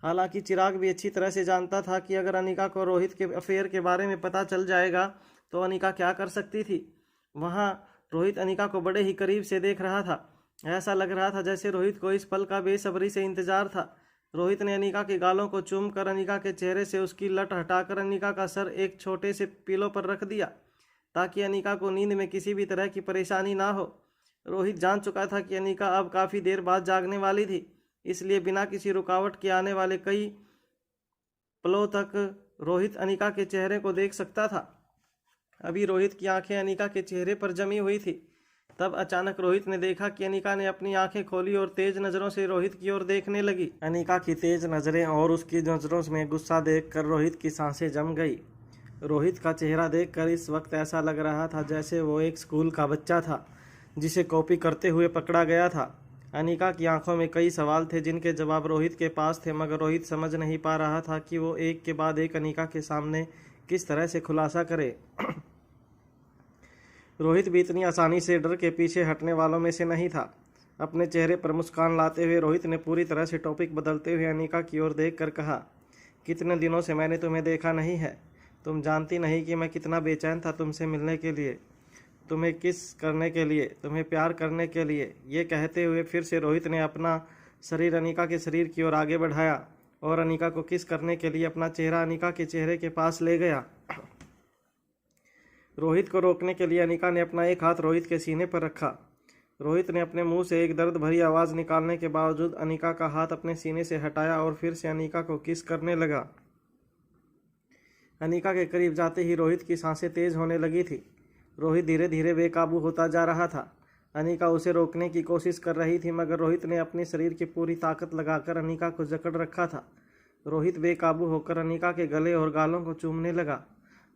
हालांकि चिराग भी अच्छी तरह से जानता था कि अगर अनिका को रोहित के अफेयर के बारे में पता चल जाएगा तो अनिका क्या कर सकती थी। वहाँ रोहित अनिका को बड़े ही करीब से देख रहा था। ऐसा लग रहा था जैसे रोहित को इस पल का बेसब्री से इंतजार था। रोहित ने अनिका के गालों को चूम कर अनिका के चेहरे से उसकी लट हटाकर अनिका का सर एक छोटे से पिलो पर रख दिया, ताकि अनिका को नींद में किसी भी तरह की परेशानी ना हो। रोहित जान चुका था कि अनिका अब काफ़ी देर बाद जागने वाली थी, इसलिए बिना किसी रुकावट के आने वाले कई पलों तक रोहित अनिका के चेहरे को देख सकता था। अभी रोहित की आंखें अनिका के चेहरे पर जमी हुई थी। तब अचानक रोहित ने देखा कि अनिका ने अपनी आंखें खोली और तेज नज़रों से रोहित की ओर देखने लगी। अनिका की तेज नज़रें और उसकी नज़रों में गुस्सा देखकर रोहित की सांसें जम गई। रोहित का चेहरा देखकर इस वक्त ऐसा लग रहा था जैसे वो एक स्कूल का बच्चा था जिसे कॉपी करते हुए पकड़ा गया था। अनिका की आंखों में कई सवाल थे जिनके जवाब रोहित के पास थे, मगर रोहित समझ नहीं पा रहा था कि वो एक के बाद एक अनिका के सामने किस तरह से खुलासा करे। रोहित भी इतनी आसानी से डर के पीछे हटने वालों में से नहीं था। अपने चेहरे पर मुस्कान लाते हुए रोहित ने पूरी तरह से टॉपिक बदलते हुए अनिका की ओर देखकर कहा, कितने दिनों से मैंने तुम्हें देखा नहीं है, तुम जानती नहीं कि मैं कितना बेचैन था तुमसे मिलने के लिए, तुम्हें किस करने के लिए, तुम्हें प्यार करने के लिए। ये कहते हुए फिर से रोहित ने अपना शरीर अनिका के शरीर की ओर आगे बढ़ाया और अनिका को किस करने के लिए अपना चेहरा अनिका के चेहरे के पास ले गया। रोहित को रोकने के लिए अनिका ने अपना एक हाथ रोहित के सीने पर रखा। रोहित ने अपने मुंह से एक दर्द भरी आवाज़ निकालने के बावजूद अनिका का हाथ अपने सीने से हटाया और फिर से अनिका को किस करने लगा। अनिका के करीब जाते ही रोहित की सांसें तेज होने लगी थी। रोहित धीरे धीरे बेकाबू होता जा रहा था। अनिका उसे रोकने की कोशिश कर रही थी, मगर रोहित ने अपने शरीर की पूरी ताकत लगाकर अनिका को जकड़ रखा था। रोहित बेकाबू होकर अनिका के गले और गालों को चूमने लगा।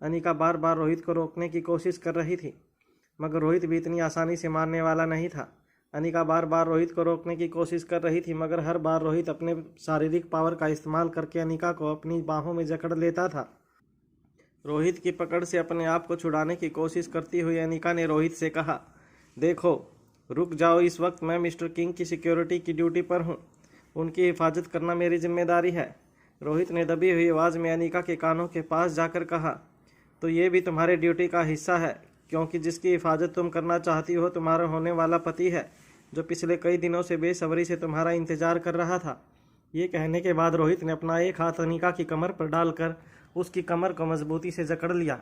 अनिका बार बार रोहित को रोकने की कोशिश कर रही थी, मगर रोहित भी इतनी आसानी से मारने वाला नहीं था। अनिका बार बार रोहित को रोकने की कोशिश कर रही थी, मगर हर बार रोहित अपने शारीरिक पावर का इस्तेमाल करके अनिका को अपनी बाहों में जकड़ लेता था। रोहित की पकड़ से अपने आप को छुड़ाने की कोशिश करती हुई अनिका ने रोहित से कहा, देखो रुक जाओ, इस वक्त मैं मिस्टर किंग की सिक्योरिटी की ड्यूटी पर हूँ, उनकी हिफाजत करना मेरी जिम्मेदारी है। रोहित ने दबी हुई आवाज़ में अनीका के कानों के पास जाकर कहा, तो ये भी तुम्हारे ड्यूटी का हिस्सा है, क्योंकि जिसकी हिफाजत तुम करना चाहती हो तुम्हारा होने वाला पति है, जो पिछले कई दिनों से बेसब्री से तुम्हारा इंतजार कर रहा था। ये कहने के बाद रोहित ने अपना एक हाथ अनीका की कमर पर डालकर उसकी कमर को मजबूती से जकड़ लिया।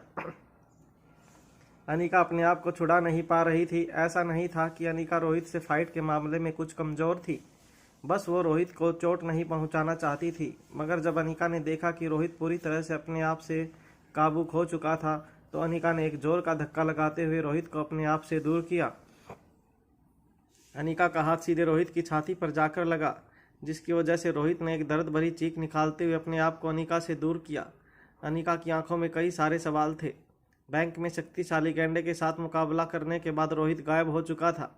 अनीका अपने आप को छुड़ा नहीं पा रही थी। ऐसा नहीं था कि अनीका रोहित से फाइट के मामले में कुछ कमज़ोर थी, बस वो रोहित को चोट नहीं पहुंचाना चाहती थी। मगर जब अनीका ने देखा कि रोहित पूरी तरह से अपने आप से काबू खो चुका था, तो अनीका ने एक जोर का धक्का लगाते हुए रोहित को अपने आप से दूर किया। अनीका का हाथ सीधे रोहित की छाती पर जाकर लगा, जिसकी वजह से रोहित ने एक दर्द भरी चीख निकालते हुए अपने आप को अनीका से दूर किया। अनीका की आंखों में कई सारे सवाल थे। बैंक में शक्तिशाली गैंडे के साथ मुकाबला करने के बाद रोहित गायब हो चुका था।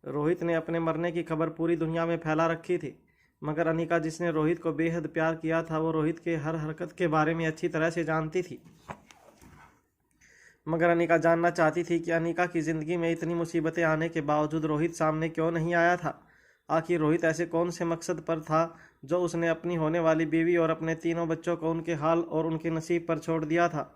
रोहित ने अपने मरने की खबर पूरी दुनिया में फैला रखी थी, मगर अनीका जिसने रोहित को बेहद प्यार किया था, वो रोहित के हर हरकत के बारे में अच्छी तरह से जानती थी। मगर अनीका जानना चाहती थी कि अनीका की ज़िंदगी में इतनी मुसीबतें आने के बावजूद रोहित सामने क्यों नहीं आया था। आखिर रोहित ऐसे कौन से मकसद पर था जो उसने अपनी होने वाली बीवी और अपने तीनों बच्चों को उनके हाल और उनके नसीब पर छोड़ दिया था।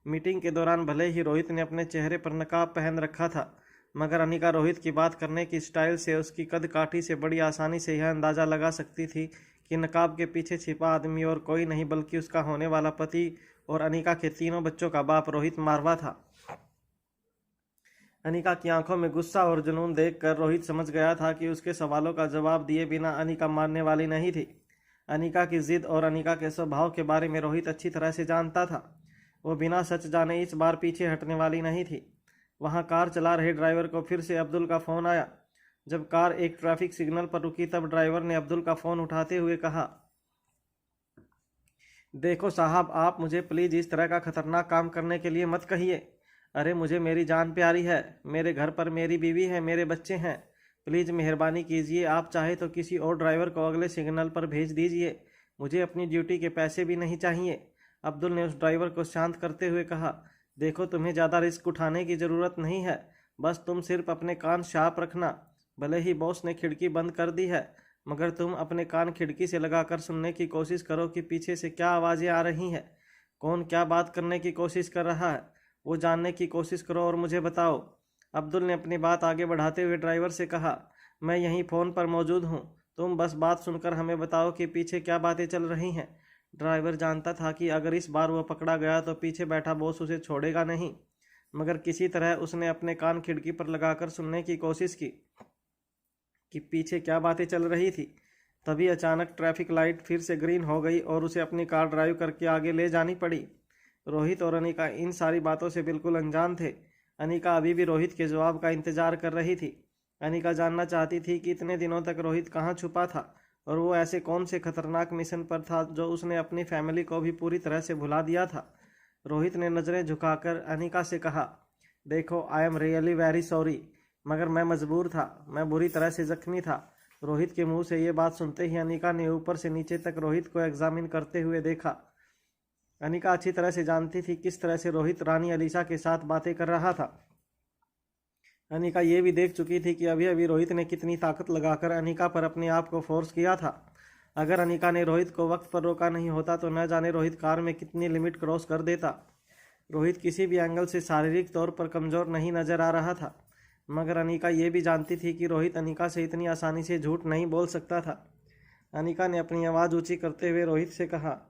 मीटिंग के दौरान भले ही रोहित ने अपने चेहरे पर नकाब पहन रखा था, मगर अनीका रोहित की बात करने की स्टाइल से, उसकी कद काठी से बड़ी आसानी से यह अंदाज़ा लगा सकती थी कि नकाब के पीछे छिपा आदमी और कोई नहीं बल्कि उसका होने वाला पति और अनीका के तीनों बच्चों का बाप रोहित मारवा था। अनीका की आंखों में गुस्सा और जुनून देखकर रोहित समझ गया था कि उसके सवालों का जवाब दिए बिना अनीका मानने वाली नहीं थी। अनीका की जिद और अनीका के स्वभाव के बारे में रोहित अच्छी तरह से जानता था। वो बिना सच जाने इस बार पीछे हटने वाली नहीं थी। वहाँ कार चला रहे ड्राइवर को फिर से अब्दुल का फ़ोन आया। जब कार एक ट्रैफिक सिग्नल पर रुकी तब ड्राइवर ने अब्दुल का फ़ोन उठाते हुए कहा, देखो साहब, आप मुझे प्लीज़ इस तरह का खतरनाक काम करने के लिए मत कहिए। अरे मुझे मेरी जान प्यारी है, मेरे घर पर मेरी बीवी है, मेरे बच्चे हैं। प्लीज़ मेहरबानी कीजिए, आप चाहे तो किसी और ड्राइवर को अगले सिग्नल पर भेज दीजिए। मुझे अपनी ड्यूटी के पैसे भी नहीं चाहिए। अब्दुल ने उस ड्राइवर को शांत करते हुए कहा, देखो तुम्हें ज़्यादा रिस्क उठाने की ज़रूरत नहीं है, बस तुम सिर्फ अपने कान शार्प रखना। भले ही बॉस ने खिड़की बंद कर दी है, मगर तुम अपने कान खिड़की से लगाकर सुनने की कोशिश करो कि पीछे से क्या आवाज़ें आ रही हैं, कौन क्या बात करने की कोशिश कर रहा है, वो जानने की कोशिश करो और मुझे बताओ। अब्दुल ने अपनी बात आगे बढ़ाते हुए ड्राइवर से कहा, मैं यहीं फ़ोन पर मौजूद हूँ, तुम बस बात सुनकर हमें बताओ कि पीछे क्या बातें चल रही हैं। ड्राइवर जानता था कि अगर इस बार वो पकड़ा गया तो पीछे बैठा बॉस उसे छोड़ेगा नहीं, मगर किसी तरह उसने अपने कान खिड़की पर लगाकर सुनने की कोशिश की कि पीछे क्या बातें चल रही थी। तभी अचानक ट्रैफिक लाइट फिर से ग्रीन हो गई और उसे अपनी कार ड्राइव करके आगे ले जानी पड़ी। रोहित और अनीका इन सारी बातों से बिल्कुल अनजान थे। अनीका अभी भी रोहित के जवाब का इंतजार कर रही थी। अनीका जानना चाहती थी कि इतने दिनों तक रोहित कहाँ छुपा था और वो ऐसे कौन से खतरनाक मिशन पर था जो उसने अपनी फैमिली को भी पूरी तरह से भुला दिया था। रोहित ने नज़रें झुकाकर अनीका से कहा, देखो I am really very sorry, मगर मैं मजबूर था, मैं बुरी तरह से जख्मी था। रोहित के मुंह से ये बात सुनते ही अनीका ने ऊपर से नीचे तक रोहित को एग्जामिन करते हुए देखा। अनीका अच्छी तरह से जानती थी किस तरह से रोहित रानी अलीशा के साथ बातें कर रहा था। अनीका ये भी देख चुकी थी कि अभी अभी रोहित ने कितनी ताकत लगाकर अनीका पर अपने आप को फोर्स किया था। अगर अनीका ने रोहित को वक्त पर रोका नहीं होता तो न जाने रोहित कार में कितनी लिमिट क्रॉस कर देता। रोहित किसी भी एंगल से शारीरिक तौर पर कमज़ोर नहीं नजर आ रहा था, मगर अनीका ये भी जानती थी कि रोहित अनीका से इतनी आसानी से झूठ नहीं बोल सकता था। अनीका ने अपनी आवाज़ ऊंची करते हुए रोहित से कहा,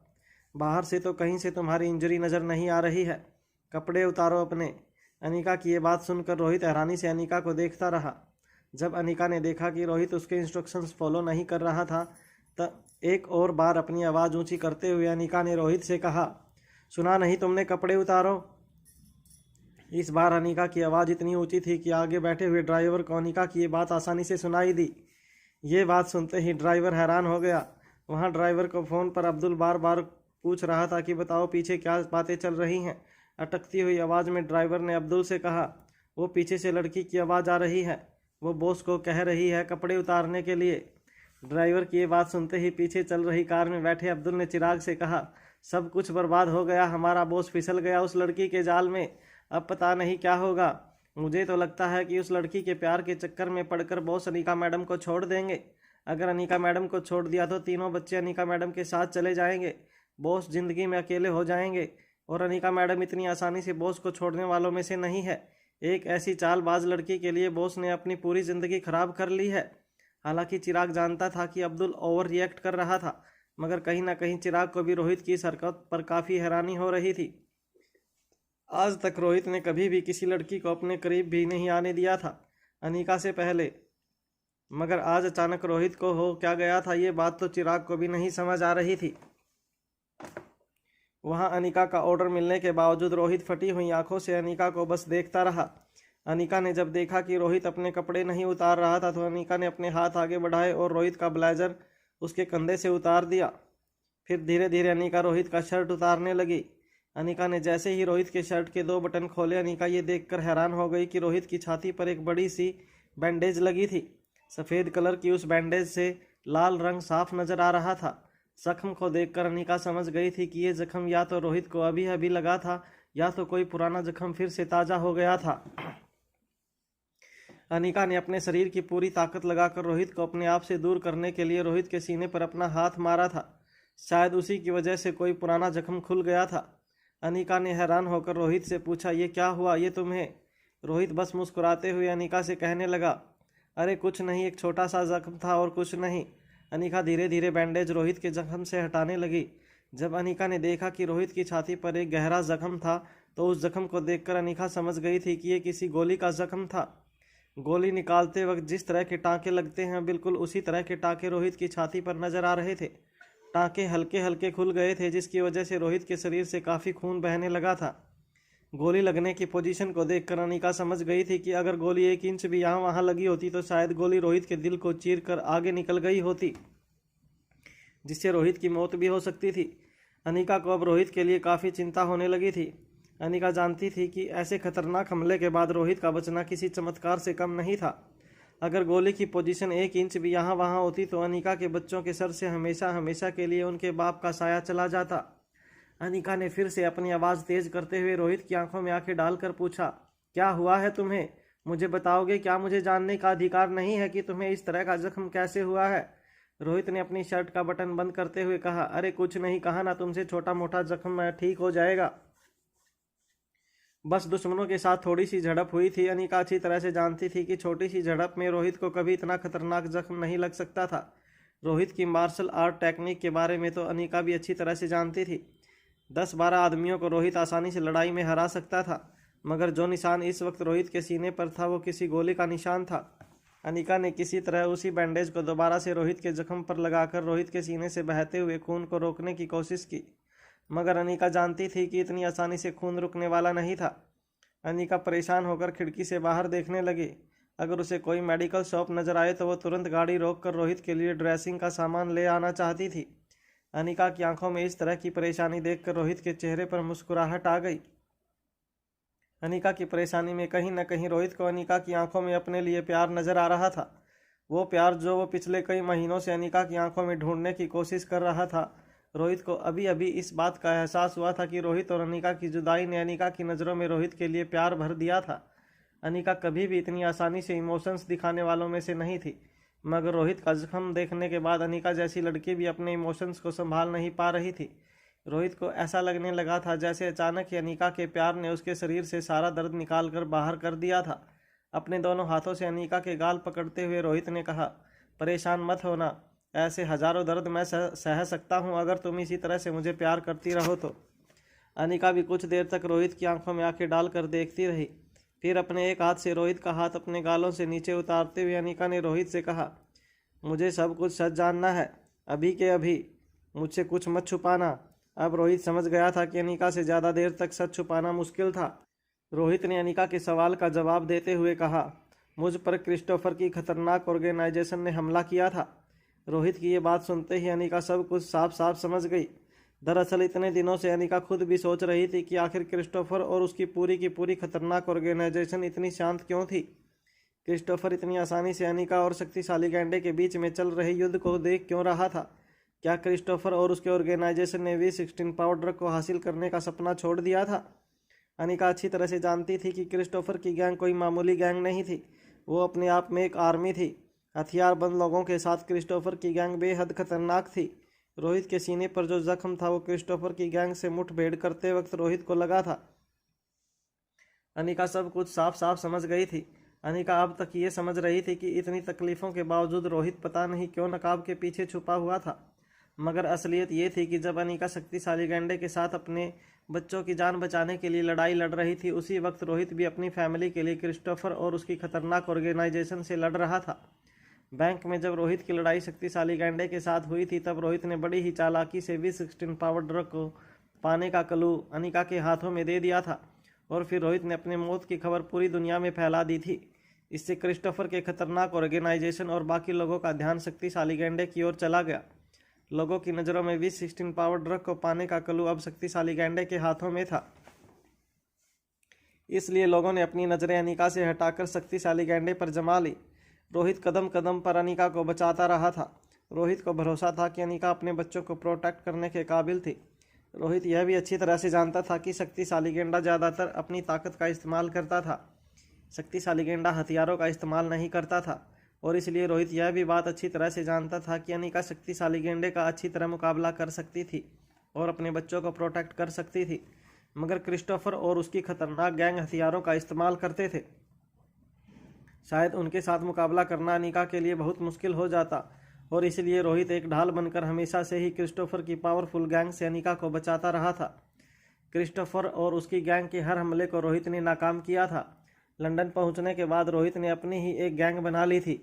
बाहर से तो कहीं से तुम्हारी इंजरी नज़र नहीं आ रही है, कपड़े उतारो अपने। अनीका की ये बात सुनकर रोहित हैरानी से अनीका को देखता रहा। जब अनीका ने देखा कि रोहित उसके इंस्ट्रक्शंस फॉलो नहीं कर रहा था, तब एक और बार अपनी आवाज़ ऊंची करते हुए अनीका ने रोहित से कहा, सुना नहीं तुमने, कपड़े उतारो। इस बार अनीका की आवाज़ इतनी ऊंची थी कि आगे बैठे हुए ड्राइवर को अनीका की ये बात आसानी से सुनाई दी। ये बात सुनते ही ड्राइवर हैरान हो गया। वहाँ ड्राइवर को फ़ोन पर अब्दुल बार बार पूछ रहा था कि बताओ पीछे क्या बातें चल रही हैं। अटकती हुई आवाज़ में ड्राइवर ने अब्दुल से कहा, वो पीछे से लड़की की आवाज़ आ रही है, वो बॉस को कह रही है कपड़े उतारने के लिए। ड्राइवर की ये बात सुनते ही पीछे चल रही कार में बैठे अब्दुल ने चिराग से कहा, सब कुछ बर्बाद हो गया, हमारा बॉस फिसल गया उस लड़की के जाल में, अब पता नहीं क्या होगा। मुझे तो लगता है कि उस लड़की के प्यार के चक्कर में पड़कर बॉस अनीका मैडम को छोड़ देंगे। अगर अनीका मैडम को छोड़ दिया तो तीनों बच्चे अनीका मैडम के साथ चले जाएंगे। बॉस जिंदगी में अकेले हो जाएंगे और अनीका मैडम इतनी आसानी से बॉस को छोड़ने वालों में से नहीं है। एक ऐसी चालबाज लड़की के लिए बॉस ने अपनी पूरी जिंदगी खराब कर ली है। हालांकि चिराग जानता था कि अब्दुल ओवर रिएक्ट कर रहा था, मगर कहीं ना कहीं चिराग को भी रोहित की इस हरकत पर काफ़ी हैरानी हो रही थी। आज तक रोहित ने कभी भी किसी लड़की को अपने करीब भी नहीं आने दिया था, अनीका से पहले। मगर आज अचानक रोहित को हो क्या गया था, ये बात तो चिराग को भी नहीं समझ आ रही थी। वहां अनीका का ऑर्डर मिलने के बावजूद रोहित फटी हुई आंखों से अनीका को बस देखता रहा। अनीका ने जब देखा कि रोहित अपने कपड़े नहीं उतार रहा था तो अनीका ने अपने हाथ आगे बढ़ाए और रोहित का ब्लेजर उसके कंधे से उतार दिया। फिर धीरे धीरे अनीका रोहित का शर्ट उतारने लगी। अनीका ने जैसे ही रोहित के शर्ट के 2 बटन खोले, अनीका ये देखकर हैरान हो गई कि रोहित की छाती पर एक बड़ी सी बैंडेज लगी थी। सफ़ेद कलर की उस बैंडेज से लाल रंग साफ नजर आ रहा था। जख्म को देखकर अनीका समझ गई थी कि ये जख्म या तो रोहित को अभी अभी लगा था या तो कोई पुराना जख्म फिर से ताज़ा हो गया था। अनीका ने अपने शरीर की पूरी ताकत लगाकर रोहित को अपने आप से दूर करने के लिए रोहित के सीने पर अपना हाथ मारा था। शायद उसी की वजह से कोई पुराना जख्म खुल गया था। अनीका ने हैरान होकर रोहित से पूछा, ये क्या हुआ, ये तुम्हें? रोहित बस मुस्कुराते हुए अनीका से कहने लगा, अरे कुछ नहीं, एक छोटा सा जख्म था और कुछ नहीं। अनीका धीरे धीरे बैंडेज रोहित के जख्म से हटाने लगी। जब अनीका ने देखा कि रोहित की छाती पर एक गहरा जख्म था तो उस जख्म को देखकर अनीका समझ गई थी कि ये किसी गोली का जख्म था। गोली निकालते वक्त जिस तरह के टाँके लगते हैं, बिल्कुल उसी तरह के टाँके रोहित की छाती पर नजर आ रहे थे। टाँके हल्के हल्के खुल गए थे, जिसकी वजह से रोहित के शरीर से काफ़ी खून बहने लगा था। गोली लगने की पोजीशन को देखकर अनीका समझ गई थी कि अगर गोली 1 इंच भी यहाँ वहाँ लगी होती तो शायद गोली रोहित के दिल को चीर कर आगे निकल गई होती, जिससे रोहित की मौत भी हो सकती थी। अनीका को अब रोहित के लिए काफ़ी चिंता होने लगी थी। अनीका जानती थी कि ऐसे खतरनाक हमले के बाद रोहित का बचना किसी चमत्कार से कम नहीं था। अगर गोली की पोजीशन 1 इंच भी यहाँ वहाँ होती तो अनीका के बच्चों के सर से हमेशा हमेशा के लिए उनके बाप का साया चला जाता। अनीका ने फिर से अपनी आवाज़ तेज करते हुए रोहित की आंखों में आंखें डालकर पूछा, क्या हुआ है तुम्हें? मुझे बताओगे क्या? मुझे जानने का अधिकार नहीं है कि तुम्हें इस तरह का जख्म कैसे हुआ है? रोहित ने अपनी शर्ट का बटन बंद करते हुए कहा, अरे कुछ नहीं, कहा ना तुमसे, छोटा मोटा जख्म ठीक हो जाएगा। बस दुश्मनों के साथ थोड़ी सी झड़प हुई थी। अनीका अच्छी तरह से जानती थी कि छोटी सी झड़प में रोहित को कभी इतना खतरनाक जख्म नहीं लग सकता था। रोहित की मार्शल आर्ट टेक्निक के बारे में तो अनीका भी अच्छी तरह से जानती थी। 10-12 आदमियों को रोहित आसानी से लड़ाई में हरा सकता था, मगर जो निशान इस वक्त रोहित के सीने पर था वो किसी गोली का निशान था। अनीका ने किसी तरह उसी बैंडेज को दोबारा से रोहित के जख्म पर लगाकर रोहित के सीने से बहते हुए खून को रोकने की कोशिश की, मगर अनीका जानती थी कि इतनी आसानी से खून रुकने वाला नहीं था। अनीका परेशान होकर खिड़की से बाहर देखने लगी। अगर उसे कोई मेडिकल शॉप नजर आए तो वो तुरंत गाड़ी रोककर रोहित के लिए ड्रेसिंग का सामान ले आना चाहती थी। अनीका की आंखों में इस तरह की परेशानी देखकर रोहित के चेहरे पर मुस्कुराहट आ गई। अनीका की परेशानी में कहीं न कहीं रोहित को अनीका की आंखों में अपने लिए प्यार नजर आ रहा था। वो प्यार जो वो पिछले कई महीनों से अनीका की आंखों में ढूंढने की कोशिश कर रहा था। रोहित को अभी अभी इस बात का एहसास हुआ था कि रोहित और अनीका की जुदाई ने अनीका की नज़रों में रोहित के लिए प्यार भर दिया था। अनीका कभी भी इतनी आसानी से इमोशंस दिखाने वालों में से नहीं थी, मगर रोहित का जख्म देखने के बाद अनीका जैसी लड़की भी अपने इमोशंस को संभाल नहीं पा रही थी। रोहित को ऐसा लगने लगा था जैसे अचानक ही अनीका के प्यार ने उसके शरीर से सारा दर्द निकाल कर बाहर कर दिया था। अपने दोनों हाथों से अनीका के गाल पकड़ते हुए रोहित ने कहा, परेशान मत होना, ऐसे हजारों दर्द मैं सह सकता हूँ अगर तुम इसी तरह से मुझे प्यार करती रहो तो। अनीका भी कुछ देर तक रोहित की आंखों में आंखें डालकर देखती रही। फिर अपने एक हाथ से रोहित का हाथ अपने गालों से नीचे उतारते हुए अनीका ने रोहित से कहा, मुझे सब कुछ सच जानना है, अभी के अभी, मुझसे कुछ मत छुपाना। अब रोहित समझ गया था कि अनीका से ज़्यादा देर तक सच छुपाना मुश्किल था। रोहित ने अनीका के सवाल का जवाब देते हुए कहा, मुझ पर क्रिस्टोफर की खतरनाक ऑर्गेनाइजेशन ने हमला किया था। रोहित की ये बात सुनते ही अनीका सब कुछ साफ साफ समझ गई। दरअसल इतने दिनों से अनीका खुद भी सोच रही थी कि आखिर क्रिस्टोफर और उसकी पूरी की पूरी खतरनाक ऑर्गेनाइजेशन इतनी शांत क्यों थी। क्रिस्टोफर इतनी आसानी से अनीका और शक्तिशाली गैंडे के बीच में चल रहे युद्ध को देख क्यों रहा था? क्या क्रिस्टोफर और उसके ऑर्गेनाइजेशन ने V16 पाउडर को हासिल करने का सपना छोड़ दिया था? अनीका अच्छी तरह से जानती थी कि क्रिस्टोफर की गैंग कोई मामूली गैंग नहीं थी, वो अपने आप में एक आर्मी थी। हथियारबंद लोगों के साथ क्रिस्टोफर की गैंग बेहद खतरनाक थी। रोहित के सीने पर जो जख्म था वो क्रिस्टोफर की गैंग से मुठभेड़ करते वक्त रोहित को लगा था। अनिका सब कुछ साफ साफ समझ गई थी। अनिका अब तक ये समझ रही थी कि इतनी तकलीफों के बावजूद रोहित पता नहीं क्यों नकाब के पीछे छुपा हुआ था, मगर असलियत ये थी कि जब अनिका शक्तिशाली गैंडे के साथ अपने बच्चों की जान बचाने के लिए लड़ाई लड़ रही थी, उसी वक्त रोहित भी अपनी फैमिली के लिए क्रिस्टोफर और उसकी खतरनाक ऑर्गेनाइजेशन से लड़ रहा था। बैंक में जब रोहित की लड़ाई शक्तिशाली गैंडे के साथ हुई थी, तब रोहित ने बड़ी ही चालाकी से V16 पावर ड्रग को पाने का क्लू अनिका के हाथों में दे दिया था और फिर रोहित ने अपनी मौत की खबर पूरी दुनिया में फैला दी थी। इससे क्रिस्टोफर के खतरनाक ऑर्गेनाइजेशन और बाकी लोगों का ध्यान शक्तिशाली गैंडे की ओर चला गया। लोगों की नज़रों में V16 पावर ड्रग को पाने का क्लू अब शक्तिशाली गैंडे के हाथों में था। इसलिए लोगों ने अपनी नज़रें अनिका से हटाकर शक्तिशाली गैंडे पर जमा ली। रोहित कदम कदम पर अनिका को बचाता रहा था। रोहित को भरोसा था कि अनिका अपने बच्चों को प्रोटेक्ट करने के काबिल थी। रोहित यह भी अच्छी तरह से जानता था कि शक्तिशाली गेंडा ज़्यादातर अपनी ताकत का इस्तेमाल करता था। शक्तिशाली गेंडा हथियारों का इस्तेमाल नहीं करता था और इसलिए रोहित यह भी बात अच्छी तरह से जानता था कि अनिका शक्तिशाली गेंडे का अच्छी तरह मुकाबला कर सकती थी और अपने बच्चों को प्रोटेक्ट कर सकती थी, मगर क्रिस्टोफर और उसकी खतरनाक गैंग हथियारों का इस्तेमाल करते थे। शायद उनके साथ मुकाबला करना अनिका के लिए बहुत मुश्किल हो जाता और इसलिए रोहित एक ढाल बनकर हमेशा से ही क्रिस्टोफर की पावरफुल गैंग से अनिका को बचाता रहा था। क्रिस्टोफर और उसकी गैंग के हर हमले को रोहित ने नाकाम किया था। लंदन पहुंचने के बाद रोहित ने अपनी ही एक गैंग बना ली थी,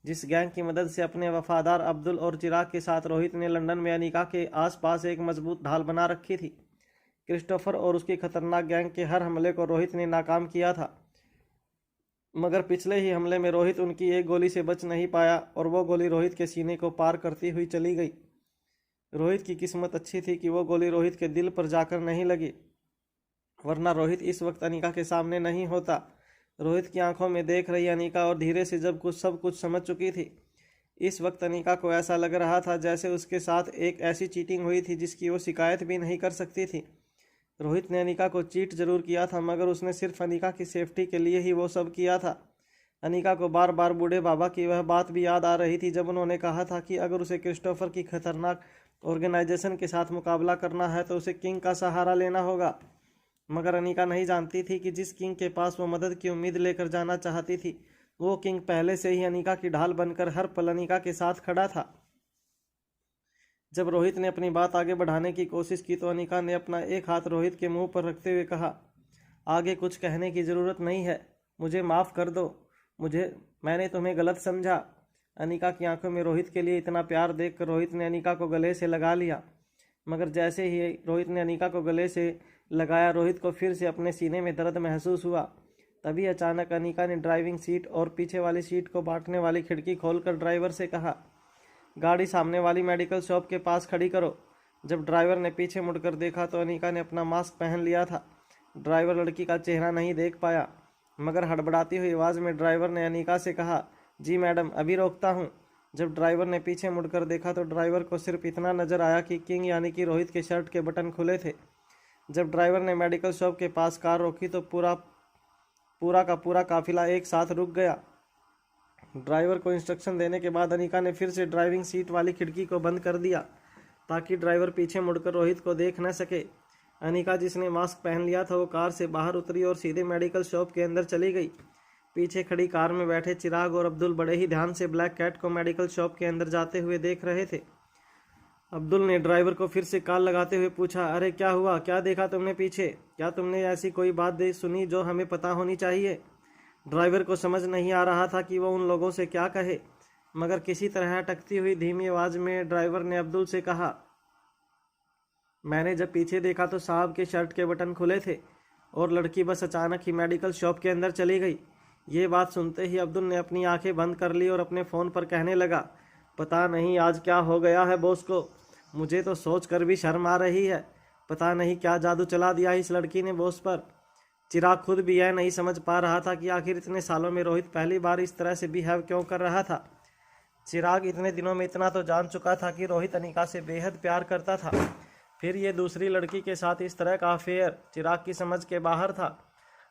जिस गैंग की मदद से अपने वफादार अब्दुल और चिराग के साथ रोहित ने लंदन में अनिका के आसपास एक मजबूत ढाल बना रखी थी। क्रिस्टोफर और उसकी खतरनाक गैंग के हर हमले को रोहित ने नाकाम किया था, मगर पिछले ही हमले में रोहित उनकी एक गोली से बच नहीं पाया और वो गोली रोहित के सीने को पार करती हुई चली गई। रोहित की किस्मत अच्छी थी कि वो गोली रोहित के दिल पर जाकर नहीं लगी, वरना रोहित इस वक्त अनिका के सामने नहीं होता। रोहित की आंखों में देख रही अनिका और धीरे से जब कुछ सब कुछ समझ चुकी थी। इस वक्त अनिका को ऐसा लग रहा था जैसे उसके साथ एक ऐसी चीटिंग हुई थी जिसकी वो शिकायत भी नहीं कर सकती थी। रोहित ने अनिका को चीट जरूर किया था, मगर उसने सिर्फ अनिका की सेफ्टी के लिए ही वो सब किया था। अनिका को बार बार बूढ़े बाबा की वह बात भी याद आ रही थी जब उन्होंने कहा था कि अगर उसे क्रिस्टोफर की खतरनाक ऑर्गेनाइजेशन के साथ मुकाबला करना है तो उसे किंग का सहारा लेना होगा। मगर अनिका नहीं जानती थी कि जिस किंग के पास वो मदद की उम्मीद लेकर जाना चाहती थी, वो किंग पहले से ही अनिका की ढाल बनकर हर पल अनिका के साथ खड़ा था। जब रोहित ने अपनी बात आगे बढ़ाने की कोशिश की तो अनिका ने अपना एक हाथ रोहित के मुंह पर रखते हुए कहा, आगे कुछ कहने की ज़रूरत नहीं है, मुझे माफ़ कर दो, मैंने तुम्हें गलत समझा। अनिका की आंखों में रोहित के लिए इतना प्यार देखकर रोहित ने अनिका को गले से लगा लिया, मगर जैसे ही रोहित ने अनिका को गले से लगाया, रोहित को फिर से अपने सीने में दर्द महसूस हुआ। तभी अचानक अनिका ने ड्राइविंग सीट और पीछे वाली सीट को बांटने वाली खिड़की खोलकर ड्राइवर से कहा, गाड़ी सामने वाली मेडिकल शॉप के पास खड़ी करो। जब ड्राइवर ने पीछे मुड़कर देखा तो अनिका ने अपना मास्क पहन लिया था। ड्राइवर लड़की का चेहरा नहीं देख पाया, मगर हड़बड़ाती हुई आवाज़ में ड्राइवर ने अनिका से कहा, जी मैडम, अभी रोकता हूँ। जब ड्राइवर ने पीछे मुड़कर देखा तो ड्राइवर को सिर्फ इतना नज़र आया कि किंग यानी कि रोहित के शर्ट के बटन खुले थे। जब ड्राइवर ने मेडिकल शॉप के पास कार रोकी तो पूरा का पूरा काफिला एक साथ रुक गया। ड्राइवर को इंस्ट्रक्शन देने के बाद अनिका ने फिर से ड्राइविंग सीट वाली खिड़की को बंद कर दिया ताकि ड्राइवर पीछे मुड़कर रोहित को देख न सके। अनिका, जिसने मास्क पहन लिया था, वो कार से बाहर उतरी और सीधे मेडिकल शॉप के अंदर चली गई। पीछे खड़ी कार में बैठे चिराग और अब्दुल बड़े ही ध्यान से ब्लैक कैट को मेडिकल शॉप के अंदर जाते हुए देख रहे थे। अब्दुल ने ड्राइवर को फिर से कॉल लगाते हुए पूछा, अरे क्या हुआ, क्या देखा तुमने पीछे? क्या तुमने ऐसी कोई बात सुनी जो हमें पता होनी चाहिए? ड्राइवर को समझ नहीं आ रहा था कि वो उन लोगों से क्या कहे, मगर किसी तरह अटकती हुई धीमी आवाज़ में ड्राइवर ने अब्दुल से कहा, मैंने जब पीछे देखा तो साहब के शर्ट के बटन खुले थे और लड़की बस अचानक ही मेडिकल शॉप के अंदर चली गई। ये बात सुनते ही अब्दुल ने अपनी आंखें बंद कर ली और अपने फ़ोन पर कहने लगा, पता नहीं आज क्या हो गया है बॉस को, मुझे तो सोच कर भी शर्म आ रही है। पता नहीं क्या जादू चला दिया इस लड़की ने बॉस पर। चिराग खुद भी यह नहीं समझ पा रहा था कि आखिर इतने सालों में रोहित पहली बार इस तरह से बिहेव क्यों कर रहा था। चिराग इतने दिनों में इतना तो जान चुका था कि रोहित अनिका से बेहद प्यार करता था, फिर ये दूसरी लड़की के साथ इस तरह का अफेयर चिराग की समझ के बाहर था।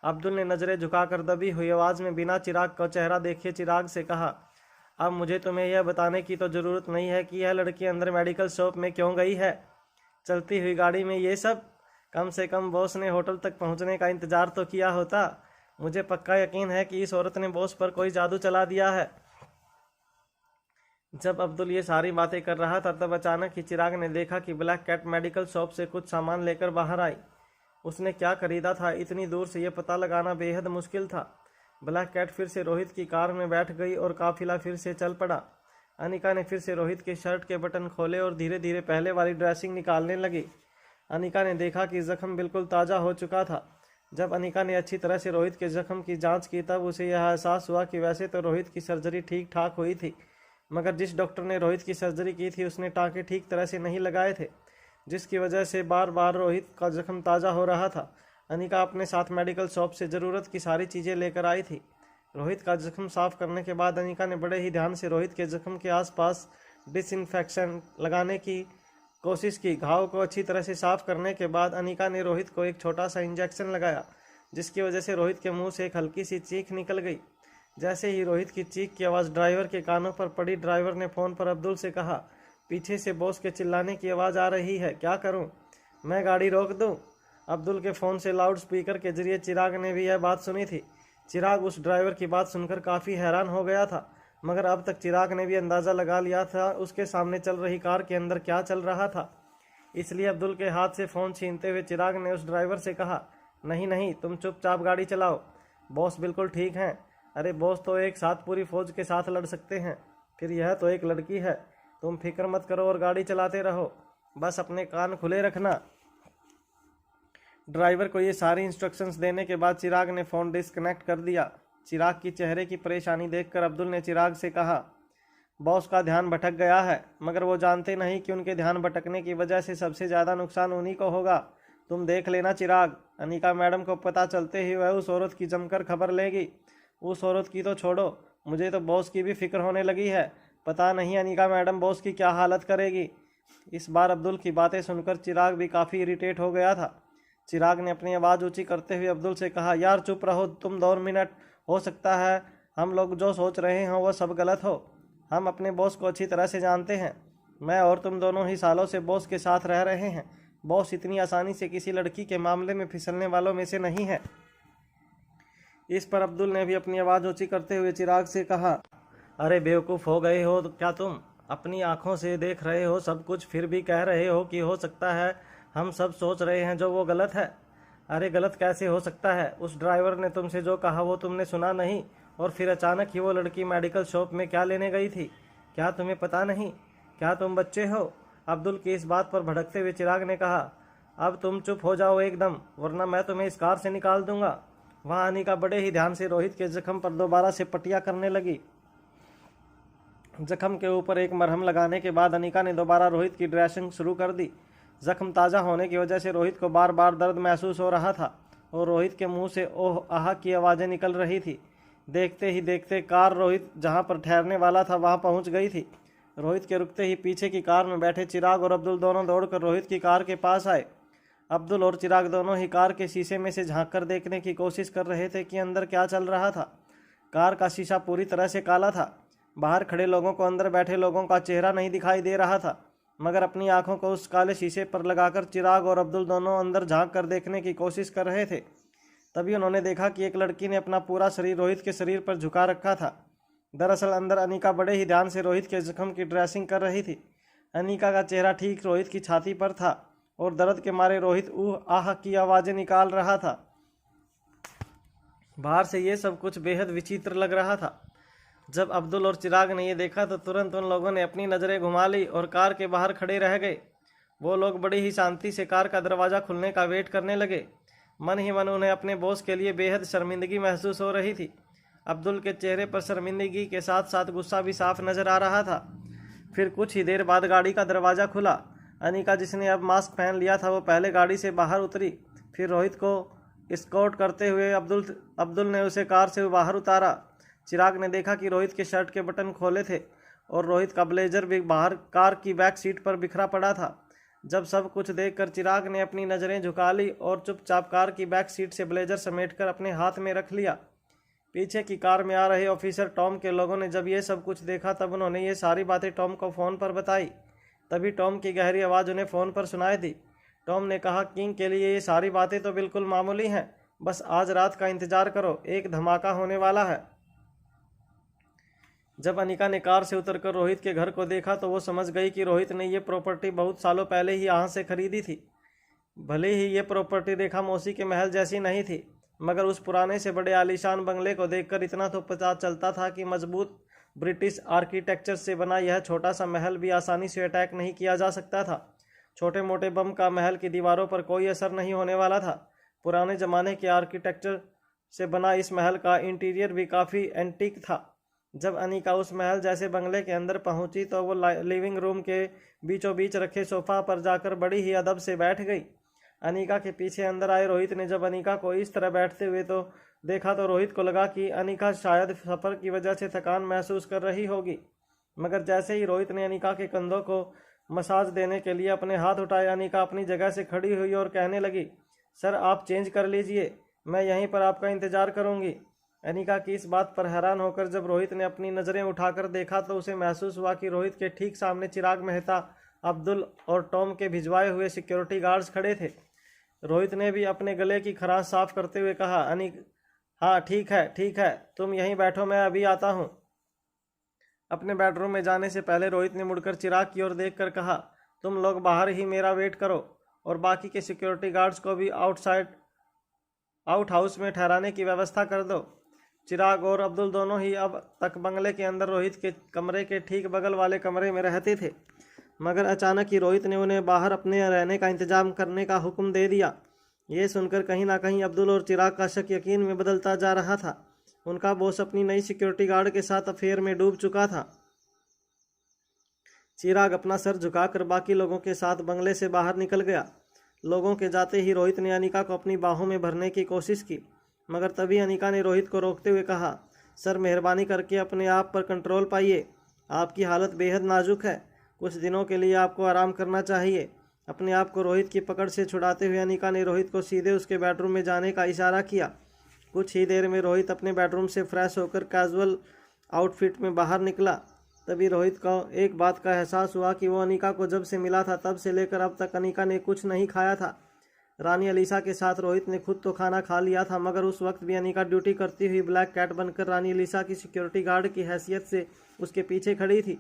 अब्दुल ने नज़रें झुकाकर दबी हुई आवाज़ में बिना चिराग का चेहरा देखे चिराग से कहा, अब मुझे तुम्हें यह बताने की तो ज़रूरत नहीं है कि यह लड़की अंदर मेडिकल शॉप में क्यों गई है, चलती हुई गाड़ी में ये सब। कम से कम बॉस ने होटल तक पहुंचने का इंतज़ार तो किया होता। मुझे पक्का यकीन है कि इस औरत ने बॉस पर कोई जादू चला दिया है। जब अब्दुल ये सारी बातें कर रहा था तब अचानक ही चिराग ने देखा कि ब्लैक कैट मेडिकल शॉप से कुछ सामान लेकर बाहर आई। उसने क्या खरीदा था इतनी दूर से ये पता लगाना बेहद मुश्किल था। ब्लैक कैट फिर से रोहित की कार में बैठ गई और काफिला फिर से चल पड़ा। अनिका ने फिर से रोहित के शर्ट के बटन खोले और धीरे धीरे पहले वाली ड्रेसिंग निकालने लगी। अनिका ने देखा कि जख्म बिल्कुल ताज़ा हो चुका था। जब अनिका ने अच्छी तरह से रोहित के जख्म की जांच की तब उसे यह एहसास हुआ कि वैसे तो रोहित की सर्जरी ठीक ठाक हुई थी, मगर जिस डॉक्टर ने रोहित की सर्जरी की थी उसने टाँके ठीक तरह से नहीं लगाए थे, जिसकी वजह से बार बार रोहित का जख्म ताज़ा हो रहा था। अनिका अपने साथ मेडिकल शॉप से ज़रूरत की सारी चीज़ें लेकर आई थी। रोहित का जख्म साफ करने के बाद अनिका ने बड़े ही ध्यान से रोहित के जख्म के आसपास डिसइंफेक्शन लगाने की कोशिश की। घाव को अच्छी तरह से साफ करने के बाद अनिका ने रोहित को एक छोटा सा इंजेक्शन लगाया, जिसकी वजह से रोहित के मुंह से एक हल्की सी चीख निकल गई। जैसे ही रोहित की चीख की आवाज़ ड्राइवर के कानों पर पड़ी, ड्राइवर ने फ़ोन पर अब्दुल से कहा, पीछे से बॉस के चिल्लाने की आवाज़ आ रही है, क्या करूं? मैं गाड़ी रोक दूं? अब्दुल के फ़ोन से लाउड स्पीकर के जरिए चिराग ने भी यह बात सुनी थी। चिराग उस ड्राइवर की बात सुनकर काफ़ी हैरान हो गया था, मगर अब तक चिराग ने भी अंदाज़ा लगा लिया था उसके सामने चल रही कार के अंदर क्या चल रहा था। इसलिए अब्दुल के हाथ से फ़ोन छीनते हुए चिराग ने उस ड्राइवर से कहा, नहीं नहीं, तुम चुपचाप गाड़ी चलाओ, बॉस बिल्कुल ठीक हैं। अरे बॉस तो एक साथ पूरी फौज के साथ लड़ सकते हैं, फिर यह तो एक लड़की है। तुम फिक्र मत करो और गाड़ी चलाते रहो, बस अपने कान खुले रखना। ड्राइवर को ये सारी इंस्ट्रक्शंस देने के बाद चिराग ने फ़ोन डिस्कनेक्ट कर दिया। चिराग की चेहरे की परेशानी देखकर अब्दुल ने चिराग से कहा, बॉस का ध्यान भटक गया है, मगर वो जानते नहीं कि उनके ध्यान भटकने की वजह से सबसे ज़्यादा नुकसान उन्हीं को होगा। तुम देख लेना चिराग, अनिका मैडम को पता चलते ही वह उस औरत की जमकर खबर लेगी। उस औरत की तो छोड़ो, मुझे तो बॉस की भी फिक्र होने लगी है। पता नहीं अनिका मैडम बॉस की क्या हालत करेगी। इस बार अब्दुल की बातें सुनकर चिराग भी काफ़ी इरिटेट हो गया था। चिराग ने अपनी आवाज़ ऊंची करते हुए अब्दुल से कहा, यार चुप रहो तुम 2 मिनट, हो सकता है हम लोग जो सोच रहे हों वह सब गलत हो। हम अपने बॉस को अच्छी तरह से जानते हैं। मैं और तुम दोनों ही सालों से बॉस के साथ रह रहे हैं। बॉस इतनी आसानी से किसी लड़की के मामले में फिसलने वालों में से नहीं है। इस पर अब्दुल ने भी अपनी आवाज़ ऊंची करते हुए चिराग से कहा, अरे बेवकूफ़ हो गए हो क्या तुम? अपनी आंखों से देख रहे हो सब कुछ, फिर भी कह रहे हो कि हो सकता है हम सब सोच रहे हैं जो वो गलत है। अरे गलत कैसे हो सकता है? उस ड्राइवर ने तुमसे जो कहा वो तुमने सुना नहीं, और फिर अचानक ही वो लड़की मेडिकल शॉप में क्या लेने गई थी? क्या तुम्हें पता नहीं? क्या तुम बच्चे हो? अब्दुल की इस बात पर भड़कते हुए चिराग ने कहा, अब तुम चुप हो जाओ एकदम, वरना मैं तुम्हें इस कार से निकाल दूंगा। वहाँ अनिका बड़े ही ध्यान से रोहित के जख्म पर दोबारा से पट्टियाँ करने लगी। जख्म के ऊपर एक मरहम लगाने के बाद अनिका ने दोबारा रोहित की ड्रेसिंग शुरू कर दी। जख्म ताज़ा होने की वजह से रोहित को बार बार दर्द महसूस हो रहा था और रोहित के मुंह से ओह आह की आवाज़ें निकल रही थी। देखते ही देखते कार रोहित जहां पर ठहरने वाला था वहां पहुंच गई थी। रोहित के रुकते ही पीछे की कार में बैठे चिराग और अब्दुल दोनों दौड़कर रोहित की कार के पास आए। अब्दुल और चिराग दोनों ही कार के शीशे में से झांक कर देखने की कोशिश कर रहे थे कि अंदर क्या चल रहा था। कार का शीशा पूरी तरह से काला था। बाहर खड़े लोगों को अंदर बैठे लोगों का चेहरा नहीं दिखाई दे रहा था, मगर अपनी आंखों को उस काले शीशे पर लगाकर चिराग और अब्दुल दोनों अंदर झांक कर देखने की कोशिश कर रहे थे। तभी उन्होंने देखा कि एक लड़की ने अपना पूरा शरीर रोहित के शरीर पर झुका रखा था। दरअसल अंदर अनिका बड़े ही ध्यान से रोहित के जख्म की ड्रेसिंग कर रही थी। अनिका का चेहरा ठीक रोहित की छाती पर था और दर्द के मारे रोहित ऊह आह की आवाज़ें निकाल रहा था। बाहर से ये सब कुछ बेहद विचित्र लग रहा था। जब अब्दुल और चिराग ने ये देखा तो तुरंत उन लोगों ने अपनी नज़रें घुमा ली और कार के बाहर खड़े रह गए। वो लोग बड़ी ही शांति से कार का दरवाज़ा खुलने का वेट करने लगे। मन ही मन उन्हें अपने बॉस के लिए बेहद शर्मिंदगी महसूस हो रही थी। अब्दुल के चेहरे पर शर्मिंदगी के साथ साथ गुस्सा भी साफ नज़र आ रहा था। फिर कुछ ही देर बाद गाड़ी का दरवाज़ा खुला। अनिका जिसने अब मास्क पहन लिया था वो पहले गाड़ी से बाहर उतरी। फिर रोहित को एस्कॉर्ट करते हुए अब्दुल ने उसे कार से बाहर उतारा। चिराग ने देखा कि रोहित के शर्ट के बटन खोले थे और रोहित का ब्लेजर भी बाहर कार की बैक सीट पर बिखरा पड़ा था। जब सब कुछ देखकर चिराग ने अपनी नज़रें झुका ली और चुपचाप कार की बैक सीट से ब्लेजर समेटकर अपने हाथ में रख लिया। पीछे की कार में आ रहे ऑफिसर टॉम के लोगों ने जब ये सब कुछ देखा तब उन्होंने ये सारी बातें टॉम को फ़ोन पर बताई। तभी टॉम की गहरी आवाज़ उन्हें फ़ोन पर सुनाई दी। टॉम ने कहा, किंग के लिए ये सारी बातें तो बिल्कुल मामूली हैं, बस आज रात का इंतज़ार करो, एक धमाका होने वाला है। जब अनिका ने कार से उतरकर रोहित के घर को देखा तो वो समझ गई कि रोहित ने ये प्रॉपर्टी बहुत सालों पहले ही यहाँ से खरीदी थी। भले ही ये प्रॉपर्टी रेखा मौसी के महल जैसी नहीं थी, मगर उस पुराने से बड़े आलीशान बंगले को देखकर इतना तो पता चलता था कि मजबूत ब्रिटिश आर्किटेक्चर से बना यह छोटा सा महल भी आसानी से अटैक नहीं किया जा सकता था। छोटे मोटे बम का महल की दीवारों पर कोई असर नहीं होने वाला था। पुराने ज़माने के आर्किटेक्चर से बना इस महल का इंटीरियर भी काफ़ी एंटीक था। जब अनिका उस महल जैसे बंगले के अंदर पहुंची तो वो लिविंग रूम के बीचों बीच रखे सोफा पर जाकर बड़ी ही अदब से बैठ गई। अनिका के पीछे अंदर आए रोहित ने जब अनिका को इस तरह बैठते हुए तो देखा तो रोहित को लगा कि अनिका शायद सफ़र की वजह से थकान महसूस कर रही होगी। मगर जैसे ही रोहित ने अनिका के कंधों को मसाज देने के लिए अपने हाथ उठाए, अनिका अपनी जगह से खड़ी हुई और कहने लगी, सर आप चेंज कर लीजिए, मैं यहीं पर आपका इंतज़ार करूंगी। अनिका की इस बात पर हैरान होकर जब रोहित ने अपनी नज़रें उठाकर देखा तो उसे महसूस हुआ कि रोहित के ठीक सामने चिराग मेहता, अब्दुल और टॉम के भिजवाए हुए सिक्योरिटी गार्ड्स खड़े थे। रोहित ने भी अपने गले की खराश साफ करते हुए कहा, हाँ ठीक है, तुम यहीं बैठो, मैं अभी आता हूँ। अपने बेडरूम में जाने से पहले रोहित ने मुड़कर चिराग की ओर देखकर कहा, तुम लोग बाहर ही मेरा वेट करो और बाकी के सिक्योरिटी गार्ड्स को भी आउट हाउस में ठहराने की व्यवस्था कर दो। चिराग और अब्दुल दोनों ही अब तक बंगले के अंदर रोहित के कमरे के ठीक बगल वाले कमरे में रहते थे, मगर अचानक ही रोहित ने उन्हें बाहर अपने रहने का इंतजाम करने का हुक्म दे दिया। ये सुनकर कहीं ना कहीं अब्दुल और चिराग का शक यकीन में बदलता जा रहा था। उनका बॉस अपनी नई सिक्योरिटी गार्ड के साथ अफेयर में डूब चुका था। चिराग अपना सर झुकाकर बाकी लोगों के साथ बंगले से बाहर निकल गया। लोगों के जाते ही रोहित ने अनिका को अपनी बाहों में भरने की कोशिश की, मगर तभी अनिका ने रोहित को रोकते हुए कहा, सर मेहरबानी करके अपने आप पर कंट्रोल पाइए, आपकी हालत बेहद नाजुक है, कुछ दिनों के लिए आपको आराम करना चाहिए। अपने आप को रोहित की पकड़ से छुड़ाते हुए अनिका ने रोहित को सीधे उसके बेडरूम में जाने का इशारा किया। कुछ ही देर में रोहित अपने बेडरूम से फ्रेश होकर कैजुअल आउटफिट में बाहर निकला। तभी रोहित को एक बात का एहसास हुआ कि वो अनिका को जब से मिला था तब से लेकर अब तक अनिका ने कुछ नहीं खाया था। रानी अलीसा के साथ रोहित ने खुद तो खाना खा लिया था, मगर उस वक्त भी अनिका ड्यूटी करती हुई ब्लैक कैट बनकर रानी अलीसा की सिक्योरिटी गार्ड की हैसियत से उसके पीछे खड़ी थी।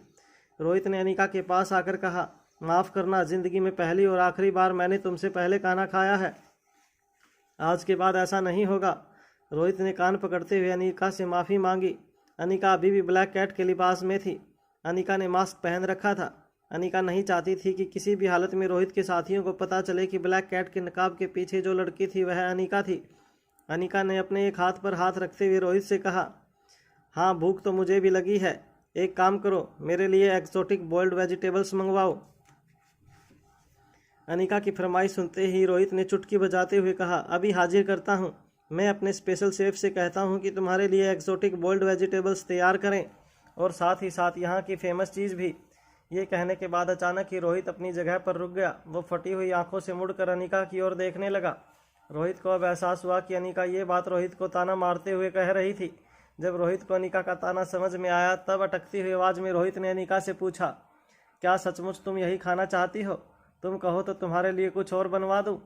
रोहित ने अनिका के पास आकर कहा, माफ़ करना, ज़िंदगी में पहली और आखिरी बार मैंने तुमसे पहले खाना खाया है, आज के बाद ऐसा नहीं होगा। रोहित ने कान पकड़ते हुए अनिका से माफ़ी मांगी। अनिका अभी भी ब्लैक कैट के लिबास में थी। अनिका ने मास्क पहन रखा था। अनिका नहीं चाहती थी कि किसी भी हालत में रोहित के साथियों को पता चले कि ब्लैक कैट के नकाब के पीछे जो लड़की थी वह अनिका थी। अनिका ने अपने एक हाथ पर हाथ रखते हुए रोहित से कहा, हाँ भूख तो मुझे भी लगी है, एक काम करो, मेरे लिए एक्सोटिक बॉइल्ड वेजिटेबल्स मंगवाओ। अनिका की फरमाइश सुनते ही रोहित ने चुटकी बजाते हुए कहा, अभी हाजिर करता हूँ। मैं अपने स्पेशल शेफ से कहता हूँ कि तुम्हारे लिए एक्सोटिक बॉइल्ड वेजिटेबल्स तैयार करें, और साथ ही साथ यहाँ की फेमस चीज़ भी। ये कहने के बाद अचानक ही रोहित अपनी जगह पर रुक गया। वो फटी हुई आंखों से मुड़कर अनिका की ओर देखने लगा। रोहित को अब एहसास हुआ कि अनिका ये बात रोहित को ताना मारते हुए कह रही थी। जब रोहित को अनिका का ताना समझ में आया तब अटकती हुई आवाज़ में रोहित ने अनिका से पूछा, क्या सचमुच तुम यही खाना चाहती हो? तुम कहो तो तुम्हारे लिए कुछ और बनवा दूँ।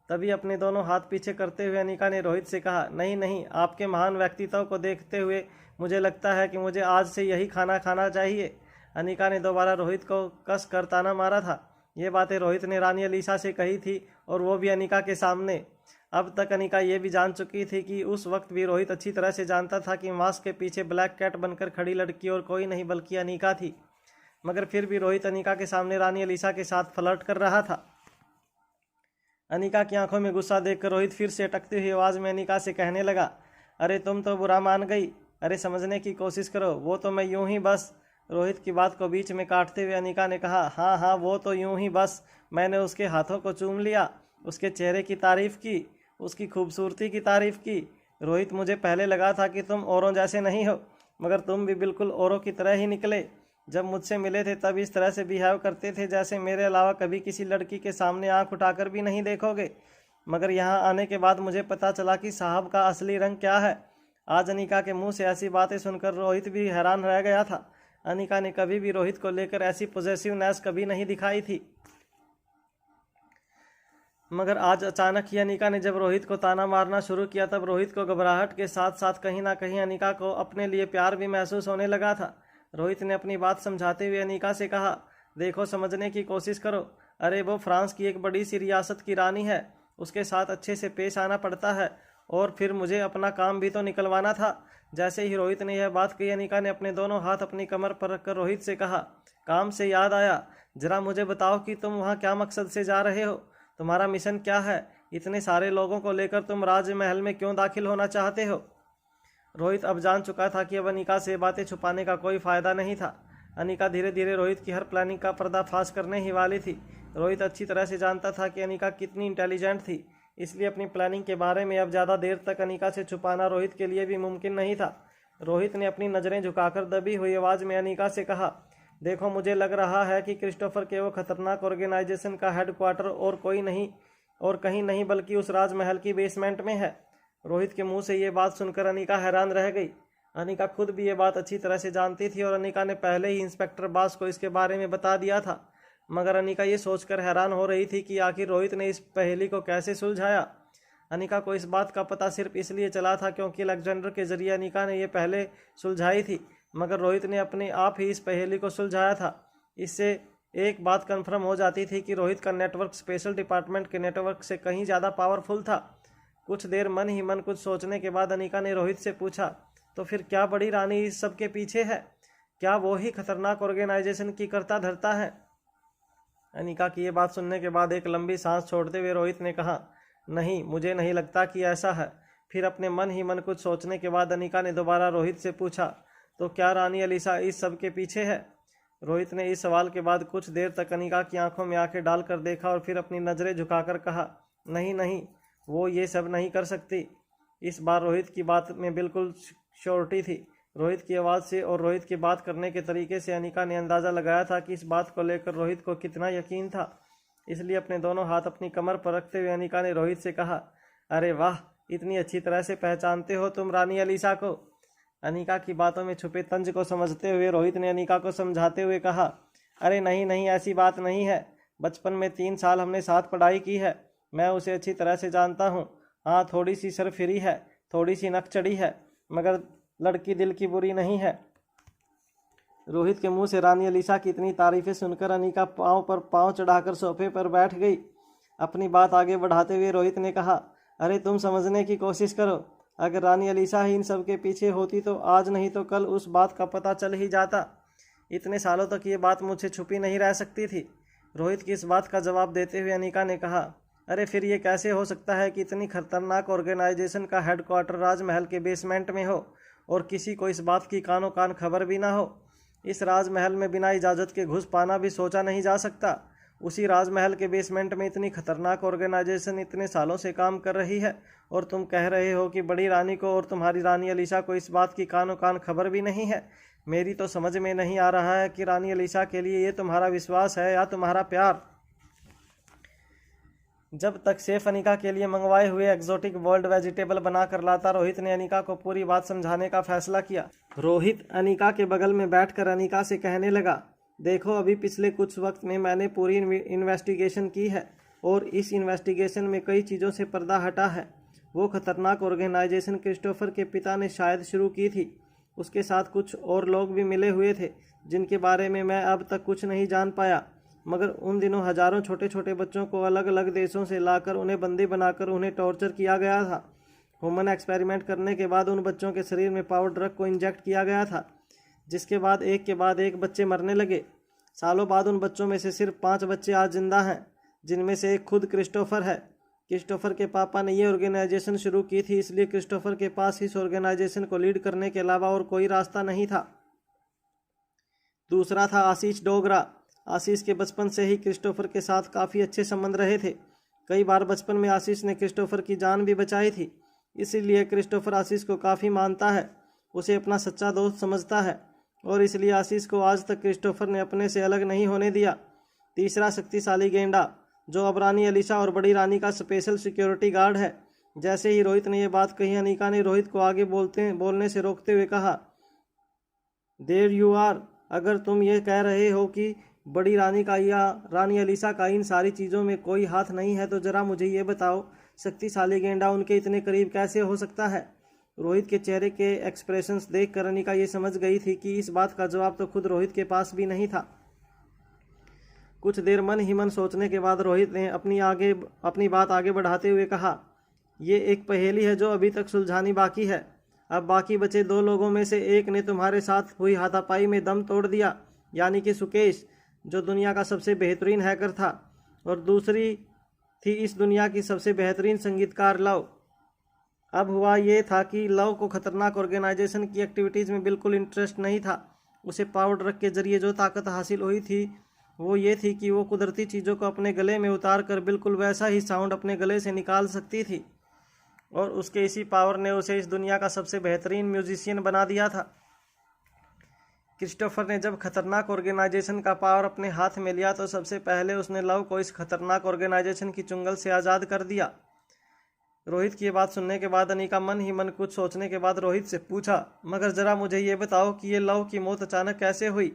तभी अपने दोनों हाथ पीछे करते हुए अनिका ने रोहित से कहा, नहीं, आपके महान व्यक्तित्व को देखते हुए मुझे लगता है कि मुझे आज से यही खाना खाना चाहिए। अनिका ने दोबारा रोहित को कस कर ताना मारा था। ये बातें रोहित ने रानी अलीसा से कही थी, और वो भी अनिका के सामने। अब तक अनिका ये भी जान चुकी थी कि उस वक्त भी रोहित अच्छी तरह से जानता था कि मास्क के पीछे ब्लैक कैट बनकर खड़ी लड़की और कोई नहीं बल्कि अनिका थी, मगर फिर भी रोहित अनिका के सामने रानी अलीसा के साथ फ्लर्ट कर रहा था। अनिका की आंखों में गुस्सा देखकर रोहित फिर से अटकती हुई आवाज़ में अनिका से कहने लगा, अरे तुम तो बुरा मान गई, अरे समझने की कोशिश करो, वो तो मैं यूं ही बस। रोहित की बात को बीच में काटते हुए अनिका ने कहा, हाँ वो तो यूं ही बस, मैंने उसके हाथों को चूम लिया, उसके चेहरे की तारीफ़ की, उसकी खूबसूरती की तारीफ़ की। रोहित, मुझे पहले लगा था कि तुम औरों जैसे नहीं हो, मगर तुम भी बिल्कुल औरों की तरह ही निकले। जब मुझसे मिले थे तब इस तरह से बिहेव करते थे जैसे मेरे अलावा कभी किसी लड़की के सामने आंख उठाकर भी नहीं देखोगे, मगर यहाँ आने के बाद मुझे पता चला कि साहब का असली रंग क्या है। आज अनिका के मुंह से ऐसी बातें सुनकर रोहित भी हैरान रह गया था। अनिका ने कभी भी रोहित को लेकर ऐसी पॉजेसिवनेस कभी नहीं दिखाई थी, मगर आज अचानक ही अनिका ने जब रोहित को ताना मारना शुरू किया तब रोहित को घबराहट के साथ साथ कहीं ना कहीं अनिका को अपने लिए प्यार भी महसूस होने लगा था। रोहित ने अपनी बात समझाते हुए अनिका से कहा, देखो समझने की कोशिश करो, अरे वो फ्रांस की एक बड़ी सी रियासत की रानी है, उसके साथ अच्छे से पेश आना पड़ता है और फिर मुझे अपना काम भी तो निकलवाना था। जैसे ही रोहित ने यह बात कही अनिका ने अपने दोनों हाथ अपनी कमर पर रखकर रोहित से कहा, काम से याद आया, जरा मुझे बताओ कि तुम वहाँ क्या मकसद से जा रहे हो, तुम्हारा मिशन क्या है, इतने सारे लोगों को लेकर तुम राजमहल में क्यों दाखिल होना चाहते हो। रोहित अब जान चुका था कि अब अनिका से बातें छुपाने का कोई फायदा नहीं था। अनिका धीरे धीरे रोहित की हर प्लानिंग का पर्दाफाश करने ही वाली थी। रोहित अच्छी तरह से जानता था कि अनिका कितनी इंटेलिजेंट थी, इसलिए अपनी प्लानिंग के बारे में अब ज़्यादा देर तक अनिका से छुपाना रोहित के लिए भी मुमकिन नहीं था। रोहित ने अपनी नज़रें झुकाकर दबी हुई आवाज़ में अनिका से कहा, देखो मुझे लग रहा है कि क्रिस्टोफर के वो खतरनाक ऑर्गेनाइजेशन का हेडक्वार्टर और कोई नहीं और कहीं नहीं बल्कि उस राजमहल की बेसमेंट में है। रोहित के मुंह से ये बात सुनकर अनिका हैरान रह गई। अनिका खुद भी ये बात अच्छी तरह से जानती थी और अनिका ने पहले ही इंस्पेक्टर बास को इसके बारे में बता दिया था, मगर अनिका ये सोचकर हैरान हो रही थी कि आखिर रोहित ने इस पहेली को कैसे सुलझाया। अनिका को इस बात का पता सिर्फ इसलिए चला था क्योंकि अलेक्जेंडर के जरिए अनिका ने यह पहले सुलझाई थी, मगर रोहित ने अपने आप ही इस पहेली को सुलझाया था। इससे एक बात कन्फर्म हो जाती थी कि रोहित का नेटवर्क स्पेशल डिपार्टमेंट के नेटवर्क से कहीं ज़्यादा पावरफुल था। कुछ देर मन ही मन कुछ सोचने के बाद अनिका ने रोहित से पूछा, तो फिर क्या बड़ी रानी इस सब के पीछे है? क्या वो ही खतरनाक ऑर्गेनाइजेशन की करता धरता है? अनिका की ये बात सुनने के बाद एक लंबी सांस छोड़ते हुए रोहित ने कहा, नहीं, मुझे नहीं लगता कि ऐसा है। फिर अपने मन ही मन कुछ सोचने के बाद अनिका ने दोबारा रोहित से पूछा, तो क्या रानी अलीसा इस सब के पीछे है? रोहित ने इस सवाल के बाद कुछ देर तक अनिका की आंखों में आंखें डालकर देखा और फिर अपनी नज़रें झुकाकर कहा, नहीं नहीं, वो ये सब नहीं कर सकती। इस बार रोहित की बात में बिल्कुल श्योरिटी थी। रोहित की आवाज़ से और रोहित की बात करने के तरीके से अनिका ने अंदाज़ा लगाया था कि इस बात को लेकर रोहित को कितना यकीन था। इसलिए अपने दोनों हाथ अपनी कमर पर रखते हुए अनिका ने रोहित से कहा, अरे वाह, इतनी अच्छी तरह से पहचानते हो तुम रानी अलीसा को। अनिका की बातों में छुपे तंज को समझते हुए रोहित ने अनिका को समझाते हुए कहा, अरे नहीं नहीं, ऐसी बात नहीं है। बचपन में 3 साल हमने साथ पढ़ाई की है, मैं उसे अच्छी तरह से जानता हूँ। हाँ, थोड़ी सी सरफिरी है, थोड़ी सी नक चढ़ी है, मगर लड़की दिल की बुरी नहीं है। रोहित के मुंह से रानी अलीसा की इतनी तारीफें सुनकर अनिका पाँव पर पाँव चढ़ाकर सोफे पर बैठ गई। अपनी बात आगे बढ़ाते हुए रोहित ने कहा, अरे तुम समझने की कोशिश करो, अगर रानी अलीसा ही इन सब के पीछे होती तो आज नहीं तो कल उस बात का पता चल ही जाता। इतने सालों तक ये बात मुझसे छुपी नहीं रह सकती थी। रोहित की इस बात का जवाब देते हुए अनिका ने कहा, अरे फिर ये कैसे हो सकता है कि इतनी खतरनाक ऑर्गेनाइजेशन का हेडक्वार्टर राजमहल के बेसमेंट में हो और किसी को इस बात की कानों कान खबर भी ना हो। इस राजमहल में बिना इजाज़त के घुस पाना भी सोचा नहीं जा सकता। उसी राजमहल के बेसमेंट में इतनी खतरनाक ऑर्गेनाइजेशन इतने सालों से काम कर रही है और तुम कह रहे हो कि बड़ी रानी को और तुम्हारी रानी अलीसा को इस बात की कानों कान खबर भी नहीं है। मेरी तो समझ में नहीं आ रहा है कि रानी अलीसा के लिए ये तुम्हारा विश्वास है या तुम्हारा प्यार। जब तक शेफ अनिका के लिए मंगवाए हुए एक्जोटिक वर्ल्ड वेजिटेबल बनाकर लाता, रोहित ने अनिका को पूरी बात समझाने का फैसला किया। रोहित अनिका के बगल में बैठकर अनिका से कहने लगा, देखो अभी पिछले कुछ वक्त में मैंने पूरी इन्वेस्टिगेशन की है और इस इन्वेस्टिगेशन में कई चीज़ों से पर्दा हटा है। वो खतरनाक ऑर्गेनाइजेशन क्रिस्टोफर के पिता ने शायद शुरू की थी। उसके साथ कुछ और लोग भी मिले हुए थे जिनके बारे में मैं अब तक कुछ नहीं जान पाया, मगर उन दिनों हजारों छोटे छोटे बच्चों को अलग अलग देशों से लाकर उन्हें बंदी बनाकर उन्हें टॉर्चर किया गया था। ह्यूमन एक्सपेरिमेंट करने के बाद उन बच्चों के शरीर में पावर ड्रग को इंजेक्ट किया गया था, जिसके बाद एक के बाद एक बच्चे मरने लगे। सालों बाद उन बच्चों में से सिर्फ 5 बच्चे आज जिंदा हैं, जिनमें से एक खुद क्रिस्टोफर है। क्रिस्टोफर के पापा ने ये ऑर्गेनाइजेशन शुरू की थी, इसलिए क्रिस्टोफर के पास इस ऑर्गेनाइजेशन को लीड करने के अलावा और कोई रास्ता नहीं था। दूसरा था आशीष डोगरा। आशीष के बचपन से ही क्रिस्टोफर के साथ काफ़ी अच्छे संबंध रहे थे। कई बार बचपन में आशीष ने क्रिस्टोफर की जान भी बचाई थी, इसीलिए क्रिस्टोफर आशीष को काफ़ी मानता है, उसे अपना सच्चा दोस्त समझता है और इसलिए आशीष को आज तक क्रिस्टोफर ने अपने से अलग नहीं होने दिया। तीसरा शक्तिशाली गेंडा, जो अब रानी अलीसा और बड़ी रानी का स्पेशल सिक्योरिटी गार्ड है। जैसे ही रोहित ने यह बात कही, अनिका ने रोहित को आगे बोलने से रोकते हुए कहा, देयर यू आर, अगर तुम ये कह रहे हो कि बड़ी रानी का या रानी अलीसा का इन सारी चीज़ों में कोई हाथ नहीं है, तो जरा मुझे ये बताओ, शक्तिशाली गेंडा उनके इतने करीब कैसे हो सकता है? रोहित के चेहरे के एक्सप्रेशंस देखकर अनिका ये समझ गई थी कि इस बात का जवाब तो खुद रोहित के पास भी नहीं था। कुछ देर मन ही मन सोचने के बाद रोहित ने अपनी बात आगे बढ़ाते हुए कहा, ये एक पहेली है जो अभी तक सुलझानी बाकी है। अब बाकी बचे दो लोगों में से एक ने तुम्हारे साथ हुई हाथापाई में दम तोड़ दिया, यानी कि सुकेश, जो दुनिया का सबसे बेहतरीन हैकर था, और दूसरी थी इस दुनिया की सबसे बेहतरीन संगीतकार लव। अब हुआ ये था कि लव को खतरनाक ऑर्गेनाइजेशन की एक्टिविटीज़ में बिल्कुल इंटरेस्ट नहीं था। उसे पावर ड्रग के जरिए जो ताकत हासिल हुई थी वो ये थी कि वो कुदरती चीज़ों को अपने गले में उतार कर बिल्कुल वैसा ही साउंड अपने गले से निकाल सकती थी, और उसके इसी पावर ने उसे इस दुनिया का सबसे बेहतरीन म्यूजिशियन बना दिया था। क्रिस्टोफर ने जब खतरनाक ऑर्गेनाइजेशन का पावर अपने हाथ में लिया तो सबसे पहले उसने लव को इस खतरनाक ऑर्गेनाइजेशन की चुंगल से आज़ाद कर दिया। रोहित की ये बात सुनने के बाद अनिका मन ही मन कुछ सोचने के बाद रोहित से पूछा, मगर ज़रा मुझे ये बताओ कि ये लव की मौत अचानक कैसे हुई?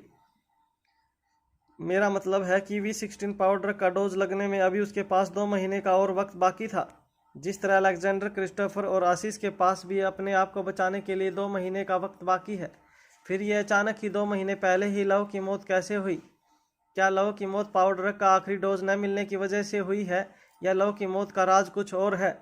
मेरा मतलब है कि V16 पाउडर का डोज लगने में अभी उसके पास 2 महीने का और वक्त बाकी था। जिस तरह अलेक्जेंडर, क्रिस्टोफर और आशीष के पास भी अपने आप को बचाने के लिए 2 महीने का वक्त बाकी है, फिर ये अचानक ही 2 महीने पहले ही लव की मौत कैसे हुई? क्या लव की मौत पाउडर का आखिरी डोज न मिलने की वजह से हुई है, या लव की मौत का राज कुछ और है?